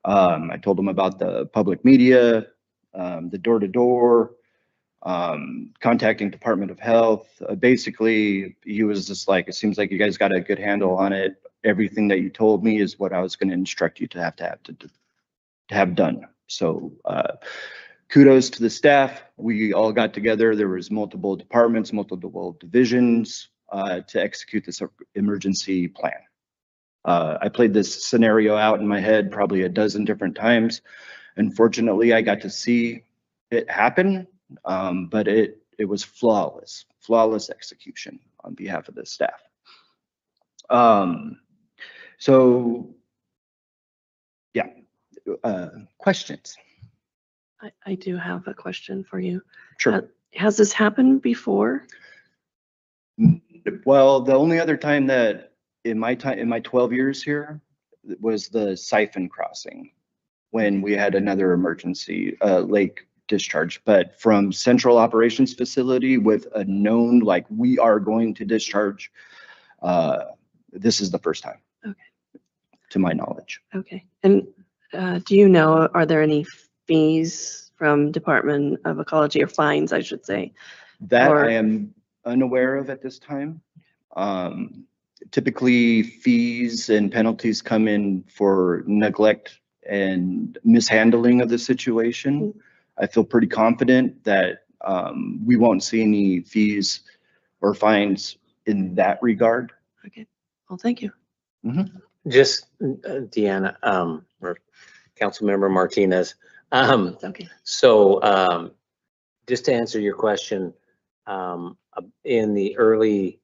I told him about the public media, the door-to-door, contacting Department of Health. Basically, he was just like, it seems like you guys got a good handle on it. Everything that you told me is what I was going to instruct you to have done. So kudos to the staff. We all got together. There was multiple departments, multiple divisions to execute this emergency plan. I played this scenario out in my head probably a dozen different times. Unfortunately, I got to see it happen, but it was flawless execution on behalf of the staff. So yeah, questions? I do have a question for you. Sure. Has this happened before? Well, the only other time that in my 12 years here was the siphon crossing when we had another emergency lake discharge, but from central operations facility with a known, like, we are going to discharge, this is the first time. Okay. To my knowledge. Okay. And do you know, are there any fees from Department of Ecology, or fines, I should say? That I am unaware of at this time. Typically, fees and penalties come in for neglect and mishandling of the situation. I feel pretty confident that we won't see any fees or fines in that regard. Okay. Well, thank you. Mm-hmm. Just Deanna, or Councilmember Martinez. Okay. So just to answer your question, in the early,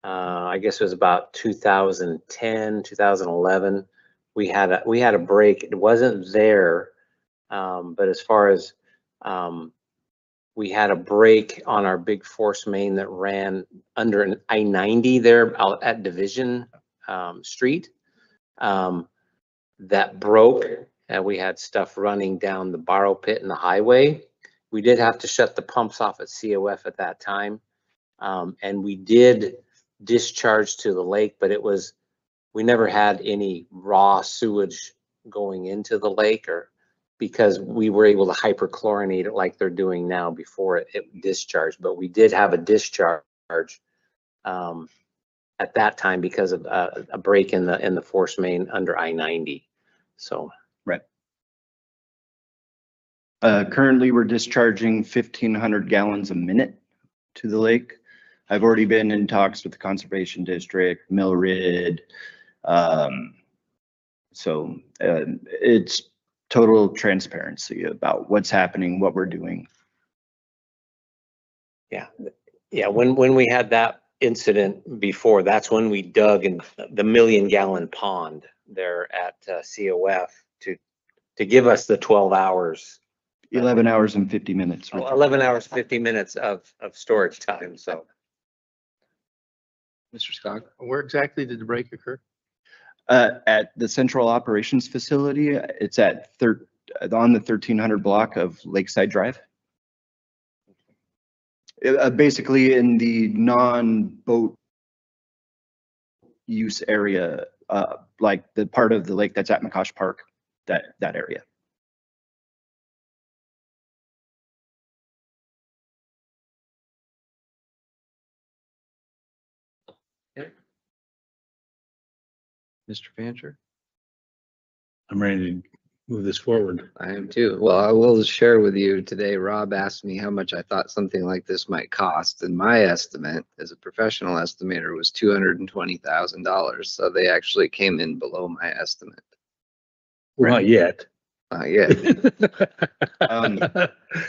I guess it was about 2010, 2011, we had a break. It wasn't there, but as far as we had a break on our big force main that ran under an I-90 there out at Division Street, that broke, and we had stuff running down the borrow pit and the highway. We did have to shut the pumps off at COF at that time, and we did discharge to the lake, but we never had any raw sewage going into the lake, or because we were able to hyperchlorinate it like they're doing now before it discharged. But we did have a discharge at that time because of a break in the force main under I-90. So. Right. Currently, we're discharging 1,500 gallons a minute to the lake. I've already been in talks with the Conservation District, Millrid. So it's total transparency about what's happening, what we're doing. Yeah, yeah. When we had that incident before, that's when we dug in the 1 million gallon pond there at COF to give us the 12 hours. 11 hours and 50 minutes. Oh, 11 hours, 50 minutes of storage time, so. Mr. Scott? Where exactly did the break occur? At the Central Operations Facility, it's at on the 1300 block of Lakeside Drive. Basically in the non-boat use area, like the part of the lake that's at McCosh Park, that area. Mr. Fancher? I'm ready to move this forward. I am too. Well, I will share with you today, Rob asked me how much I thought something like this might cost, and my estimate as a professional estimator was $220,000. So they actually came in below my estimate. Not yet. Not yet.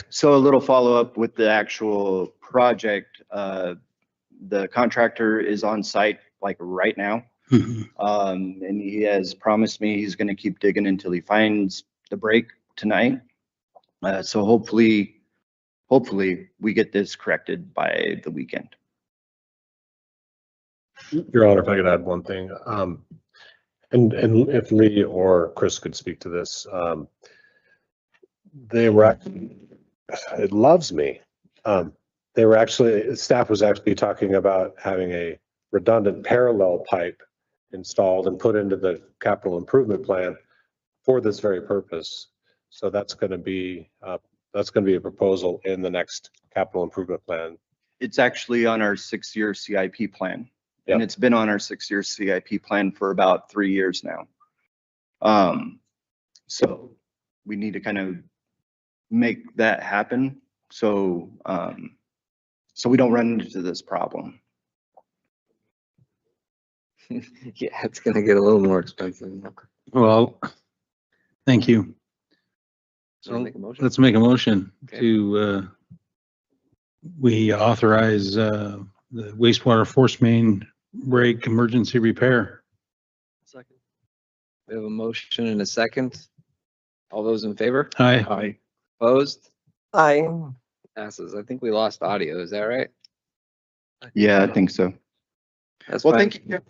So a little follow-up with the actual project. The contractor is on site like right now. And he has promised me he's going to keep digging until he finds the break tonight. So hopefully we get this corrected by the weekend. Your Honor, if I could add one thing, and if Lee or Chris could speak to this, they were actually, it loves me. They were actually, staff was actually talking about having a redundant parallel pipe installed and put into the capital improvement plan for this very purpose. So that's going to be a proposal in the next capital improvement plan. It's actually on our 6-year CIP plan. And it's been on our 6-year CIP plan for about 3 years now. So we need to kind of make that happen. So, so we don't run into this problem. Yeah, it's gonna get a little more expensive. Well, thank you. So make a motion? Let's make a motion to, we authorize the wastewater force main break emergency repair. Second. We have a motion and a second. All those in favor? Aye. Aye. Opposed? Aye. Passes. I think we lost audio. Is that right? Yeah, I think so. That's Well, fine. thank you.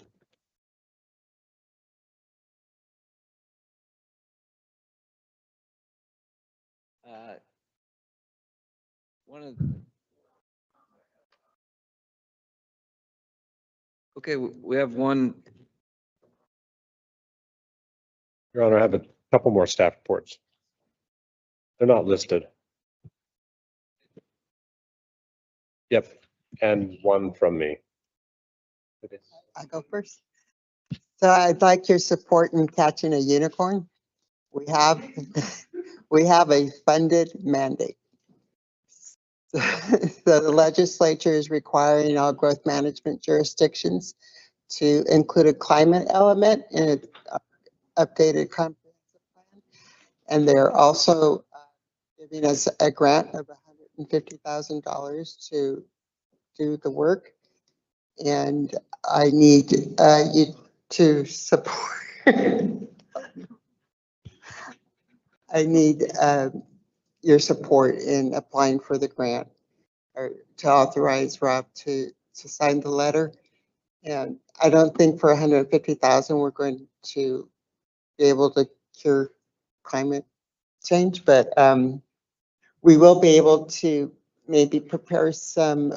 One of okay, we have one. Your Honor, I have a couple more staff reports. They're not listed. Yep, and one from me. I go first. So I'd like your support in catching a unicorn. We have a funded mandate. So the legislature is requiring all growth management jurisdictions to include a climate element in an updated comprehensive plan. And they're also giving us a grant of $150,000 to do the work. And I need you to support. I need your support in applying for the grant, or to authorize Rob to sign the letter. And I don't think for 150,000 we're going to be able to cure climate change, but we will be able to maybe prepare some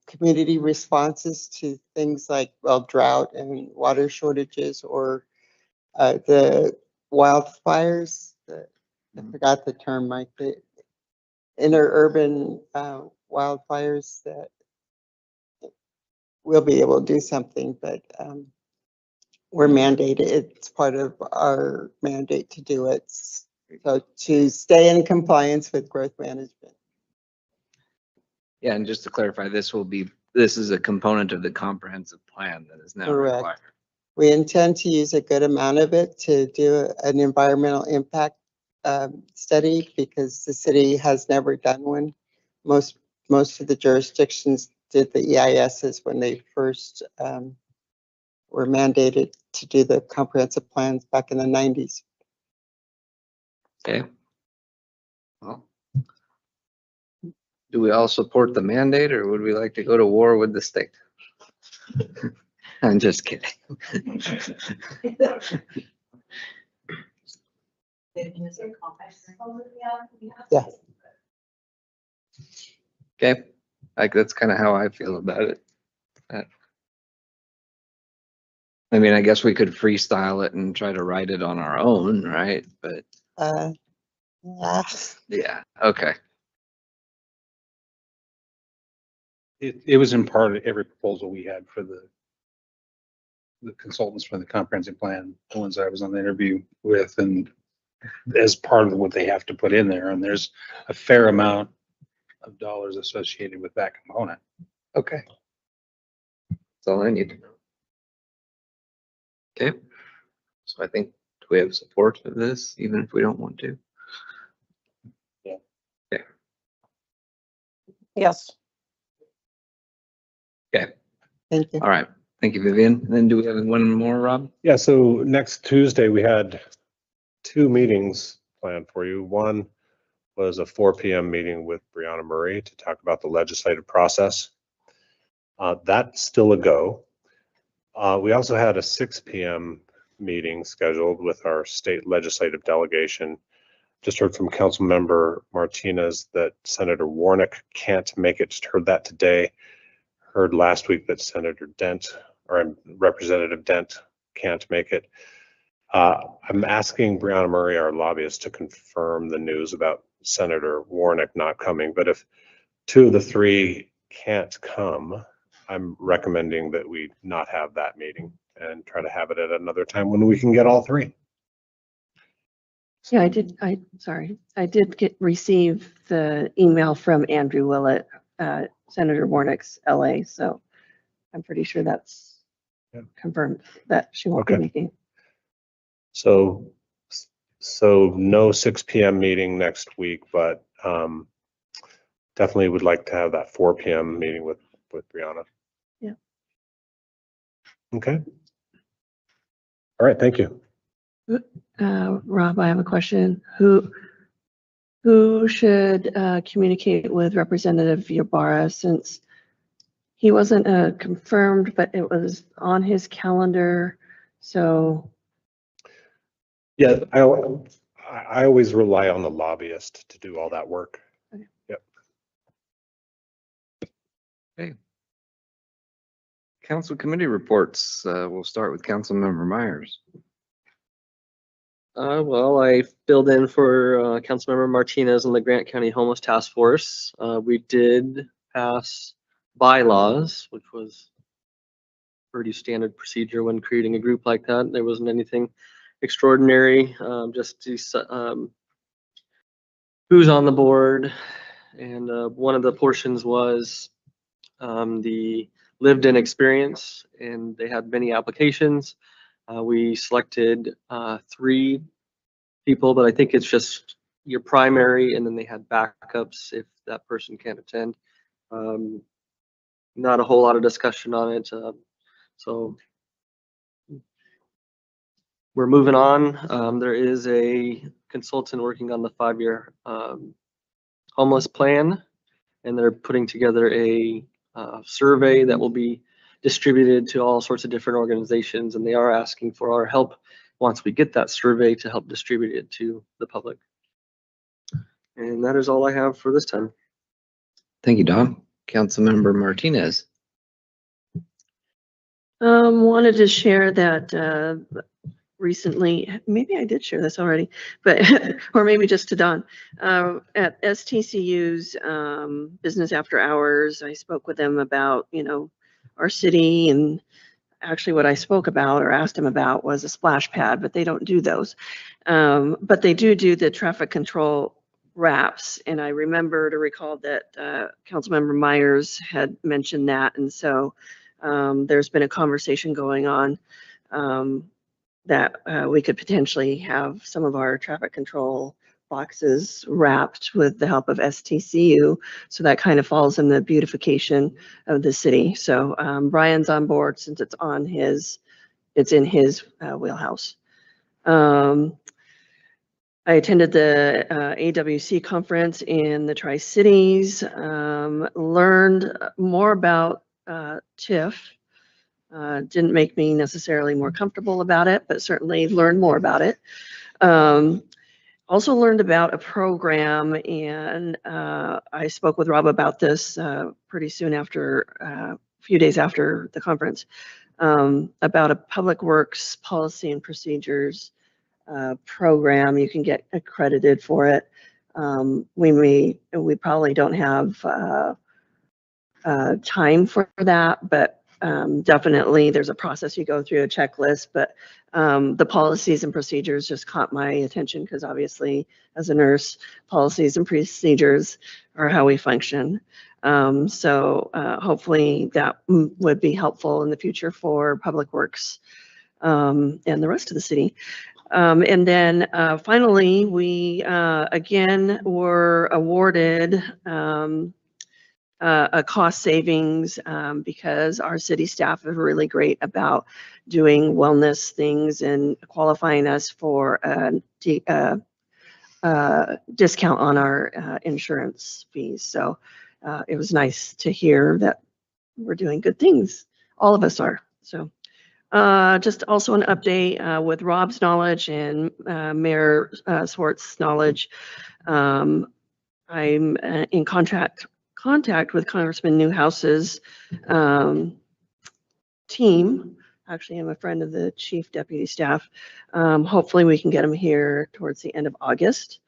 community responses to things like, well, drought and water shortages, or the wildfires, I forgot the term, Mike, the interurban wildfires that we'll be able to do something, but we're mandated. It's part of our mandate to do it. So to stay in compliance with growth management. Yeah, and just to clarify, this is a component of the comprehensive plan that is now Correct. required. We intend to use a good amount of it to do an environmental impact study because the city has never done one. Most of the jurisdictions did the EISs when they first were mandated to do the comprehensive plans back in the 90s. Okay. Well, do we all support the mandate or would we like to go to war with the state? I'm just kidding. Yeah. Okay, like that's kind of how I feel about it. I mean, I guess we could freestyle it and try to write it on our own, right? But Yeah. yeah, okay. It was in part of every proposal we had for the consultants for the comprehensive plan, the ones I was on the interview with, and as part of what they have to put in there, and there's a fair amount of dollars associated with that component. Okay. That's all I need to know. Okay. So I think, do we have support for this, even if we don't want to? Yeah. Okay. Yes. Okay. Thank you. All right. Thank you, Vivian. And then do we have one more, Rob? Yeah, so next Tuesday, we had 2 meetings planned for you. One was a 4 p.m. meeting with Brianna Murray to talk about the legislative process. That's still a go. We also had a 6 p.m. meeting scheduled with our state legislative delegation. Just heard from Councilmember Martinez that Senator Warnock can't make it. Just heard that today. Heard last week that Senator Dent or Representative Dent can't make it. I'm asking Brianna Murray, our lobbyist, to confirm the news about Senator Warnock not coming. But if 2 of the 3 can't come, I'm recommending that we not have that meeting and try to have it at another time when we can get all 3. Yeah, I did receive the email from Andrew Willett, Senator Warnock's LA, so I'm pretty sure that's confirmed that she won't be making. So no 6 p.m. meeting next week, but definitely would like to have that 4 p.m. meeting with Brianna. Yeah. Okay. All right, thank you. Rob, I have a question. Who should communicate with Representative Ybarra, since he wasn't confirmed, but it was on his calendar, so. Yeah, I always rely on the lobbyist to do all that work. Okay. Yep. Okay. Council committee reports. We'll start with Councilmember Myers. Well, I filled in for Councilmember Martinez on the Grant County Homeless Task Force. We did pass bylaws, which was pretty standard procedure when creating a group like that. There wasn't anything extraordinary, just to, who's on the board. And one of the portions was the lived-in experience, and they had many applications. We selected 3 people, but I think it's just your primary, and then they had backups if that person can't attend. Not a whole lot of discussion on it, so we're moving on. There is a consultant working on the 5-year homeless plan, and they're putting together a survey that will be distributed to all sorts of different organizations, and they are asking for our help once we get that survey to help distribute it to the public. And that is all I have for this time. Thank you, Don. Councilmember Martinez. Wanted to share that recently, maybe I did share this already, but, or maybe just to Don, at STCU's Business After Hours, I spoke with them about, you know, our city, and actually what I spoke about or asked him about was a splash pad, but they don't do those. But they do the traffic control wraps. And I remember to recall that Councilmember Myers had mentioned that. And so there's been a conversation going on that we could potentially have some of our traffic control boxes wrapped with the help of STCU. So that kind of falls in the beautification of the city. So Brian's on board since it's in his wheelhouse. I attended the AWC conference in the Tri-Cities, learned more about TIF. Didn't make me necessarily more comfortable about it, but certainly learned more about it. Also learned about a program, and I spoke with Rob about this pretty soon after, a few days after the conference, about a public works policy and procedures program. You can get accredited for it. We probably don't have time for that, but definitely there's a process you go through, a checklist, but the policies and procedures just caught my attention because obviously as a nurse, policies and procedures are how we function. So hopefully that would be helpful in the future for Public Works and the rest of the city. And then finally, we again were awarded a cost savings because our city staff are really great about doing wellness things and qualifying us for a discount on our insurance fees. So it was nice to hear that we're doing good things. All of us are. So just also an update with Rob's knowledge and Mayor Swartz's knowledge. I'm in contact with Congressman Newhouse's team. Actually, I'm a friend of the Chief Deputy Staff. Hopefully we can get him here towards the end of August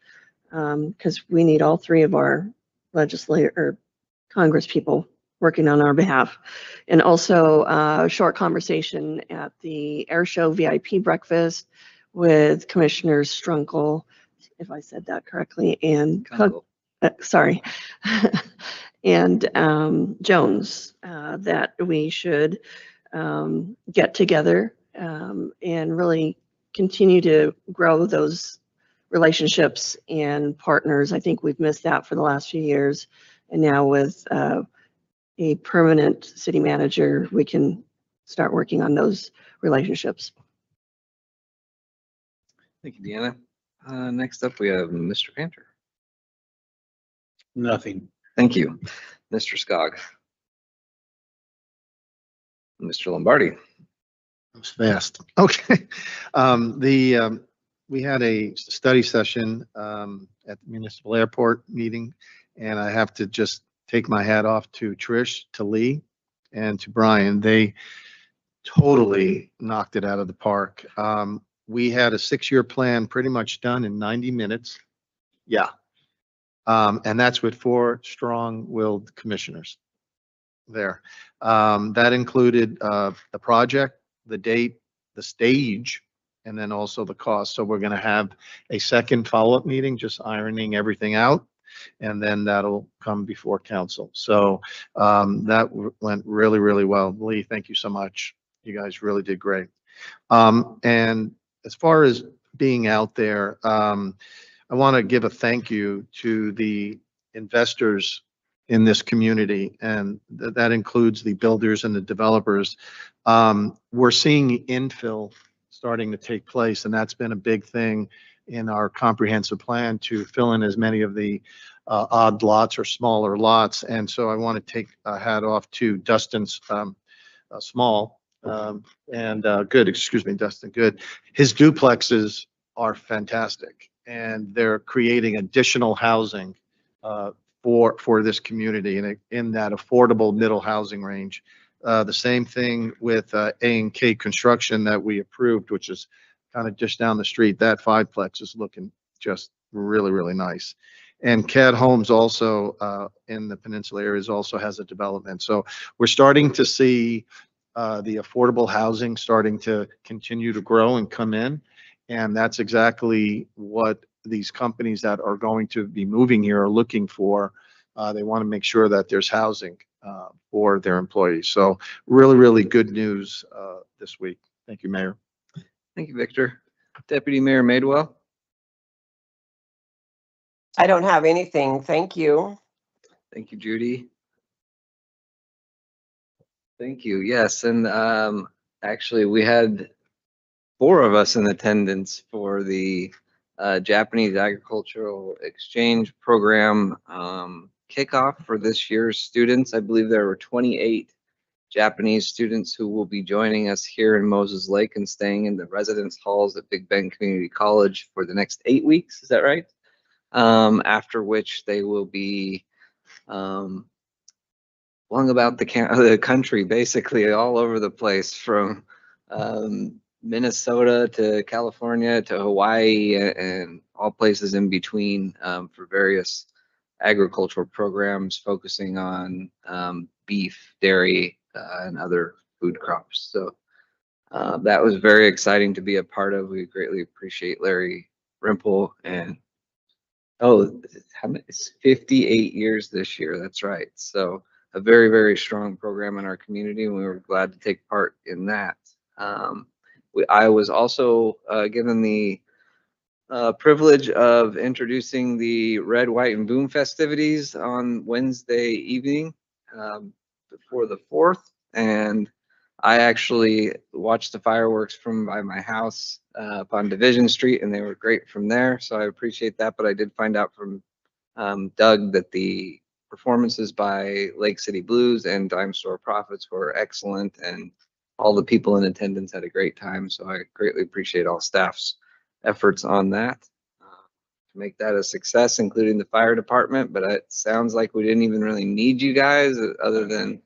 because we need all three of our Congress people working on our behalf. And also a short conversation at the Air Show VIP breakfast with Commissioners Strunkel, if I said that correctly, and sorry, and Jones, that we should get together and really continue to grow those relationships and partners. I think we've missed that for the last few years. And now with a permanent city manager, we can start working on those relationships. Thank you, Deanna. Next up, we have Mr. Cantor. Nothing. Thank you. Mr. Skog. Mr. Lombardi. That was fast. Okay. We had a study session at the municipal airport meeting, and I have to just take my hat off to Trish, to Lee, and to Brian. They totally knocked it out of the park. We had a 6-year plan pretty much done in 90 minutes. Yeah. And that's with 4 strong-willed commissioners there. That included the project, the date, the stage, and then also the cost. So we're going to have a second follow-up meeting, just ironing everything out, and then that'll come before council. So that went really, really well. Lee, thank you so much. You guys really did great. And as far as being out there, I want to give a thank you to the investors in this community, and that includes the builders and the developers. We're seeing infill starting to take place, and that's been a big thing in our comprehensive plan to fill in as many of the odd lots or smaller lots. And so I want to take a hat off to Dustin Small and Good, excuse me, Dustin Good. His duplexes are fantastic, and they're creating additional housing for this community in that affordable middle housing range. The same thing with A&K Construction that we approved, which is kind of just down the street, that fiveplex is looking just really, really nice. And CAD Homes also in the peninsula areas also has a development. So we're starting to see the affordable housing starting to continue to grow and come in. And that's exactly what these companies that are going to be moving here are looking for. They want to make sure that there's housing for their employees. So really, really good news this week. Thank you, Mayor. Thank you, Victor. Deputy Mayor Madewell. I don't have anything. Thank you. Thank you, Judy. Thank you. Yes, and actually we had 4 of us in attendance for the Japanese Agricultural Exchange Program kickoff for this year's students. I believe there were 28 Japanese students who will be joining us here in Moses Lake and staying in the residence halls at Big Bend Community College for the next 8 weeks. Is that right? After which they will be flung about the country, basically all over the place, from Minnesota to California to Hawaii and all places in between, for various agricultural programs focusing on beef, dairy, and other food crops. So that was very exciting to be a part of. We greatly appreciate Larry Rimple and it's 58 years this year. That's right. So a very, very strong program in our community, and we were glad to take part in that. I was also given the privilege of introducing the Red, White, and Boom festivities on Wednesday evening before the 4th, and I actually watched the fireworks from by my house up on Division Street, and they were great from there. So I appreciate that. But I did find out from Doug that the performances by Lake City Blues and Dime Store Profits were excellent, and all the people in attendance had a great time. So I greatly appreciate all staff's efforts on that to make that a success, including the fire department. But it sounds like we didn't even really need you guys other than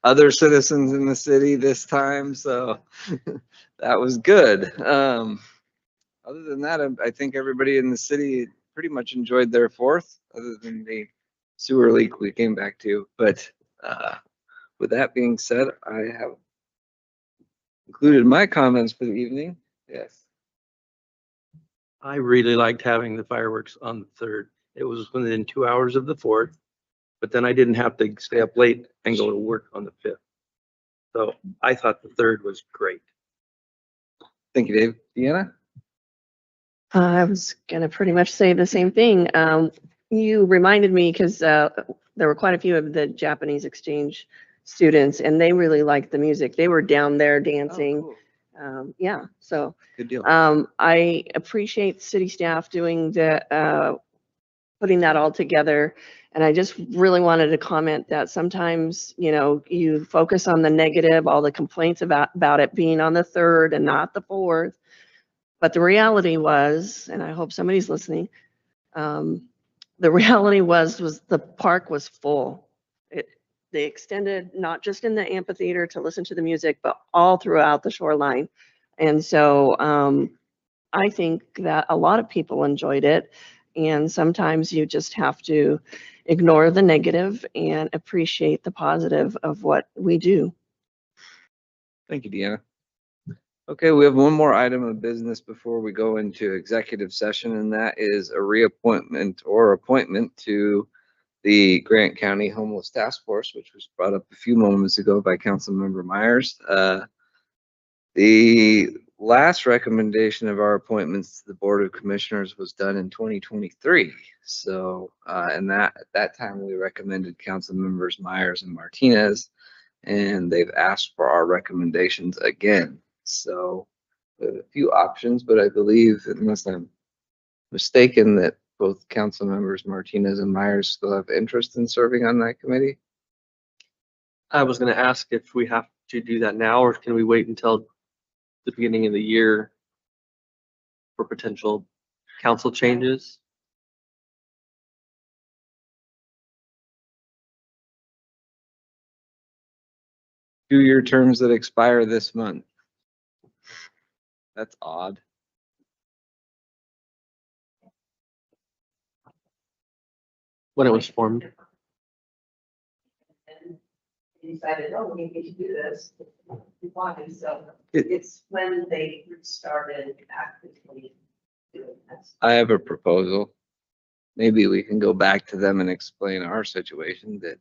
other citizens in the city this time, so that was good. Other than that, I think everybody in the city pretty much enjoyed their 4th, other than the sewer leak we came back to. But with that being said, I have included my comments for the evening. Yes. I really liked having the fireworks on the 3rd. It was within 2 hours of the 4th. But then I didn't have to stay up late and go to work on the 5th. So I thought the 3rd was great. Thank you, Dave. Deanna? I was gonna pretty much say the same thing. You reminded me because there were quite a few of the Japanese exchange students, and they really liked the music. They were down there dancing. Oh, cool. Yeah, so Good deal. I appreciate city staff doing the putting that all together. And I just really wanted to comment that sometimes, you know, you focus on the negative, all the complaints about it being on the 3rd and not the 4th. But the reality was, and I hope somebody's listening, the reality was the park was full. They extended not just in the amphitheater to listen to the music, but all throughout the shoreline. And so I think that a lot of people enjoyed it. And sometimes you just have to ignore the negative and appreciate the positive of what we do. Thank you, Deanna. Okay, we have one more item of business before we go into executive session, and that is a reappointment or appointment to the Grant County Homeless Task Force, which was brought up a few moments ago by Councilmember Myers. The last recommendation of our appointments to the Board of Commissioners was done in 2023. So, and at that time we recommended Council Members Myers and Martinez, and they've asked for our recommendations again. So we have a few options, but I believe, unless I'm mistaken, that both Council Members Martinez and Myers still have interest in serving on that committee. I was gonna ask if we have to do that now, or can we wait until the beginning of the year for potential council changes? Two-year terms that expire this month. That's odd. when it was formed. Decided, oh, we need to do this. Why? So it's when they started actively doing this. I have a proposal. Maybe we can go back to them and explain our situation that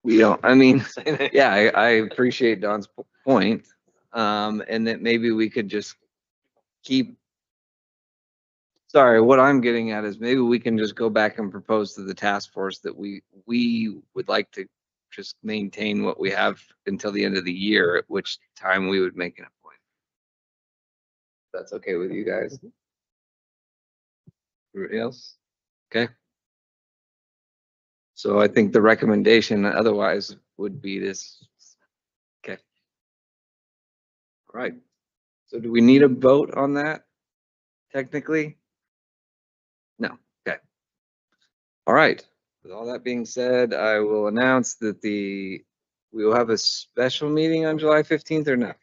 we don't, I mean, yeah, I appreciate Don's point. And that maybe we could just keep. Sorry, what I'm getting at is maybe we can just go back and propose to the task force that we would like to just maintain what we have until the end of the year, at which time we would make an appointment. That's okay with you guys? Everybody else? Okay. So I think the recommendation otherwise would be this. Okay. All right. So do we need a vote on that? Technically? No. Okay. All right. With all that being said, I will announce that we will have a special meeting on July 15th or no?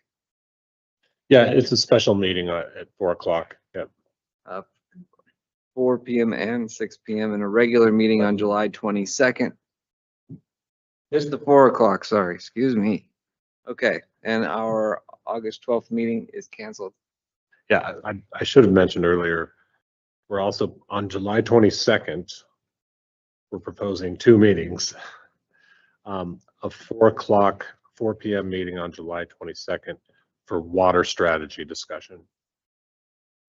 Yeah, it's a special meeting at 4 o'clock. Yep. 4 p.m. and 6 p.m. and a regular meeting on July 22nd. Just the 4 o'clock, sorry, excuse me. Okay, and our August 12th meeting is canceled. Yeah, I should have mentioned earlier, we're also on July 22nd, we're proposing 2 meetings. A 4 o'clock, 4 p.m. meeting on July 22nd for water strategy discussion.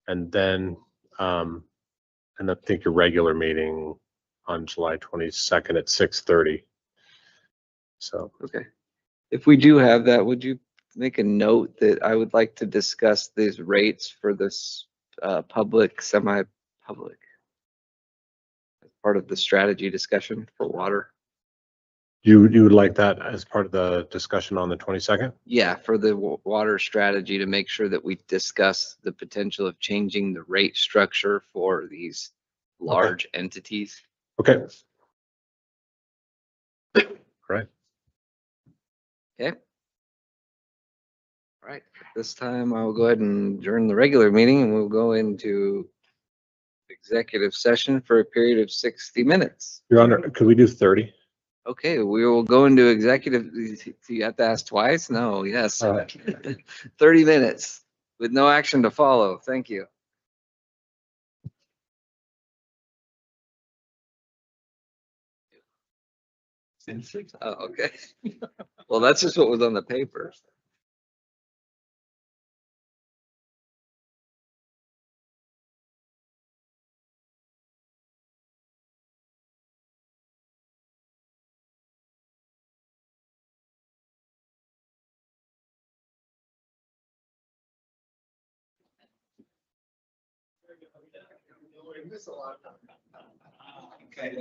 And then, and I think your regular meeting on July 22nd at 6:30. So. Okay. If we do have that, would you make a note that I would like to discuss these rates for this public, semi-public as part of the strategy discussion for water? You would like that as part of the discussion on the 22nd? Yeah, for the water strategy to make sure that we discuss the potential of changing the rate structure for these large entities. Okay. Right. Okay. All right. This time I will go ahead and adjourn the regular meeting and we'll go into executive session for a period of 60 minutes. Your Honor, could we do 30? Okay, we will go into executive. You have to ask twice? No, yes. All right. 30 minutes with no action to follow. Thank you. Oh, okay. Well, that's just what was on the paper. Okay.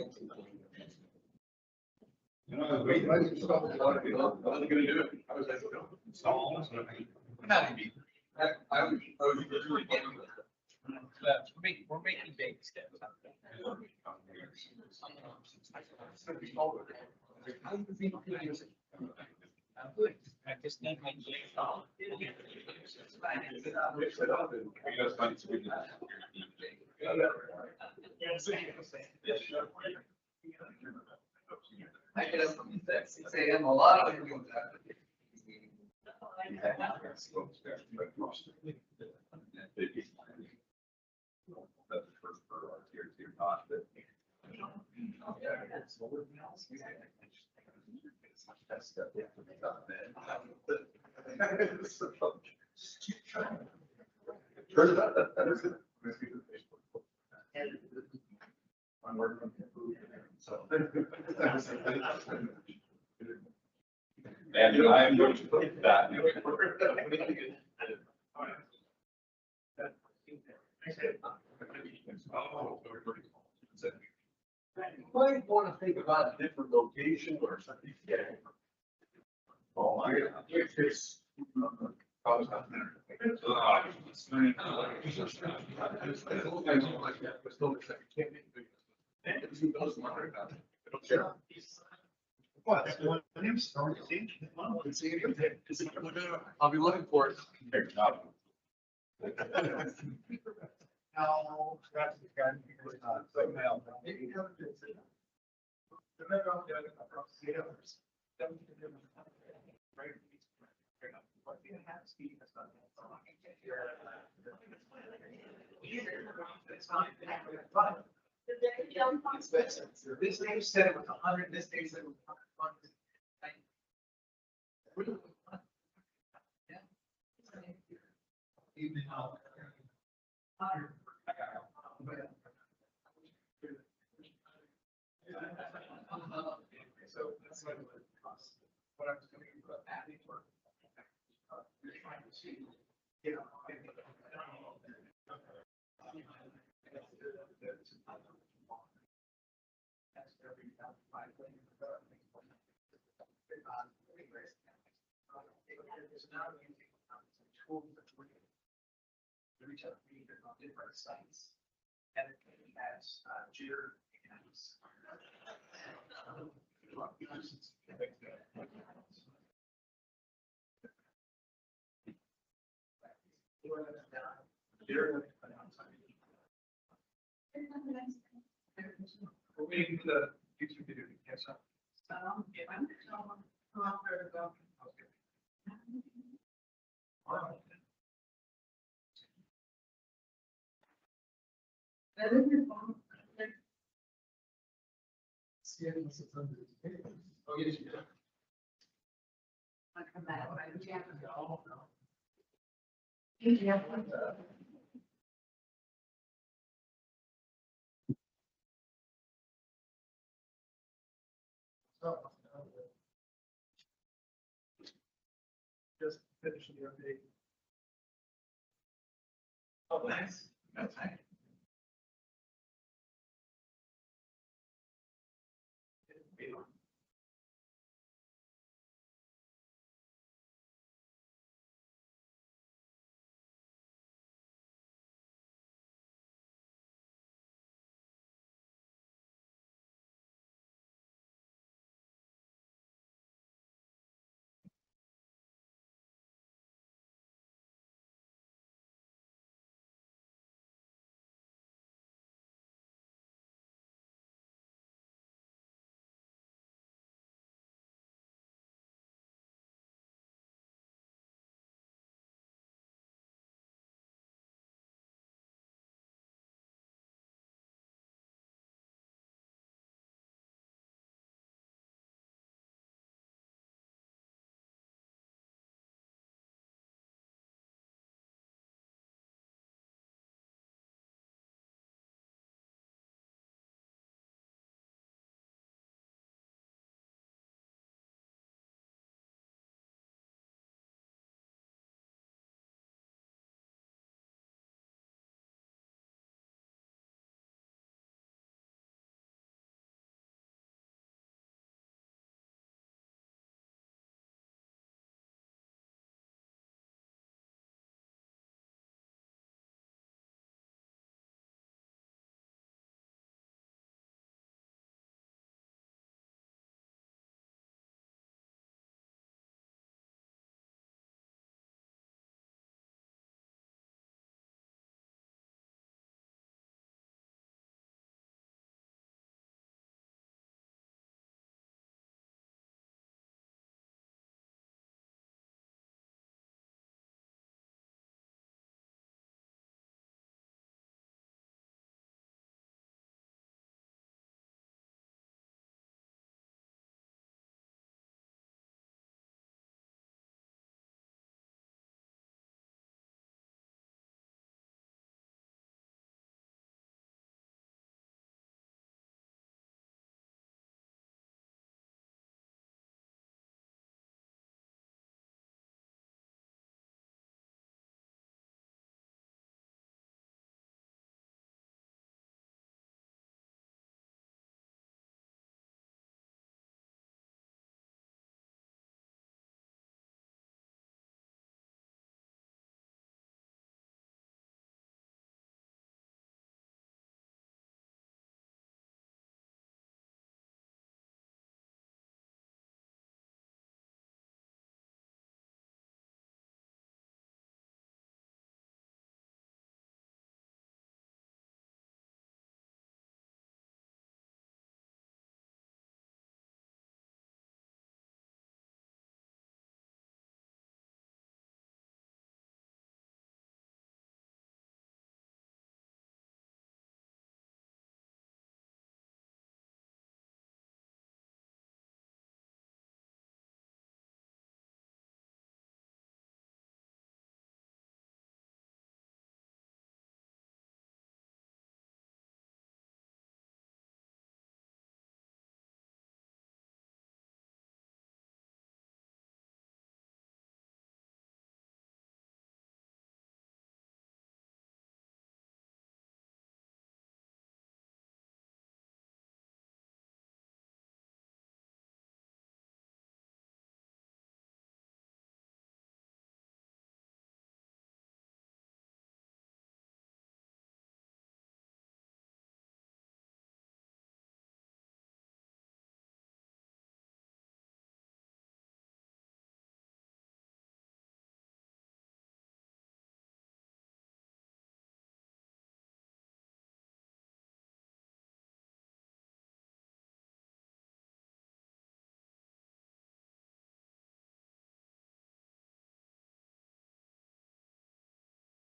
We're making baby steps. I just need my. I get up at 6 a.m. a lot of people. I'm working. And I'm going to put that. You might want to think about a different location or something. Oh, my God. It's probably not there. I'll be looking for it. No, that's the guy. This name said it was 100, this name said it was 100. So that's what it costs. What I was going to put adding for. You're trying to see, you know. That's every 5 million. There's now using tools that reach out to me on different sites. And it has jitter and we're waiting for the YouTube video to catch up. Yeah, I'm there to go. Oh, yes, you do. Just finishing the update. Oh, nice. That's nice.